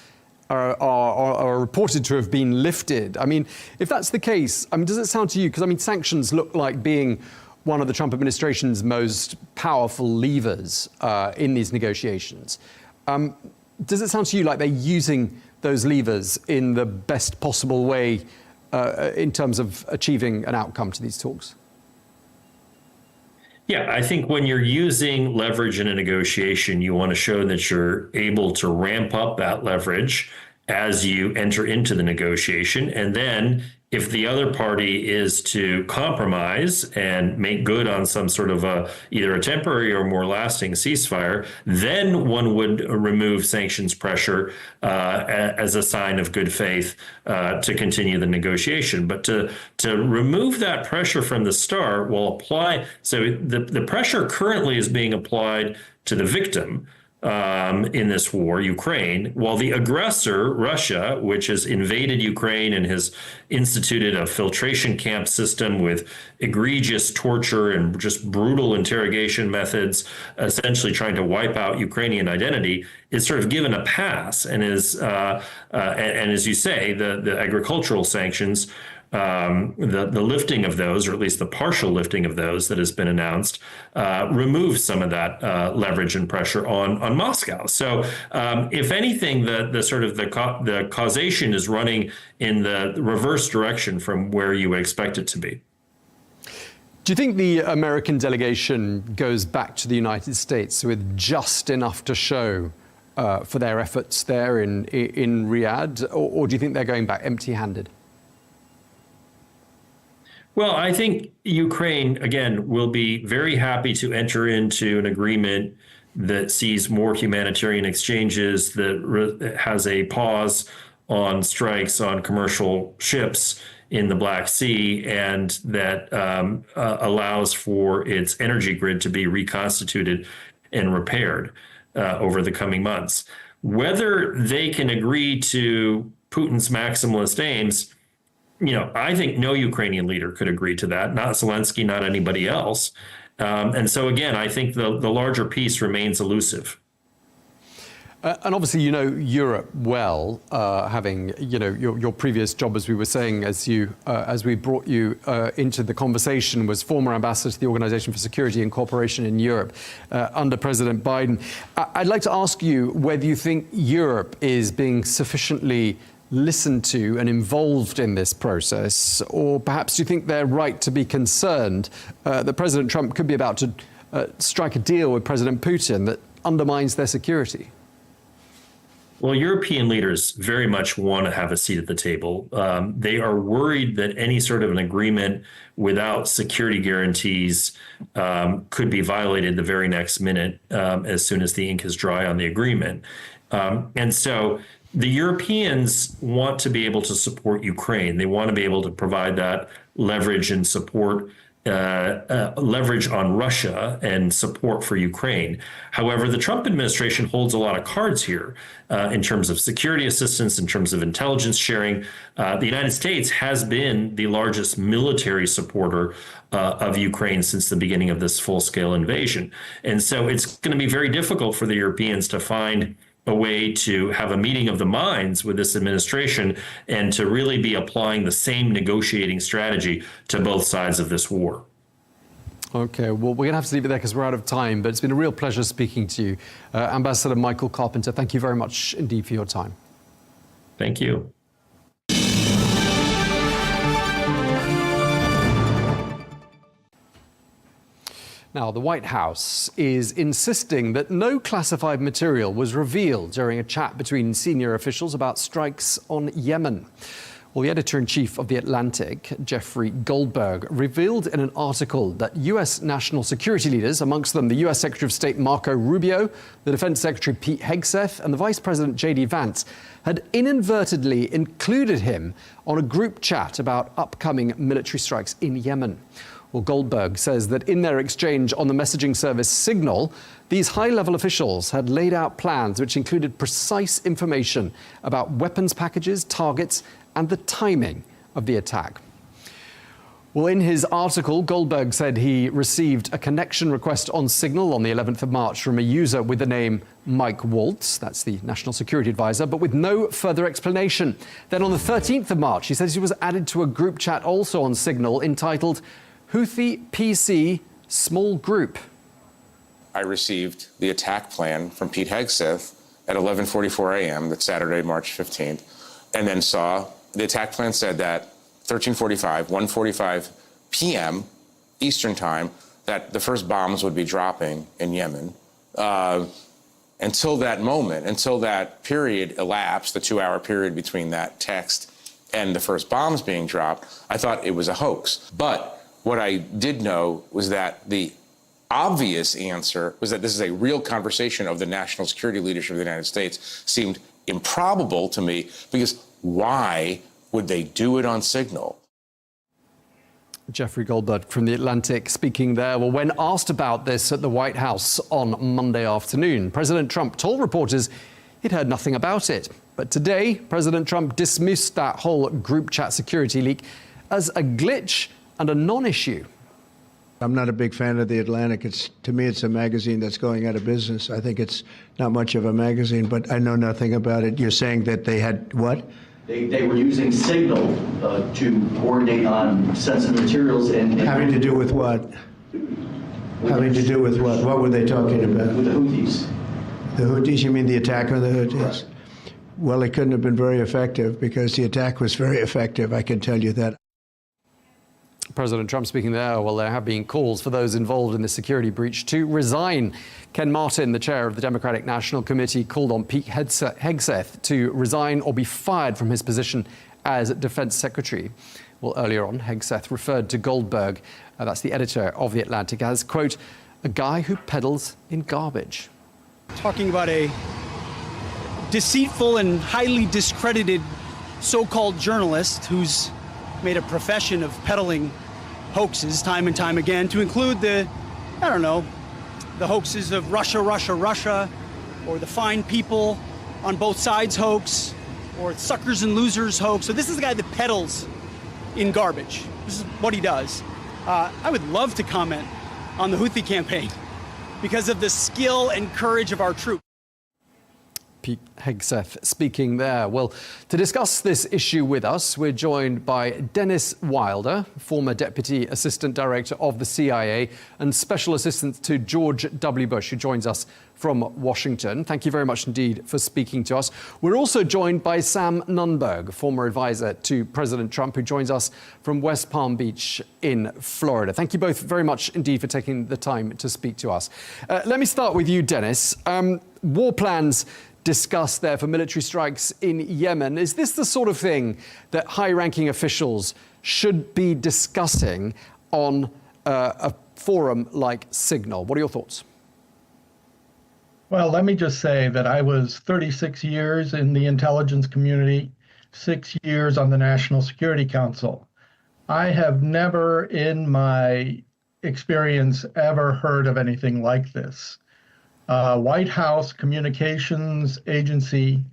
are reported to have been lifted. I mean, if that's the case, I mean, does it sound to you, because I mean, sanctions look like being one of the Trump administration's most powerful levers in these negotiations. Does it sound to you like they're using those levers in the best possible way in terms of achieving an outcome to these talks? Yeah, I think when you're using leverage in a negotiation, you want to show that you're able to ramp up that leverage as you enter into the negotiation. And then if the other party is to compromise and make good on some sort of either a temporary or more lasting ceasefire, then one would remove sanctions pressure as a sign of good faith to continue the negotiation. But to remove that pressure from the start will apply. So the pressure currently is being applied to the victim in this war, Ukraine, while the aggressor, Russia, which has invaded Ukraine and has instituted a filtration camp system with egregious torture and just brutal interrogation methods, essentially trying to wipe out Ukrainian identity, is sort of given a pass and is, and as you say, the agricultural sanctions, the lifting of those, or at least the partial lifting of those that has been announced, removes some of that leverage and pressure on Moscow. So if anything, the causation is running in the reverse direction from where you would expect it to be. Do you think the American delegation goes back to the United States with just enough to show for their efforts there in Riyadh, or do you think they're going back empty-handed? Well, I think Ukraine, again, will be very happy to enter into an agreement that sees more humanitarian exchanges, that has a pause on strikes on commercial ships in the Black Sea, and that allows for its energy grid to be reconstituted and repaired over the coming months. Whether they can agree to Putin's maximalist aims, you know, I think no Ukrainian leader could agree to that, not Zelensky, not anybody else. And so, again, I think the larger piece remains elusive. And obviously, you know Europe well, having, you know, your previous job, as we were saying, as we brought you into the conversation, was former ambassador to the Organization for Security and Cooperation in Europe under President Biden. I'd like to ask you whether you think Europe is being sufficiently listened to and involved in this process, or perhaps do you think they're right to be concerned that President Trump could be about to strike a deal with President Putin that undermines their security? Well, European leaders very much want to have a seat at the table. They are worried that any sort of an agreement without security guarantees could be violated the very next minute as soon as the ink is dry on the agreement. And so the Europeans want to be able to support Ukraine. They want to be able to provide that leverage and support leverage on Russia and support for Ukraine. However, the Trump administration holds a lot of cards here in terms of security assistance, in terms of intelligence sharing. The United States has been the largest military supporter of Ukraine since the beginning of this full-scale invasion. And so it's going to be very difficult for the Europeans to find a way to have a meeting of the minds with this administration and to really be applying the same negotiating strategy to both sides of this war. Okay, well, we're going to have to leave it there because we're out of time, but it's been a real pleasure speaking to you. Ambassador Michael Carpenter, thank you very much indeed for your time. Thank you. Now, the White House is insisting that no classified material was revealed during a chat between senior officials about strikes on Yemen. Well, the editor-in-chief of The Atlantic, Jeffrey Goldberg, revealed in an article that U.S. national security leaders, amongst them the U.S. Secretary of State Marco Rubio, the Defense Secretary Pete Hegseth, and the Vice President J.D. Vance, had inadvertently included him on a group chat about upcoming military strikes in Yemen. Well, Goldberg says that in their exchange on the messaging service Signal, these high-level officials had laid out plans which included precise information about weapons packages, targets, and the timing of the attack. Well, in his article, Goldberg said he received a connection request on Signal on the 11th of March from a user with the name Mike Waltz, that's the National Security Advisor, but with no further explanation. Then on the 13th of March, he says he was added to a group chat also on Signal entitled Houthi PC Small Group. I received the attack plan from Pete Hegseth at 11:44 a.m. that Saturday, March 15th, and then saw the attack plan said that 1:45 p.m. Eastern Time, that the first bombs would be dropping in Yemen. Until that moment, until that period elapsed, the 2-hour period between that text and the first bombs being dropped, I thought it was a hoax. But what I did know was that the obvious answer was that this is a real conversation of the national security leadership of the United States. Seemed improbable to me, because why would they do it on Signal? Jeffrey Goldberg from The Atlantic speaking there. Well, when asked about this at the White House on Monday afternoon, President Trump told reporters he'd heard nothing about it. But today, President Trump dismissed that whole group chat security leak as a glitch and a non-issue. I'm not a big fan of The Atlantic. To me, it's a magazine that's going out of business. I think it's not much of a magazine, but I know nothing about it. You're saying that they had what? They were using Signal to coordinate on sensitive materials and having to do with what? Having to do with what? What were they talking about? With the Houthis. The Houthis? You mean the attack on the Houthis? Right. Well, it couldn't have been very effective, because the attack was very effective, I can tell you that. President Trump speaking there. Well, there have been calls for those involved in the security breach to resign. Ken Martin, the chair of the Democratic National Committee, called on Pete Hegseth to resign or be fired from his position as Defense Secretary. Well, earlier on, Hegseth referred to Goldberg, that's the editor of The Atlantic, as, quote, a guy who peddles in garbage. Talking about a deceitful and highly discredited so-called journalist who's made a profession of peddling hoaxes time and time again, to include the hoaxes of Russia, or the fine people on both sides hoax, or suckers and losers hoax. So this is the guy that peddles in garbage. This is what he does. I would love to comment on the Houthi campaign because of the skill and courage of our troops. Pete Hegseth speaking there. Well, to discuss this issue with us, we're joined by Dennis Wilder, former Deputy Assistant Director of the CIA and Special Assistant to George W. Bush, who joins us from Washington. Thank you very much indeed for speaking to us. We're also joined by Sam Nunberg, former advisor to President Trump, who joins us from West Palm Beach in Florida. Thank you both very much indeed for taking the time to speak to us. Let me start with you, Dennis. War plans discussed there for military strikes in Yemen. Is this the sort of thing that high-ranking officials should be discussing on a forum like Signal? What are your thoughts? Well, let me just say that I was 36 years in the intelligence community, 6 years on the National Security Council. I have never in my experience ever heard of anything like this. White House Communications Agency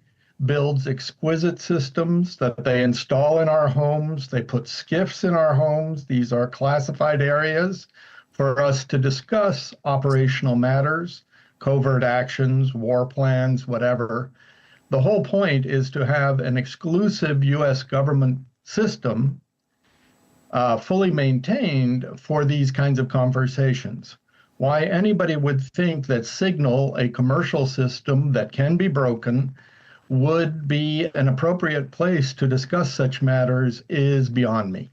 builds exquisite systems that they install in our homes. They put SCIFs in our homes. These are classified areas for us to discuss operational matters, covert actions, war plans, whatever. The whole point is to have an exclusive U.S. government system fully maintained for these kinds of conversations. Why anybody would think that Signal, a commercial system that can be broken, would be an appropriate place to discuss such matters is beyond me.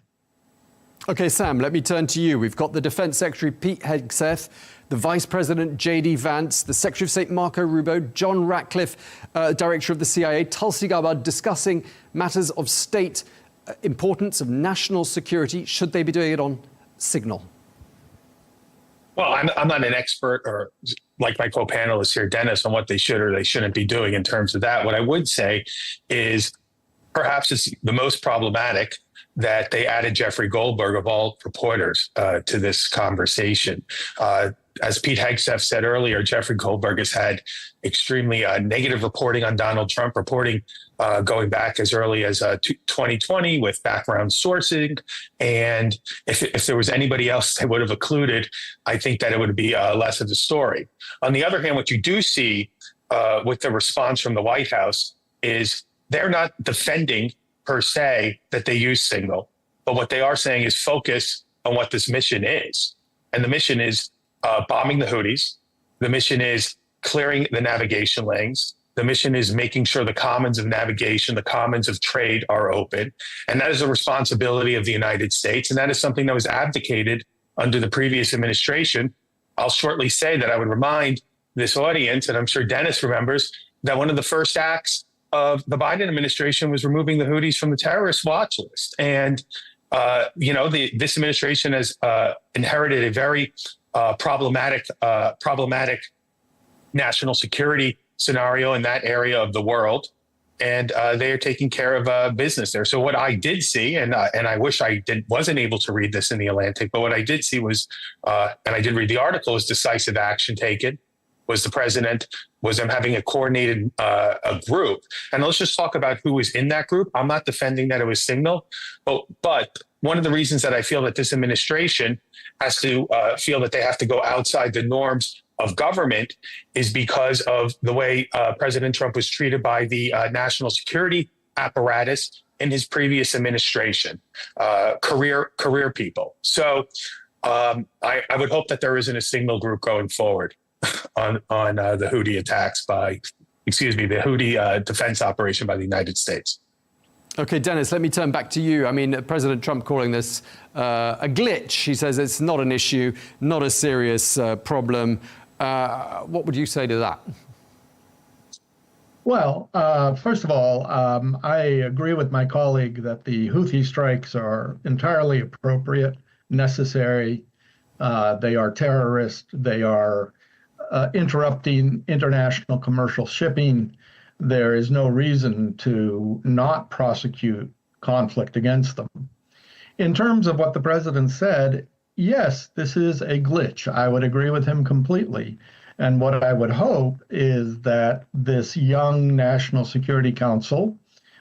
Okay, Sam, let me turn to you. We've got the Defense Secretary Pete Hegseth, the Vice President J.D. Vance, the Secretary of State Marco Rubio, John Ratcliffe, Director of the CIA, Tulsi Gabbard, discussing matters of state importance, of national security. Should they be doing it on Signal? Well, I'm not an expert, or like my co-panelist here, Dennis, on what they should or they shouldn't be doing in terms of that. What I would say is perhaps it's the most problematic that they added Jeffrey Goldberg, of all reporters, to this conversation. As Pete Hegseth said earlier, Jeffrey Goldberg has had extremely negative reporting on Donald Trump, reporting going back as early as 2020 with background sourcing. And if there was anybody else they would have included, I think that it would be less of a story. On the other hand, what you do see with the response from the White House is they're not defending per se that they use Signal, but what they are saying is focus on what this mission is. And the mission is bombing the Houthis. The mission is clearing the navigation lanes. The mission is making sure the commons of navigation, the commons of trade are open. And that is a responsibility of the United States. And that is something that was abdicated under the previous administration. I'll shortly say that I would remind this audience, and I'm sure Dennis remembers, that one of the first acts of the Biden administration was removing the Houthis from the terrorist watch list. And, this administration has inherited a very problematic national security scenario in that area of the world, and they are taking care of business there. So what I did see, and I wish I wasn't able to read this in the Atlantic, but what I did see was, and I did read the article, was decisive action taken. Was the president, was them having a coordinated a group. And let's just talk about who was in that group. I'm not defending that it was Signal, but one of the reasons that I feel that this administration has to feel that they have to go outside the norms of government is because of the way President Trump was treated by the national security apparatus in his previous administration, career people. So I would hope that there isn't a Signal group going forward on the Houthi attacks the Houthi defense operation by the United States. Okay, Dennis, let me turn back to you. I mean, President Trump calling this a glitch. He says it's not an issue, not a serious problem. What would you say to that? Well, first of all, I agree with my colleague that the Houthi strikes are entirely appropriate, necessary. They are terrorist. They are interrupting international commercial shipping. There is no reason to not prosecute conflict against them. In terms of what the president said, yes, this is a glitch. I would agree with him completely. And what I would hope is that this young National Security Council,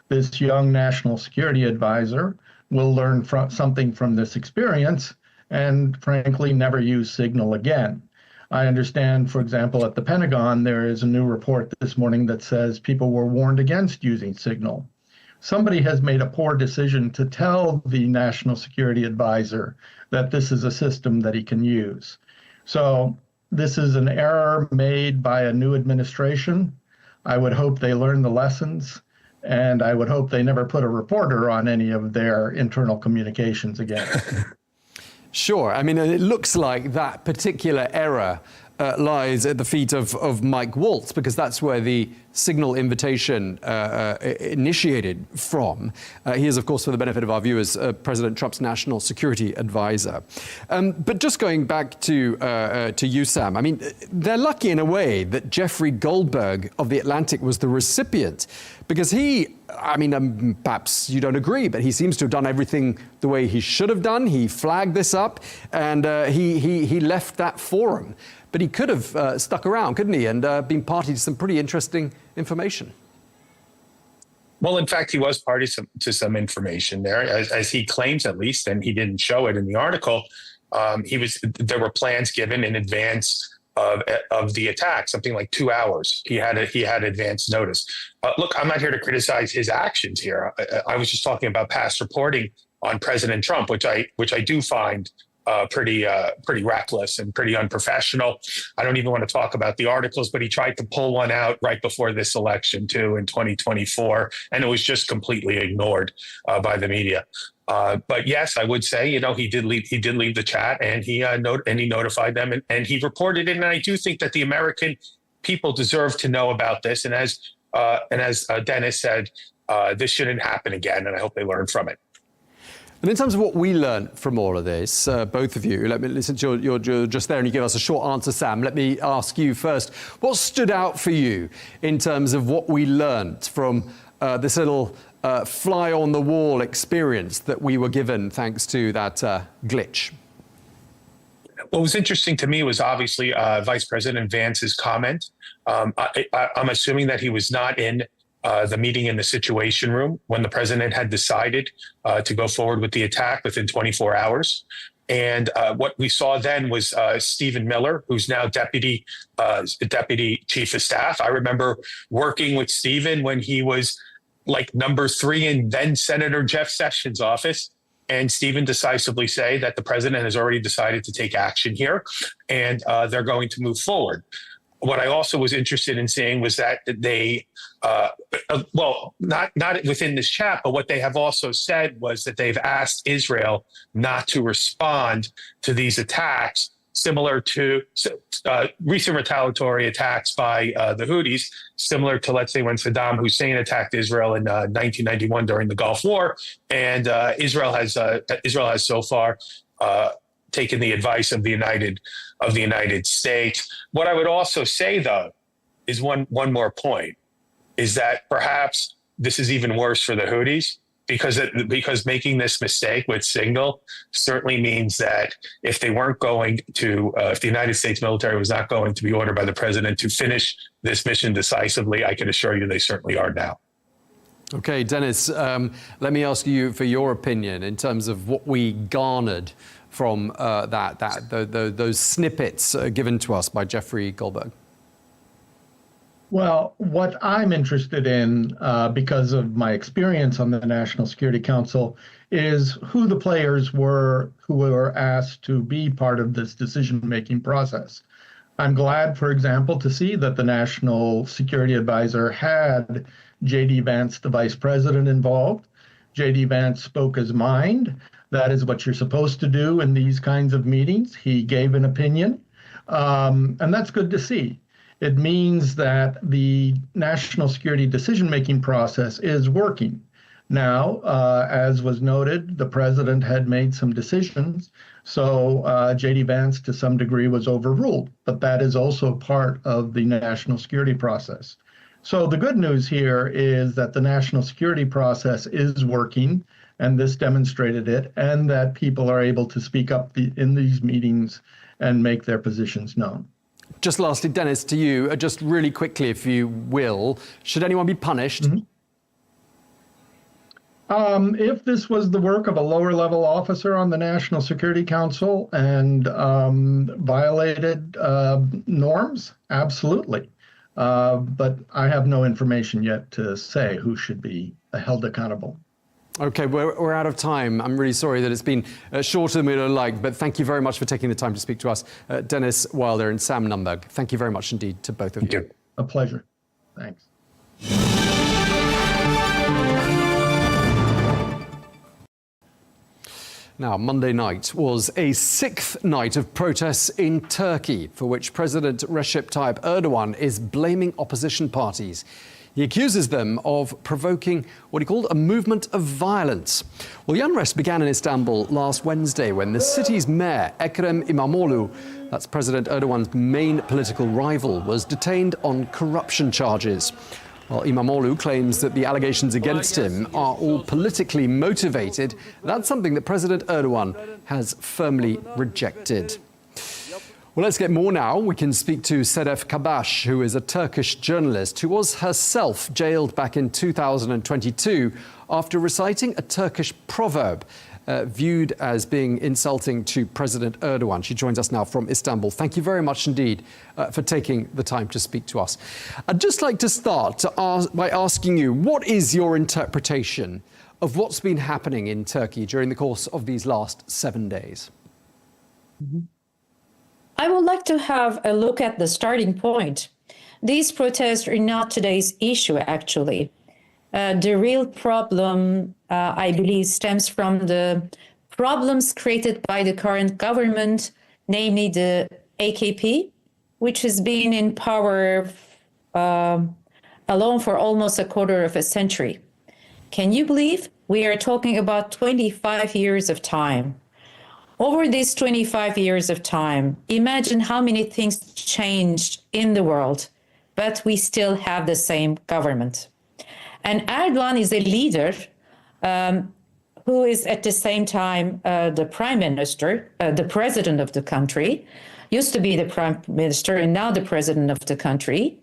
this young National Security Advisor, will learn something from this experience and, frankly, never use Signal again. I understand, for example, at the Pentagon, there is a new report this morning that says people were warned against using Signal. Somebody has made a poor decision to tell the National Security Advisor that this is a system that he can use. So this is an error made by a new administration. I would hope they learn the lessons, and I would hope they never put a reporter on any of their internal communications again. Sure. I mean, it looks like that particular error lies at the feet of Mike Waltz, because that's where the signal invitation initiated from. He is, of course, for the benefit of our viewers, President Trump's national security advisor. But just going back to you, Sam, I mean, they're lucky in a way that Jeffrey Goldberg of The Atlantic was the recipient, because he, I mean, perhaps you don't agree, but he seems to have done everything the way he should have done. He flagged this up, and he left that forum. But he could have stuck around, couldn't he, and been party to some pretty interesting information. Well, in fact, he was party to some information there, as he claims at least, and he didn't show it in the article. There were plans given in advance of the attack, something like 2 hours. He had advance notice. Look, I'm not here to criticize his actions here. I was just talking about past reporting on President Trump, which I do find pretty reckless and pretty unprofessional. I don't even want to talk about the articles, but he tried to pull one out right before this election too in 2024, and it was just completely ignored by the media. But yes, I would say, he did leave the chat, and he notified them, and he reported it. And I do think that the American people deserve to know about this. And as Dennis said, this shouldn't happen again, and I hope they learn from it. And in terms of what we learned from all of this, both of you, let me listen to you're just there and you give us a short answer, Sam. Let me ask you first, what stood out for you in terms of what we learned from this little fly on the wall experience that we were given thanks to that glitch? What was interesting to me was obviously Vice President Vance's comment. I'm assuming that he was not in the meeting in the Situation Room when the president had decided to go forward with the attack within 24 hours. And what we saw then was Stephen Miller, who's now deputy chief of staff. I remember working with Stephen when he was like number 3 in then Senator Jeff Sessions' office. And Stephen decisively say that the president has already decided to take action here, and they're going to move forward. What I also was interested in seeing was that they, not within this chat, but what they have also said was that they've asked Israel not to respond to these attacks, similar to recent retaliatory attacks by the Houthis, similar to, let's say, when Saddam Hussein attacked Israel in 1991 during the Gulf War, and Israel has so far taken the advice of the United States. What I would also say, though, is one more point, is that perhaps this is even worse for the Houthis, because making this mistake with Signal certainly means that if they weren't going to, if the United States military was not going to be ordered by the president to finish this mission decisively, I can assure you they certainly are now. Okay, Dennis, let me ask you for your opinion in terms of what we garnered from those snippets given to us by Jeffrey Goldberg. Well, what I'm interested in, because of my experience on the National Security Council, is who the players were who were asked to be part of this decision-making process. I'm glad, for example, to see that the National Security Advisor had J.D. Vance, the Vice President, involved. J.D. Vance spoke his mind. That is what you're supposed to do in these kinds of meetings. He gave an opinion, and that's good to see. It means that the national security decision-making process is working. Now, as was noted, the president had made some decisions, so J.D. Vance to some degree was overruled, but that is also part of the national security process. So the good news here is that the national security process is working, and this demonstrated it, and that people are able to speak up in these meetings and make their positions known. Just lastly, Dennis, to you, just really quickly, if you will, should anyone be punished? If this was the work of a lower-level officer on the National Security Council and violated norms, absolutely. But I have no information yet to say who should be held accountable. Okay, we're out of time. I'm really sorry that it's been shorter than we'd have liked, but thank you very much for taking the time to speak to us. Dennis Wilder and Sam Nunberg, thank you very much indeed to both of you. A pleasure. Thanks. Now, Monday night was a sixth night of protests in Turkey, for which President Recep Tayyip Erdogan is blaming opposition parties. He accuses them of provoking what he called a movement of violence. Well, the unrest began in Istanbul last Wednesday when the city's mayor, Ekrem İmamoğlu, that's President Erdogan's main political rival, was detained on corruption charges. Well, İmamoğlu claims that the allegations against him are all politically motivated. That's something that President Erdogan has firmly rejected. Well, let's get more now. We can speak to Sedef Kabash, who is a Turkish journalist who was herself jailed back in 2022 after reciting a Turkish proverb viewed as being insulting to President Erdogan. She joins us now from Istanbul. Thank you very much indeed for taking the time to speak to us. I'd just like to start by asking you, what is your interpretation of what's been happening in Turkey during the course of these last 7 days? I would like to have a look at the starting point. These protests are not today's issue, actually. The real problem, I believe, stems from the problems created by the current government, namely the AKP, which has been in power alone for almost a quarter of a century. Can you believe we are talking about 25 years of time? Over these 25 years of time, imagine how many things changed in the world, but we still have the same government. And Erdogan is a leader who is at the same time the prime minister, the president of the country, used to be the prime minister and now the president of the country.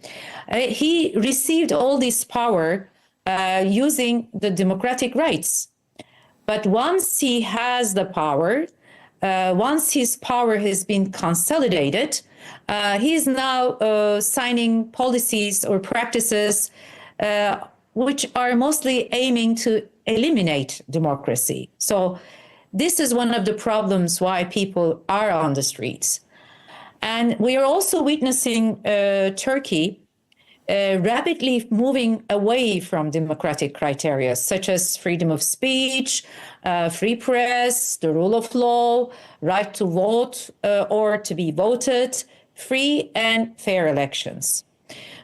He received all this power using the democratic rights. But once he has the power, once his power has been consolidated, he is now signing policies or practices which are mostly aiming to eliminate democracy. So this is one of the problems why people are on the streets. And we are also witnessing Turkey rapidly moving away from democratic criteria, such as freedom of speech, free press, the rule of law, right to vote or to be voted, free and fair elections.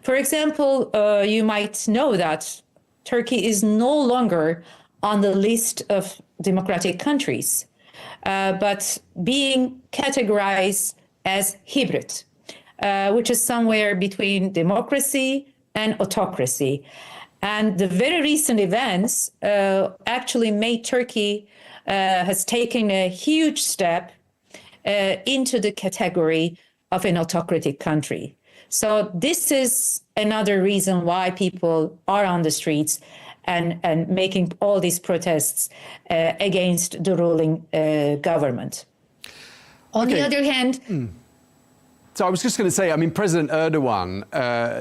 For example, you might know that Turkey is no longer on the list of democratic countries, but being categorized as hybrid, which is somewhere between democracy and autocracy. And the very recent events actually made Turkey has taken a huge step into the category of an autocratic country. So this is another reason why people are on the streets and making all these protests against the ruling government. On the other hand, So I was just going to say, I mean, President Erdogan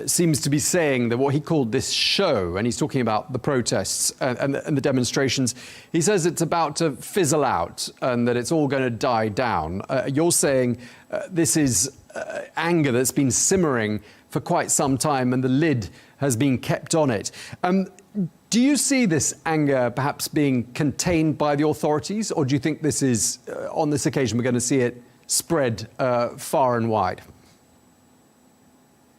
seems to be saying that what he called this show, and he's talking about the protests and the demonstrations, he says it's about to fizzle out and that it's all going to die down. You're saying this is anger that's been simmering for quite some time and the lid has been kept on it. Do you see this anger perhaps being contained by the authorities, or do you think this is, on this occasion, we're going to see it spread far and wide?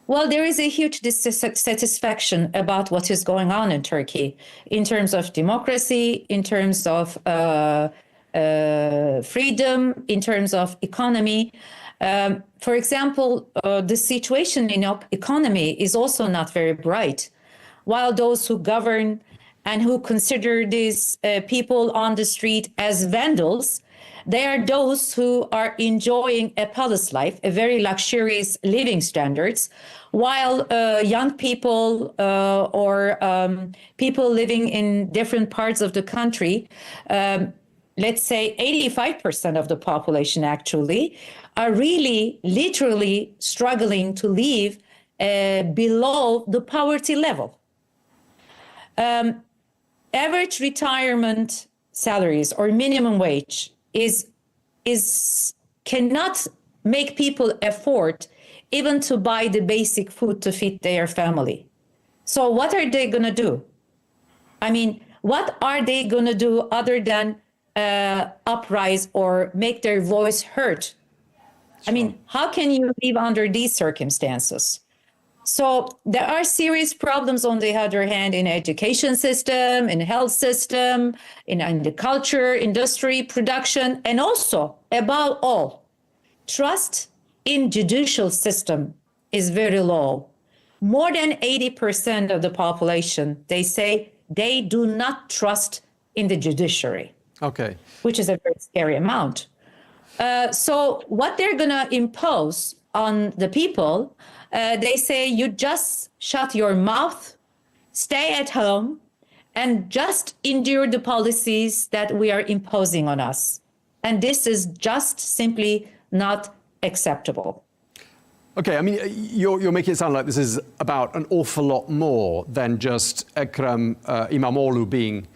Well, there is a huge dissatisfaction about what is going on in Turkey in terms of democracy, in terms of freedom, in terms of economy. For example, the situation in the economy is also not very bright. While those who govern and who consider these people on the street as vandals, they are those who are enjoying a palace life, a very luxurious living standards, while young people or people living in different parts of the country, let's say 85% of the population actually, are really literally struggling to live below the poverty level. Average retirement salaries or minimum wage cannot make people afford even to buy the basic food to feed their family. So what are they going to do? I mean, what are they going to do other than uprise or make their voice heard. I mean, how can you live under these circumstances? So there are serious problems, on the other hand, in education system, in health system, in the culture, industry, production, and also, above all, trust in judicial system is very low. More than 80% of the population, they say they do not trust in the judiciary. Okay. Which is a very scary amount. So what they're going to impose on the people, they say you just shut your mouth, stay at home, and just endure the policies that we are imposing on us. And this is just simply not acceptable. Okay, I mean, you're making it sound like this is about an awful lot more than just Ekrem İmamoğlu being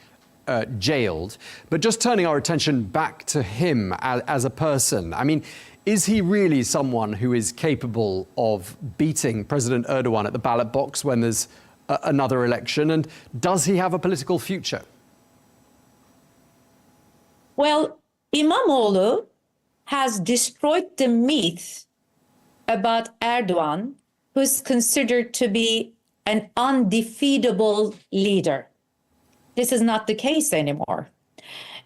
jailed. But just turning our attention back to him as a person, I mean, is he really someone who is capable of beating President Erdogan at the ballot box when there's another election? And does he have a political future? Well, İmamoğlu has destroyed the myth about Erdogan, who's considered to be an undefeatable leader. This is not the case anymore.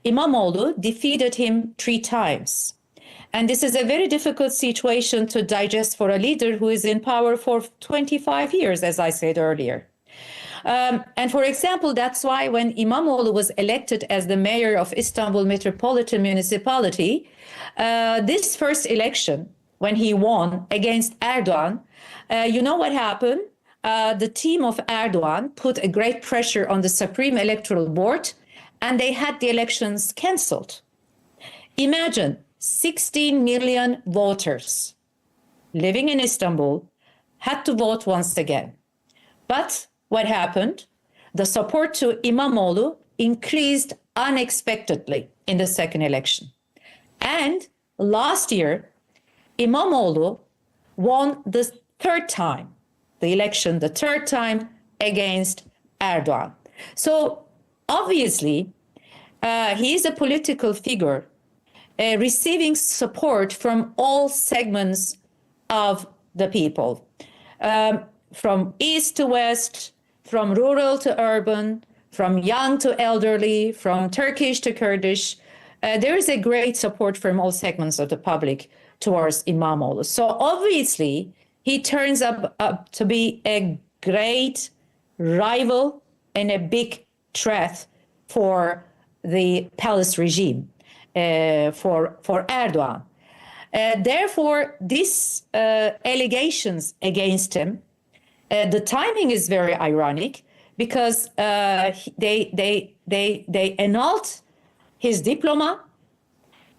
İmamoğlu defeated him 3 times. And this is a very difficult situation to digest for a leader who is in power for 25 years, as I said earlier. And for example, that's why when İmamoğlu was elected as the mayor of Istanbul Metropolitan Municipality, this first election, when he won against Erdogan, you know what happened? The team of Erdogan put a great pressure on the Supreme Electoral Board, and they had the elections cancelled. Imagine 16 million voters living in Istanbul had to vote once again. But what happened? The support to İmamoğlu increased unexpectedly in the second election. And last year, İmamoğlu won the third time against Erdogan. So obviously, he is a political figure receiving support from all segments of the people, from east to west, from rural to urban, from young to elderly, from Turkish to Kurdish. There is a great support from all segments of the public towards İmamoğlu. So obviously, he turns up to be a great rival and a big threat for the palace regime, for Erdogan. Therefore, these allegations against him, the timing is very ironic because they annulled his diploma,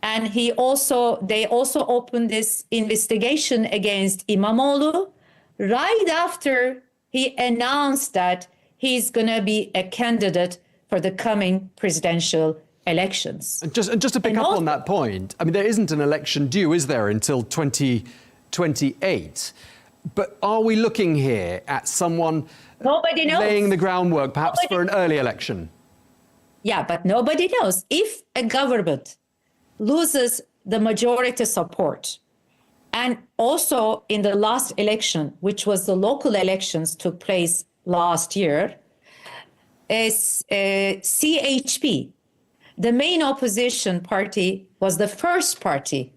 and they also opened this investigation against İmamoğlu right after he announced that he's going to be a candidate for the coming presidential elections. And just to pick up on that point, I mean, there isn't an election due, is there, until 2028? But are we looking here at someone nobody knows, laying the groundwork perhaps for an early election? Yeah, but nobody knows. If a government loses the majority support, and also in the last election, which was the local elections took place last year, CHP, the main opposition party, was the first party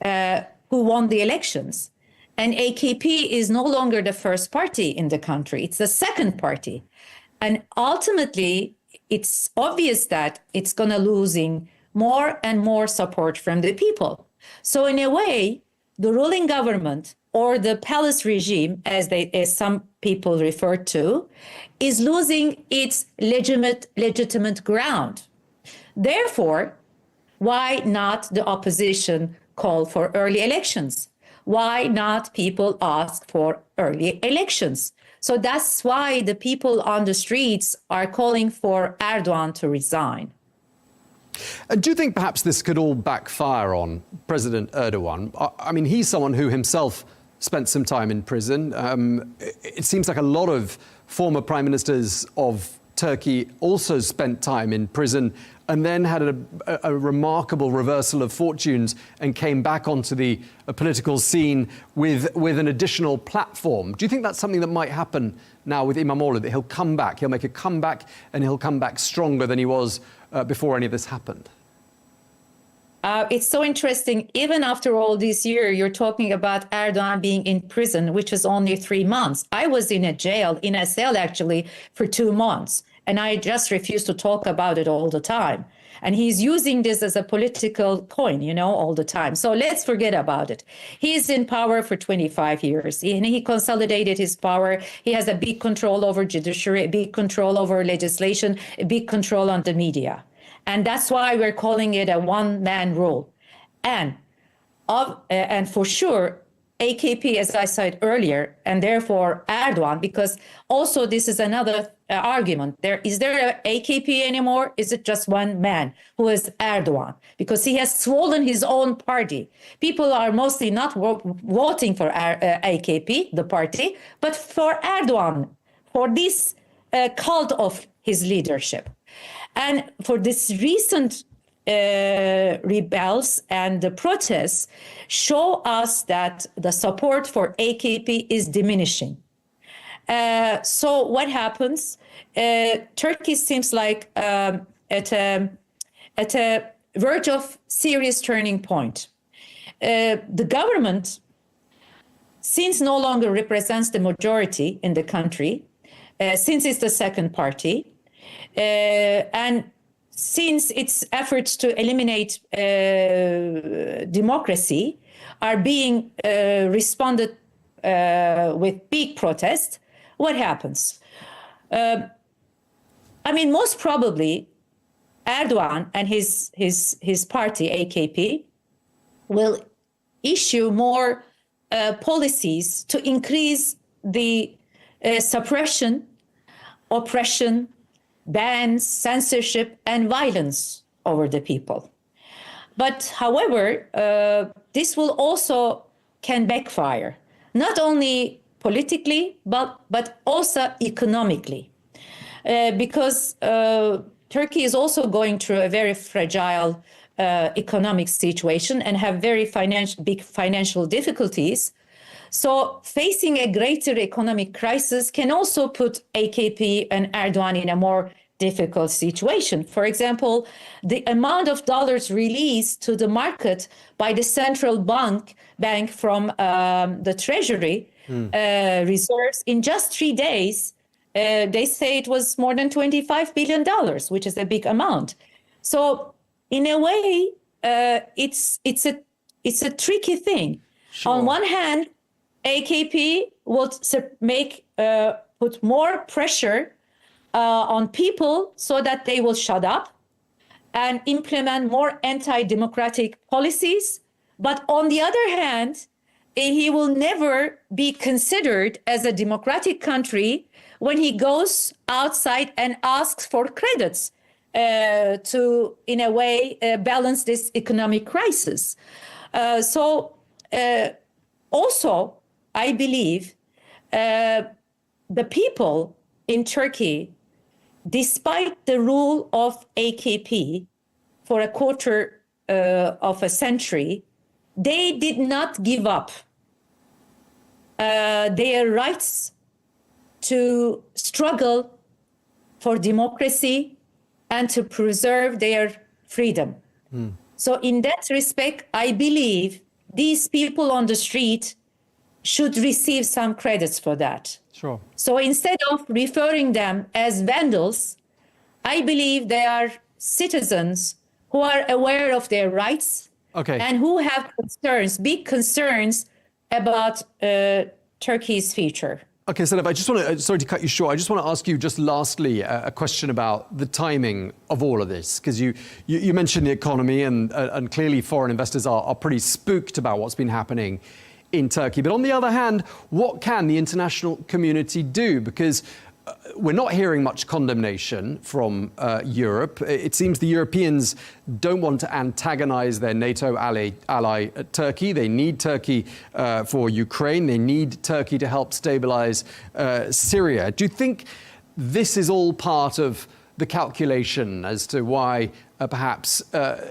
who won the elections. And AKP is no longer the first party in the country. It's the second party. And ultimately, it's obvious that it's going to losing more and more support from the people. So in a way, the ruling government, or the palace regime, as some people refer to, is losing its legitimate ground. Therefore, why not the opposition call for early elections? Why not people ask for early elections? So that's why the people on the streets are calling for Erdogan to resign. And do you think perhaps this could all backfire on President Erdogan? I mean, he's someone who himself spent some time in prison. It seems like a lot of former prime ministers of Turkey also spent time in prison and then had a remarkable reversal of fortunes and came back onto the political scene with an additional platform. Do you think that's something that might happen now with İmamoğlu, that he'll come back, he'll make a comeback, and he'll come back stronger than he was before any of this happened? It's so interesting. Even after all this year, you're talking about Erdogan being in prison, which is only 3 months. I was in a jail, in a cell actually, for 2 months. And I just refuse to talk about it all the time. And he's using this as a political coin, you know, all the time. So let's forget about it. He's in power for 25 years. He consolidated his power. He has a big control over judiciary, a big control over legislation, a big control on the media. And that's why we're calling it a one-man rule. And for sure, AKP, as I said earlier, and therefore Erdogan, because also this is another argument. Is there an AKP anymore? Is it just one man who is Erdogan? Because he has swollen his own party. People are mostly not voting for AKP, the party, but for Erdogan, for this cult of his leadership. And for this recent rebels and the protests show us that the support for AKP is diminishing. So what happens? Turkey seems like at a verge of serious turning point. The government, since no longer represents the majority in the country, since it's the second party, and since its efforts to eliminate democracy are being responded with big protests, what happens? Most probably Erdogan and his party, AKP, will issue more policies to increase the suppression, oppression, bans, censorship, and violence over the people. But however, this will also can backfire, not only politically, but also economically, because Turkey is also going through a very fragile economic situation and have very big financial difficulties. So facing a greater economic crisis can also put AKP and Erdogan in a more difficult situation. For example, the amount of dollars released to the market by the central bank from the Treasury reserves in just 3 days, they say it was more than $25 billion, which is a big amount. So in a way, it's a tricky thing. Sure. On one hand, AKP would put more pressure on people so that they will shut up and implement more anti-democratic policies. But on the other hand, he will never be considered as a democratic country when he goes outside and asks for credits to, in a way, balance this economic crisis. Also, I believe the people in Turkey, despite the rule of AKP for a quarter of a century, they did not give up their rights to struggle for democracy and to preserve their freedom. So in that respect, I believe these people on the street should receive some credits for that. Sure. So instead of referring them as vandals, I believe they are citizens who are aware of their rights and who have big concerns about Turkey's future. Okay, Senev, I just want to, sorry to cut you short, I just want to ask you just lastly a question about the timing of all of this, because you mentioned the economy and clearly foreign investors are pretty spooked about what's been happening in Turkey. But on the other hand, what can the international community do? Because we're not hearing much condemnation from Europe. It seems the Europeans don't want to antagonize their NATO ally Turkey. They need Turkey for Ukraine. They need Turkey to help stabilize Syria. Do you think this is all part of the calculation as to why perhaps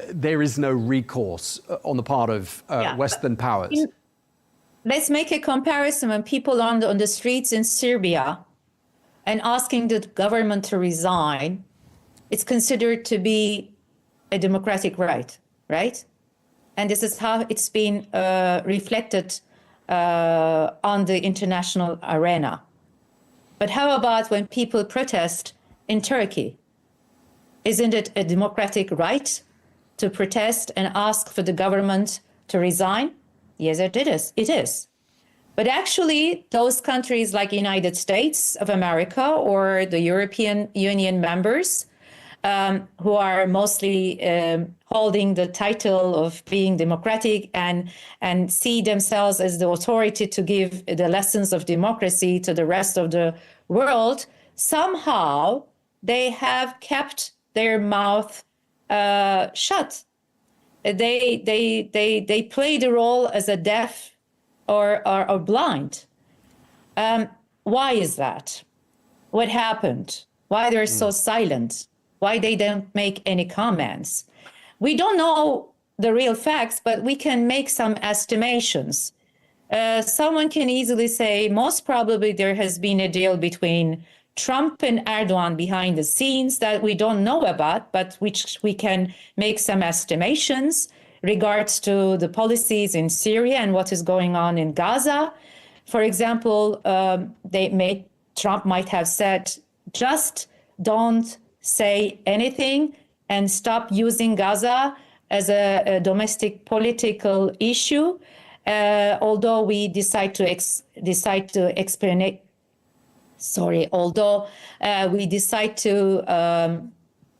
there is no recourse on the part of Western powers? Let's make a comparison when people on the streets in Serbia and asking the government to resign, it's considered to be a democratic right, right? And this is how it's been reflected on the international arena. But how about when people protest in Turkey? Isn't it a democratic right to protest and ask for the government to resign? Yes, it is. It is. But actually, those countries like United States of America or the European Union members, who are mostly holding the title of being democratic and see themselves as the authority to give the lessons of democracy to the rest of the world, somehow they have kept their mouth shut. They play the role as a deaf or blind. Why is that? What happened? Why they're so silent? Why they don't make any comments? We don't know the real facts, but we can make some estimations. Someone can easily say, most probably there has been a deal between Trump and Erdogan behind the scenes that we don't know about, but which we can make some estimations regards to the policies in Syria and what is going on in Gaza. For example, Trump might have said, just don't say anything and stop using Gaza as a domestic political issue, although we decide to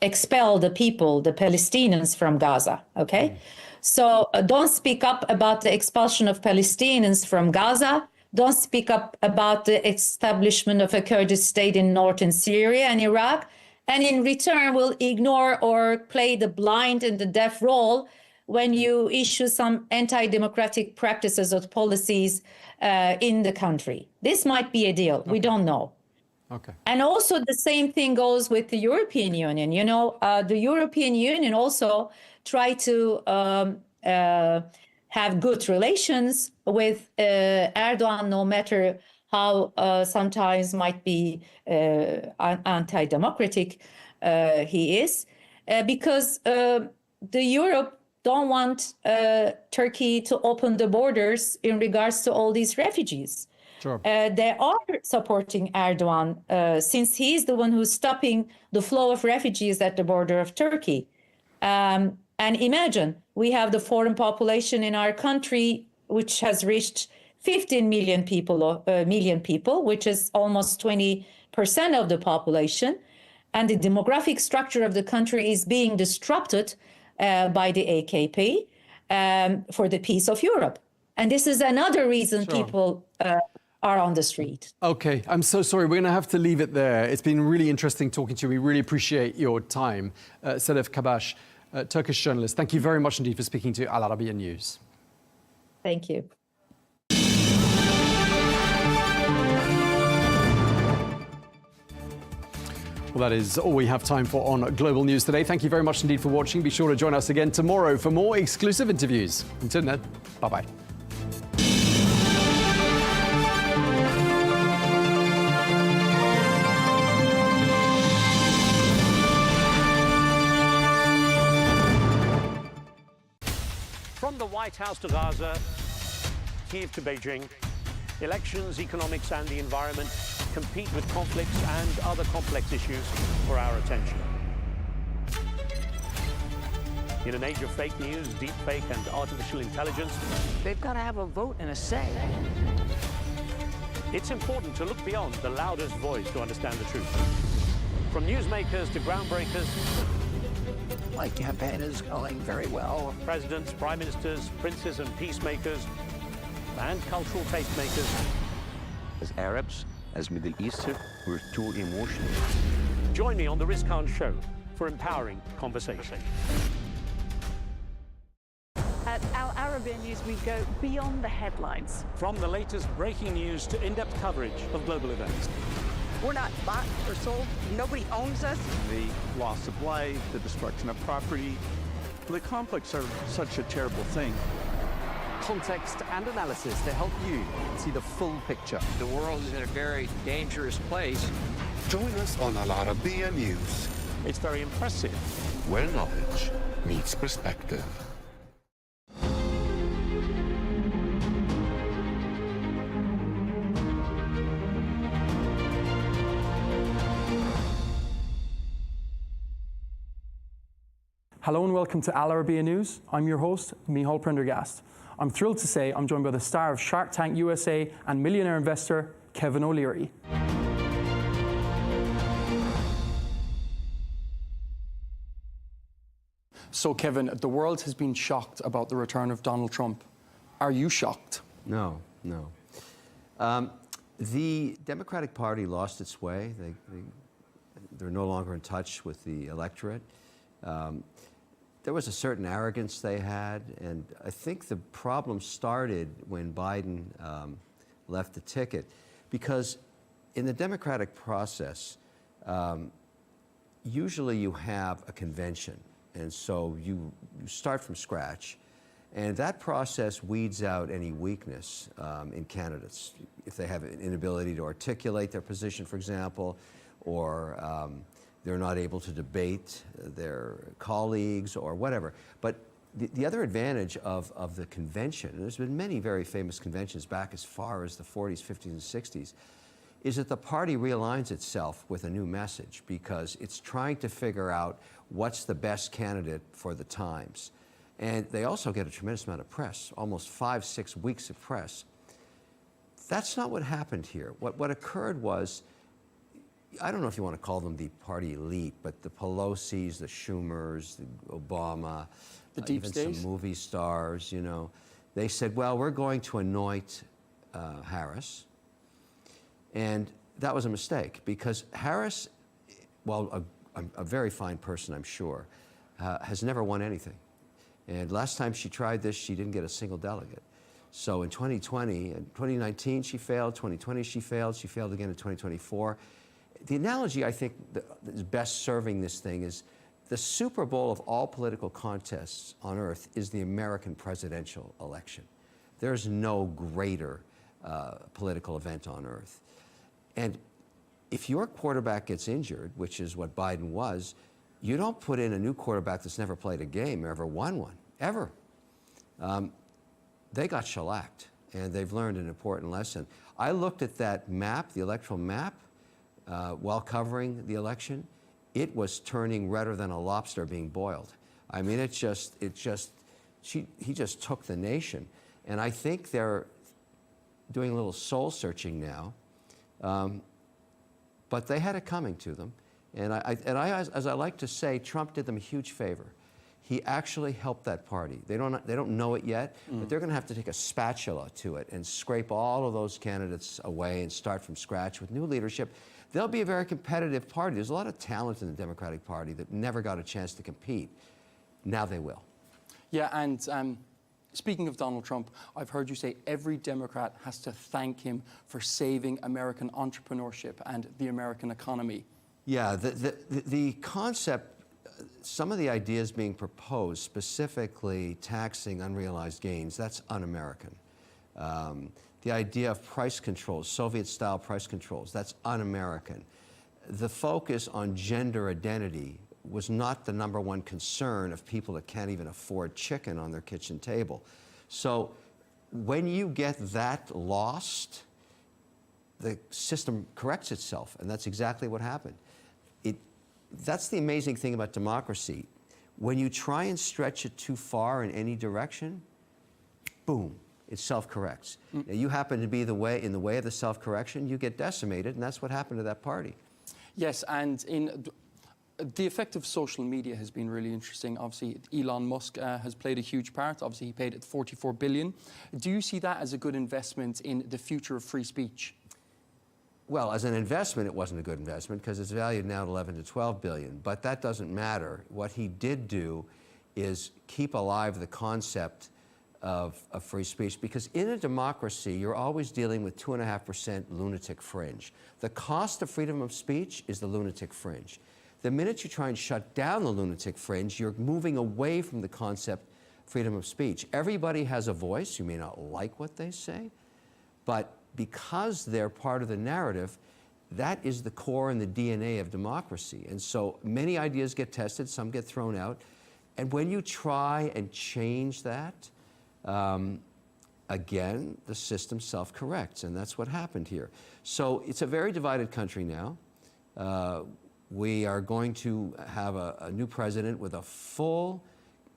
expel the people, the Palestinians from Gaza, okay? So don't speak up about the expulsion of Palestinians from Gaza. Don't speak up about the establishment of a Kurdish state in northern Syria and Iraq. And in return, will ignore or play the blind and the deaf role when you issue some anti-democratic practices or policies in the country. This might be a deal. Okay. We don't know. Okay. And also the same thing goes with the European Union. You know, the European Union also try to have good relations with Erdogan, no matter how sometimes might be anti-democratic he is, because the Europe don't want Turkey to open the borders in regards to all these refugees. Sure. They are supporting Erdogan since he's the one who's stopping the flow of refugees at the border of Turkey. And imagine, we have the foreign population in our country, which has reached 15 million people, which is almost 20% of the population. And the demographic structure of the country is being disrupted by the AKP for the peace of Europe. And this is another reason people are on the street. Okay, I'm so sorry. We're going to have to leave it there. It's been really interesting talking to you. We really appreciate your time. Sedef Kabash, Turkish journalist, thank you very much indeed for speaking to Al Arabiya News. Thank you. Well, that is all we have time for on Global News today. Thank you very much indeed for watching. Be sure to join us again tomorrow for more exclusive interviews. Until then, bye-bye. From the White House to Gaza, Kiev to Beijing, elections, economics and the environment compete with conflicts and other complex issues for our attention. In an age of fake news, deepfake and artificial intelligence, they've got to have a vote and a say. It's important to look beyond the loudest voice to understand the truth. From newsmakers to groundbreakers, my campaign is going very well. Presidents, prime ministers, princes and peacemakers, and cultural tastemakers. As Arabs, as Middle Eastern, we're too emotional. Join me on the Rizkan Show for empowering conversation. At Al Arabiya News, we go beyond the headlines. From the latest breaking news to in-depth coverage of global events. We're not bought or sold. Nobody owns us. The loss of life, the destruction of property. The conflicts are such a terrible thing. Context and analysis to help you see the full picture. The world is in a very dangerous place. Join us on Arabiya News, It's very impressive. where knowledge meets perspective. Hello and welcome to Al Arabiya News. I'm your host, Michal Prendergast. I'm thrilled to say I'm joined by the star of Shark Tank USA and millionaire investor, Kevin O'Leary. So Kevin, the world has been shocked about the return of Donald Trump. Are you shocked? No. The Democratic Party lost its way. They're no longer in touch with the electorate. There was a certain arrogance they had, and I think the problem started when Biden left the ticket, because in the democratic process, usually you have a convention, and so you start from scratch, and that process weeds out any weakness in candidates. If they have an inability to articulate their position, for example, or they're not able to debate their colleagues or whatever. But the other advantage of the convention, and there's been many very famous conventions back as far as the 40s, 50s, and 60s, is that the party realigns itself with a new message because it's trying to figure out what's the best candidate for the times. And they also get a tremendous amount of press, almost 5-6 weeks of press. That's not what happened here. What occurred was, I don't know if you want to call them the party elite, but the Pelosi's, the Schumers, the Obama, the deep even state, some movie stars, you know, they said, well, we're going to anoint Harris. And that was a mistake because Harris, while a very fine person, I'm sure, has never won anything. And last time she tried this, she didn't get a single delegate. So in 2020, in 2019 she failed, 2020 she failed again in 2024. The analogy I think that is best serving this thing is the Super Bowl of all political contests on earth is the American presidential election. There's no greater political event on earth. And if your quarterback gets injured, which is what Biden was, you don't put in a new quarterback that's never played a game or ever won one, ever. They got shellacked, and they've learned an important lesson. I looked at that map, the electoral map, while covering the election. It was turning redder than a lobster being boiled. I mean, he just took the nation. And I think they're doing a little soul searching now. But they had it coming to them. And as I like to say, Trump did them a huge favor. He actually helped that party. They don't know it yet, but they're going to have to take a spatula to it and scrape all of those candidates away and start from scratch with new leadership. They'll be a very competitive party. There's a lot of talent in the Democratic Party that never got a chance to compete. Now they will. Yeah, and speaking of Donald Trump, I've heard you say every Democrat has to thank him for saving American entrepreneurship and the American economy. Yeah, the concept, some of the ideas being proposed, specifically taxing unrealized gains, that's un-American. The idea of price controls, Soviet-style price controls, that's un-American. The focus on gender identity was not the #1 concern of people that can't even afford chicken on their kitchen table. So when you get that lost, the system corrects itself, and that's exactly what happened. That's the amazing thing about democracy. When you try and stretch it too far in any direction, boom, it self-corrects. Now, you happen to be in the way of the self-correction, you get decimated, and that's what happened to that party. Yes, and the effect of social media has been really interesting. Obviously, Elon Musk has played a huge part. Obviously, he paid it $44 billion. Do you see that as a good investment in the future of free speech? Well, as an investment, it wasn't a good investment because it's valued now at 11 to 12 billion. But that doesn't matter. What he did do is keep alive the concept of free speech, because in a democracy, you're always dealing with 2.5% lunatic fringe. The cost of freedom of speech is the lunatic fringe. The minute you try and shut down the lunatic fringe, you're moving away from the concept freedom of speech. Everybody has a voice. You may not like what they say, but because they're part of the narrative, that is the core and the DNA of democracy. And so many ideas get tested, some get thrown out. And when you try and change that, again, the system self-corrects, and that's what happened here. So it's a very divided country now. We are going to have a new president with a full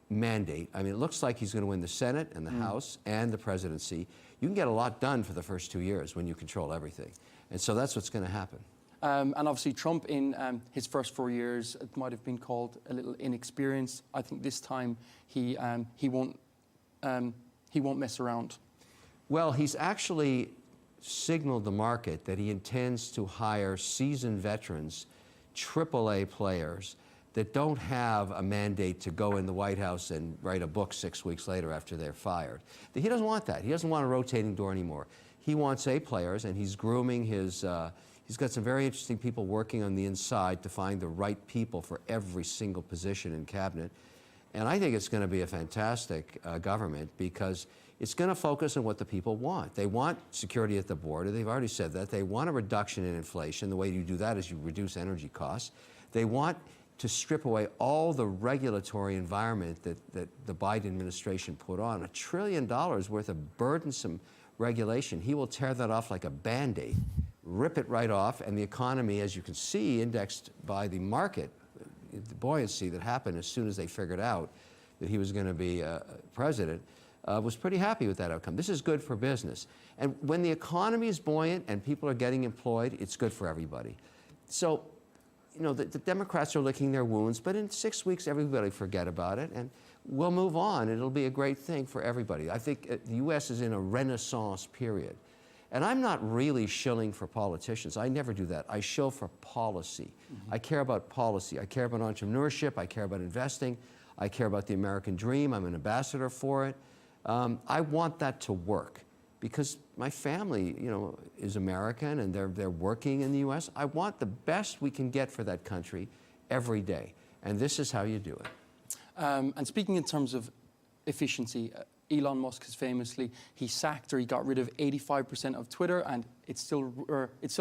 mandate. I mean, it looks like he's going to win the Senate and the House and the presidency. You can get a lot done for the first 2 years when you control everything. And so that's what's going to happen. And obviously Trump in his first 4 years, it might have been called a little inexperienced. I think this time he won't mess around. Well, he's actually signaled the market that he intends to hire seasoned veterans, AAA players that don't have a mandate to go in the White House and write a book 6 weeks later after they're fired. He doesn't want that. He doesn't want a rotating door anymore. He wants A players, and he's grooming his, he's got some very interesting people working on the inside to find the right people for every single position in cabinet. And I think it's going to be a fantastic government, because it's going to focus on what the people want. They want security at the border. They've already said that. They want a reduction in inflation. The way you do that is you reduce energy costs. They want to strip away all the regulatory environment that the Biden administration put on. $1 trillion worth of burdensome regulation. He will tear that off like a Band-Aid, rip it right off, and the economy, as you can see, indexed by the market, the buoyancy that happened as soon as they figured out that he was going to be president, was pretty happy with that outcome. This is good for business. And when the economy is buoyant and people are getting employed, it's good for everybody. So, you know, the Democrats are licking their wounds, but in 6 weeks, everybody forget about it, and we'll move on. It'll be a great thing for everybody. I think the U.S. is in a renaissance period. And I'm not really shilling for politicians. I never do that. I shill for policy. I care about policy. I care about entrepreneurship. I care about investing. I care about the American dream. I'm an ambassador for it. I want that to work, because my family, you know, is American, and they're working in the U.S. I want the best we can get for that country every day, and this is how you do it. And speaking in terms of efficiency, Elon Musk has famously, he sacked, or he got rid of 85% of Twitter, and it's still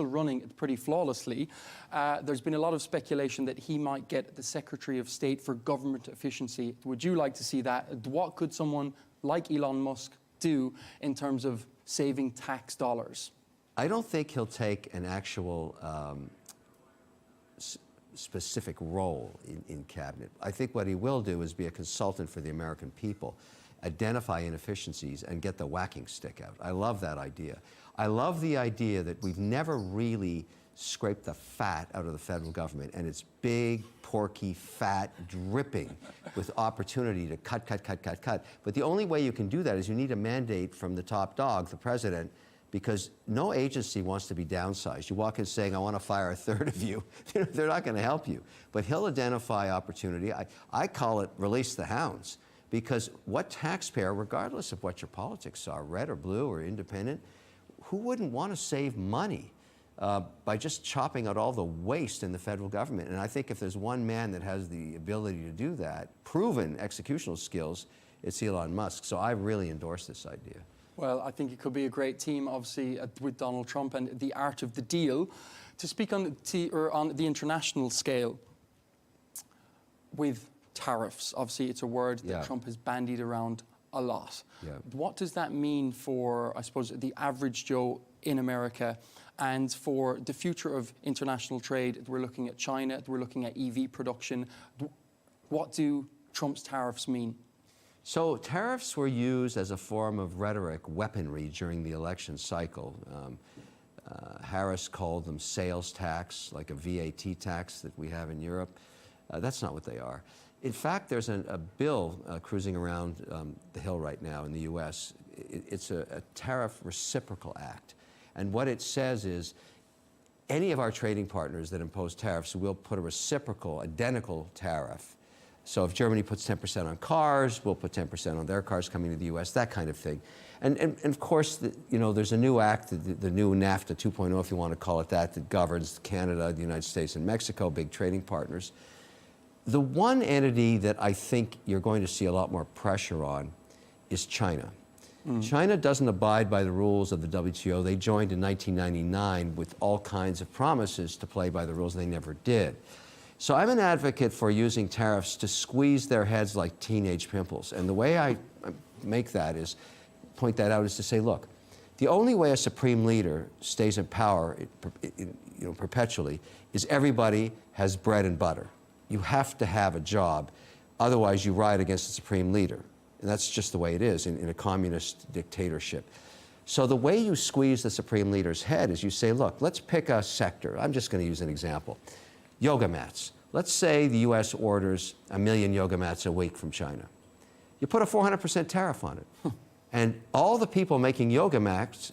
running pretty flawlessly. There's been a lot of speculation that he might get the Secretary of State for Government Efficiency. Would you like to see that? What could someone like Elon Musk do in terms of saving tax dollars? I don't think he'll take an actual specific role in cabinet. I think what he will do is be a consultant for the American people, identify inefficiencies, and get the whacking stick out. I love that idea. I love the idea that we've never really scraped the fat out of the federal government, and it's big, porky, fat, dripping with opportunity to cut, cut, cut, cut, cut. But the only way you can do that is you need a mandate from the top dog, the president, because no agency wants to be downsized. You walk in saying, I want to fire a third of you. They're not going to help you. But he'll identify opportunity. I call it release the hounds, because what taxpayer, regardless of what your politics are, red or blue or independent, who wouldn't want to save money by just chopping out all the waste in the federal government? And I think if there's one man that has the ability to do that, proven executional skills, it's Elon Musk. So I really endorse this idea. Well, I think it could be a great team, obviously, with Donald Trump and the art of the deal. To speak on the international scale, with tariffs, obviously it's a word that Trump has bandied around a lot. What does that mean for, I suppose, the average Joe in America, and for the future of international trade? We're looking at China, we're looking at EV production. What do Trump's tariffs mean? So tariffs were used as a form of rhetoric, weaponry during the election cycle. Harris called them sales tax, like a VAT tax that we have in Europe. That's not what they are. In fact, there's a bill cruising around the Hill right now in the U.S. It's a tariff reciprocal act. And what it says is any of our trading partners that impose tariffs will put a reciprocal, identical tariff So if Germany puts 10% on cars, we'll put 10% on their cars coming to the U.S., that kind of thing. And of course, there's a new act, the new NAFTA 2.0, if you want to call it that governs Canada, the United States, and Mexico, big trading partners. The one entity that I think you're going to see a lot more pressure on is China. China doesn't abide by the rules of the WTO. They joined in 1999 with all kinds of promises to play by the rules, and they never did. So I'm an advocate for using tariffs to squeeze their heads like teenage pimples. And the way I make that is, point that out, is to say, look, the only way a supreme leader stays in power perpetually is everybody has bread and butter. You have to have a job, otherwise you ride against the supreme leader. And that's just the way it is in a communist dictatorship. So the way you squeeze the supreme leader's head is you say, look, let's pick a sector. I'm just going to use an example. Yoga mats. Let's say the U.S. orders 1 million yoga mats a week from China. You put a 400% tariff on it. And all the people making yoga mats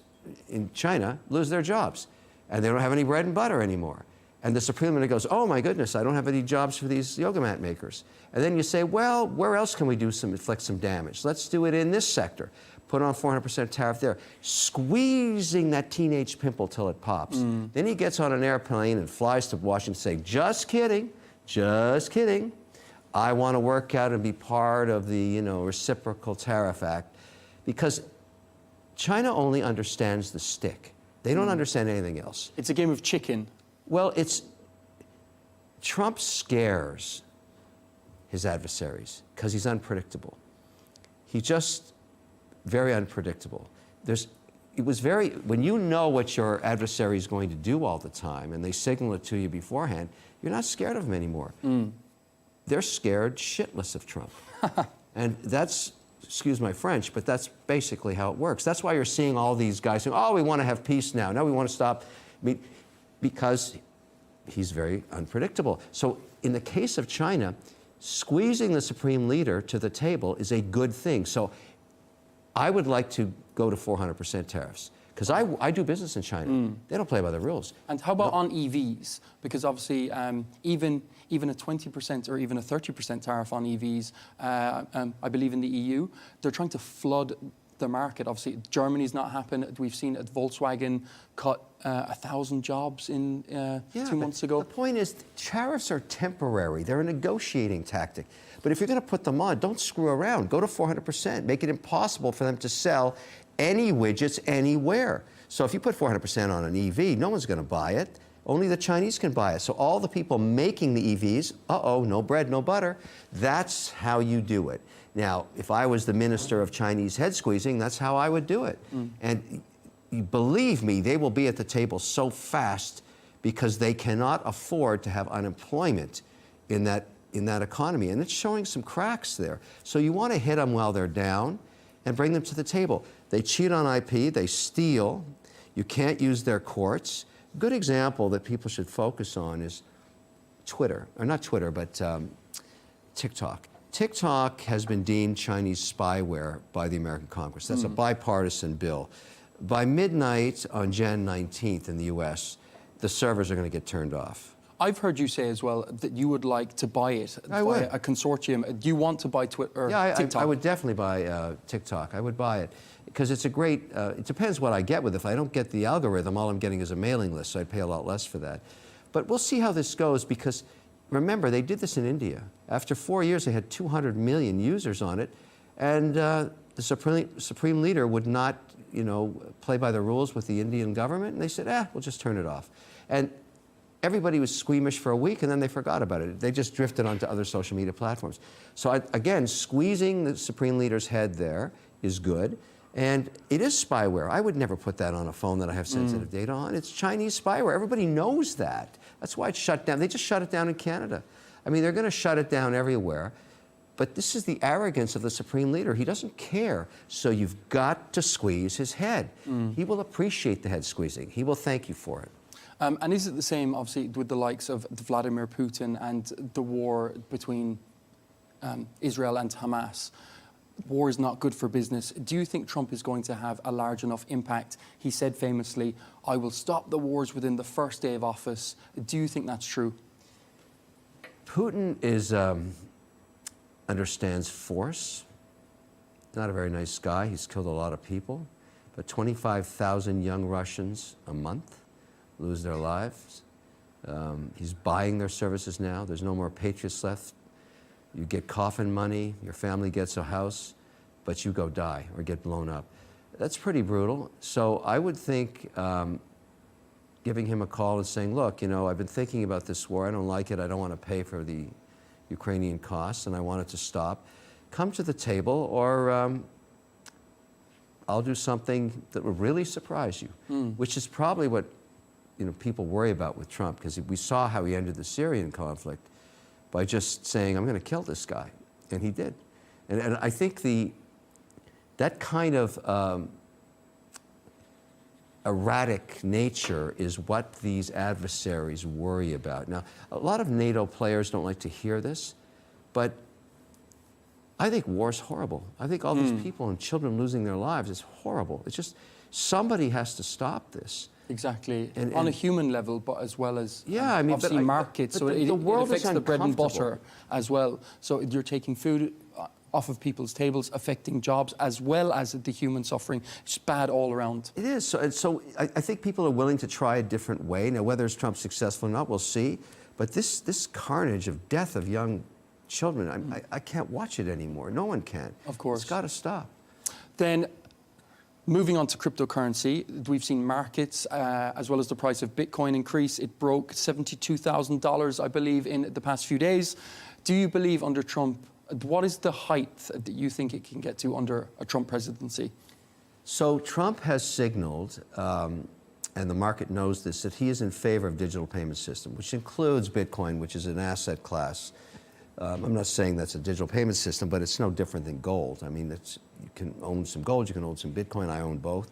in China lose their jobs. And they don't have any bread and butter anymore. And the Supreme Leader goes, oh my goodness, I don't have any jobs for these yoga mat makers. And then you say, well, where else can we inflict some damage? Let's do it in this sector. Put on 400% tariff there, squeezing that teenage pimple till it pops. Then he gets on an airplane and flies to Washington saying, just kidding, just kidding. I want to work out and be part of the Reciprocal Tariff Act. Because China only understands the stick. They don't understand anything else. It's a game of chicken. Well, Trump scares his adversaries because he's unpredictable. He's just very unpredictable. When you know what your adversary is going to do all the time and they signal it to you beforehand, you're not scared of him anymore. They're scared shitless of Trump. And that's, excuse my French, but that's basically how it works. That's why you're seeing all these guys saying, oh, we want to have peace now. Now we want to stop. Because he's very unpredictable. So in the case of China, squeezing the supreme leader to the table is a good thing. So I would like to go to 400% tariffs. Because I do business in China. They don't play by the rules. And how about on EVs? Because obviously, even a 20% or even a 30% tariff on EVs, I believe in the EU, they're trying to flood the market. Obviously, Germany's not happened. We've seen Volkswagen cut 1,000 jobs in 2 months ago. The point is, tariffs are temporary. They're a negotiating tactic. But if you're going to put them on, don't screw around. Go to 400%. Make it impossible for them to sell any widgets anywhere. So if you put 400% on an EV, no one's going to buy it. Only the Chinese can buy it. So all the people making the EVs, no bread, no butter. That's how you do it. Now, if I was the minister of Chinese head squeezing, that's how I would do it. And believe me, they will be at the table so fast because they cannot afford to have unemployment in that economy. And it's showing some cracks there. So you want to hit them while they're down and bring them to the table. They cheat on IP, they steal, you can't use their courts. A good example that people should focus on is Twitter, or not Twitter, but TikTok. TikTok has been deemed Chinese spyware by the American Congress. That's a bipartisan bill. By midnight on Jan 19th in the US, the servers are going to get turned off. I've heard you say as well that you would like to buy it via a consortium. Do you want to buy Twitter or TikTok? I would definitely buy TikTok. I would buy it because it's a great, it depends what I get with it. If I don't get the algorithm, all I'm getting is a mailing list, so I'd pay a lot less for that. But we'll see how this goes because remember, they did this in India. After 4 years, they had 200 million users on it, and the supreme leader would not, play by the rules with the Indian government, and they said, we'll just turn it off. And everybody was squeamish for a week, and then they forgot about it. They just drifted onto other social media platforms. So again, squeezing the supreme leader's head there is good, and it is spyware. I would never put that on a phone that I have sensitive data on. It's Chinese spyware. Everybody knows that. That's why it's shut down. They just shut it down in Canada. I mean, they're going to shut it down everywhere. But this is the arrogance of the supreme leader. He doesn't care. So you've got to squeeze his head. He will appreciate the head squeezing. He will thank you for it. And is it the same, obviously, with the likes of Vladimir Putin and the war between Israel and Hamas? War is not good for business. Do you think Trump is going to have a large enough impact? He said famously, I will stop the wars within the first day of office. Do you think that's true? Putin is understands force. Not a very nice guy. He's killed a lot of people. But 25,000 young Russians a month lose their lives. He's buying their services now. There's no more patriots left. You get coffin money, your family gets a house, but you go die or get blown up. That's pretty brutal. So I would think giving him a call and saying, look, you know, I've been thinking about this war. I don't like it. I don't want to pay for the Ukrainian costs, and I want it to stop. Come to the table, or I'll do something that will really surprise you, which is probably what people worry about with Trump, because we saw how he ended the Syrian conflict by just saying, I'm going to kill this guy, and he did. And I think that kind of erratic nature is what these adversaries worry about. Now, a lot of NATO players don't like to hear this, but I think war's horrible. I think all these people and children losing their lives is horrible. It's just, somebody has to stop this. Exactly, and on a human level, but as well as obviously markets. So it affects the bread and butter as well. So you're taking food off of people's tables, affecting jobs, as well as the human suffering. It's bad all around. It is. So I think people are willing to try a different way. Now, whether Trump's successful or not, we'll see. But this carnage of death of young children, I can't watch it anymore. No one can. Of course. It's got to stop. Then, moving on to cryptocurrency, we've seen markets as well as the price of Bitcoin increase. It broke $72,000, I believe, in the past few days. Do you believe under Trump, what is the height that you think it can get to under a Trump presidency? So Trump has signaled, and the market knows this, that he is in favor of digital payment system, which includes Bitcoin, which is an asset class. I'm not saying that's a digital payment system, but it's no different than gold. I mean, you can own some gold, you can own some Bitcoin. I own both.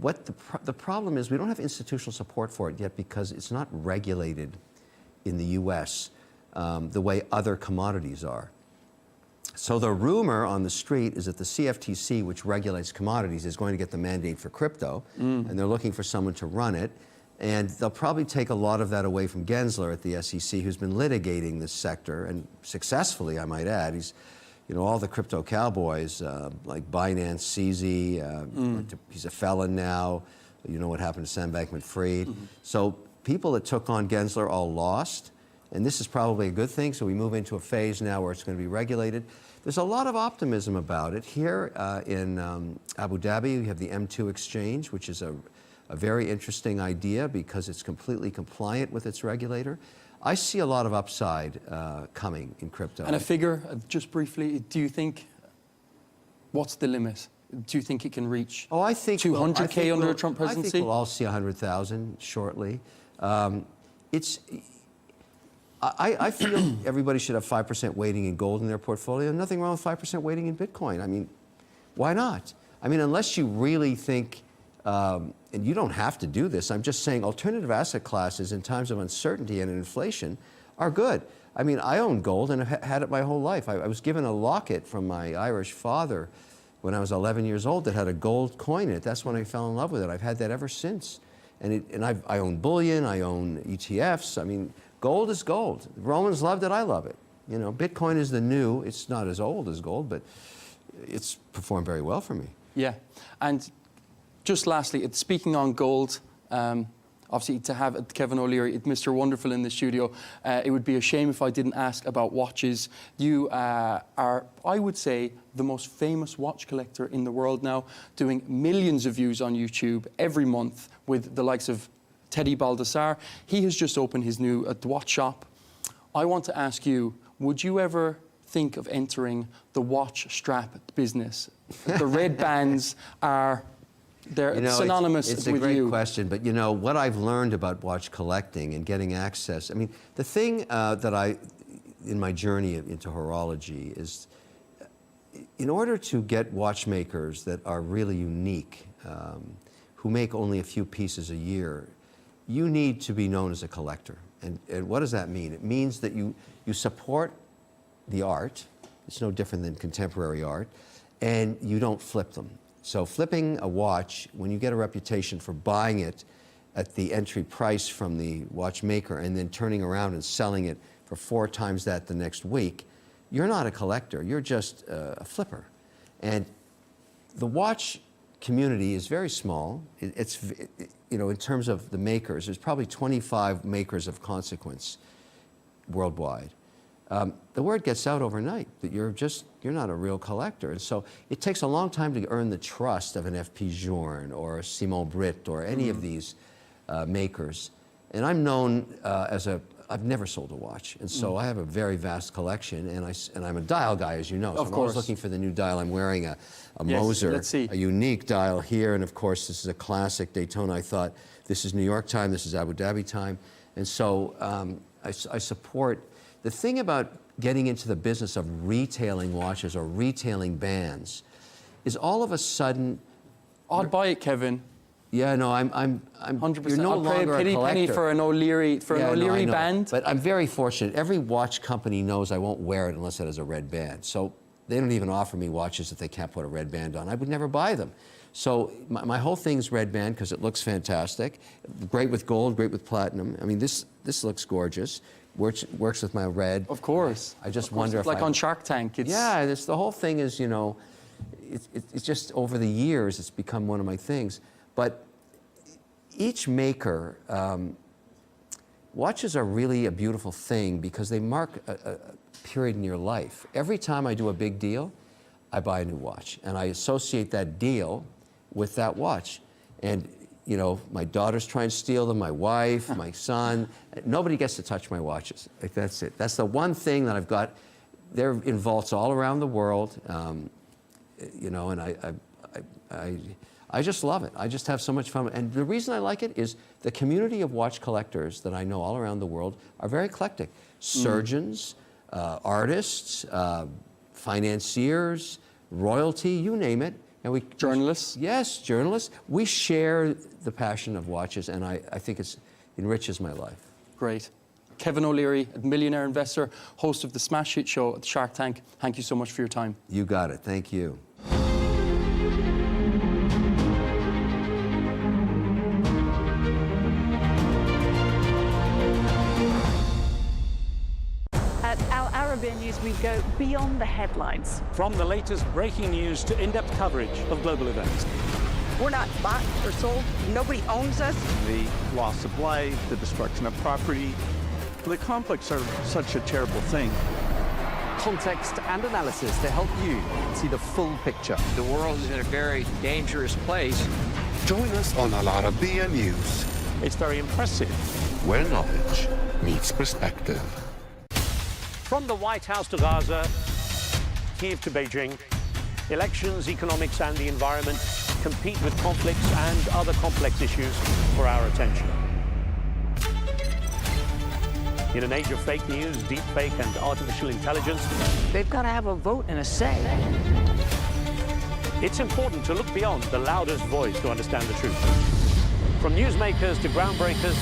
What the problem is, we don't have institutional support for it yet because it's not regulated in the U.S. The way other commodities are. So the rumor on the street is that the CFTC, which regulates commodities, is going to get the mandate for crypto, and they're looking for someone to run it. And they'll probably take a lot of that away from Gensler at the SEC, who's been litigating this sector, and successfully, I might add. He's, all the crypto cowboys, like Binance, CZ, he's a felon now. You know what happened to Sam Bankman-Fried. So people that took on Gensler all lost, and this is probably a good thing. So we move into a phase now where it's going to be regulated. There's a lot of optimism about it. Here in Abu Dhabi, we have the M2 exchange, which is a very interesting idea because it's completely compliant with its regulator. I see a lot of upside coming in crypto. And a figure, just briefly, do you think, what's the limit? Do you think it can reach 200K under a Trump presidency? I think we'll all see 100,000 shortly. I feel everybody should have 5% weighting in gold in their portfolio. Nothing wrong with 5% weighting in Bitcoin. I mean, why not? I mean, unless you really think, and you don't have to do this, I'm just saying alternative asset classes in times of uncertainty and inflation are good. I mean, I own gold and I've had it my whole life. I was given a locket from my Irish father when I was 11 years old that had a gold coin in it. That's when I fell in love with it. I've had that ever since. And I own bullion, I own ETFs. I mean, gold is gold. The Romans loved it, I love it. Bitcoin is the new, it's not as old as gold, but it's performed very well for me. Yeah, and just lastly, speaking on gold, obviously to have Kevin O'Leary, Mr. Wonderful in the studio, it would be a shame if I didn't ask about watches. You are, I would say, the most famous watch collector in the world now, doing millions of views on YouTube every month with the likes of Teddy Baldassar. He has just opened his new watch shop. I want to ask you, would you ever think of entering the watch strap business? The red bands are... They're synonymous with you. It's a great question, but what I've learned about watch collecting and getting access, I mean, the thing that in my journey into horology is, in order to get watchmakers that are really unique, who make only a few pieces a year, you need to be known as a collector. And what does that mean? It means that you support the art. It's no different than contemporary art, and you don't flip them. So flipping a watch, when you get a reputation for buying it at the entry price from the watchmaker and then turning around and selling it for 4 times that the next week, you're not a collector, you're just a flipper. And the watch community is very small. You know, in terms of the makers, there's probably 25 makers of consequence worldwide. The word gets out overnight that you're not a real collector. And so it takes a long time to earn the trust of an F.P. Journe or a Simon Britt or any of these makers. And I'm known I've never sold a watch. And so I have a very vast collection, and I'm a dial guy, as you know. So I'm always looking for the new dial. I'm wearing a Moser, a unique dial here. And of course, this is a classic Daytona. I thought, this is New York time, this is Abu Dhabi time. And so I support. The thing about getting into the business of retailing watches or retailing bands is all of a sudden. I'd buy it, Kevin. Yeah, no, I'm 100%. You're no longer I'll pay a penny collector. for an O'Leary band. But I'm very fortunate. Every watch company knows I won't wear it unless it has a red band. So they don't even offer me watches if they can't put a red band on. I would never buy them. So my whole thing's red band because it looks fantastic. Great with gold, great with platinum. I mean, this looks gorgeous. Works with my red. Of course. I just wonder if like on Shark Tank. Yeah, the whole thing is, you know, it's just over the years it's become one of my things. But each maker, watches are really a beautiful thing because they mark a period in your life. Every time I do a big deal, I buy a new watch, and I associate that deal with that watch. And you know, my daughters try and steal them, my wife, my son. Nobody gets to touch my watches. Like, that's it. That's the one thing that I've got. They're in vaults all around the world, you know, and I just love it. I just have so much fun. And the reason I like it is the community of watch collectors that I know all around the world are very eclectic. Surgeons, artists, financiers, royalty, you name it. And journalists? Yes, journalists. We share the passion of watches, and I think it enriches my life. Great. Kevin O'Leary, a millionaire investor, host of the Smash Hit Show at Shark Tank. Thank you so much for your time. You got it. Thank you. At Arabiya News, we go beyond the headlines. From the latest breaking news to in-depth coverage of global events. We're not bought or sold. Nobody owns us. The loss of life, the destruction of property. The conflicts are such a terrible thing. Context and analysis to help you see the full picture. The world is in a very dangerous place. Join us on Arabiya News, It's very impressive. where knowledge meets perspective. From the White House to Gaza, Kiev to Beijing, elections, economics and the environment compete with conflicts and other complex issues for our attention. In an age of fake news, deepfake and artificial intelligence, They've got to have a vote and a say. it's important to look beyond the loudest voice to understand the truth. From newsmakers to groundbreakers,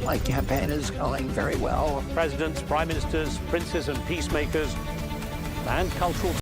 My campaign is going very well. presidents, prime ministers, princes and peacemakers, and cultural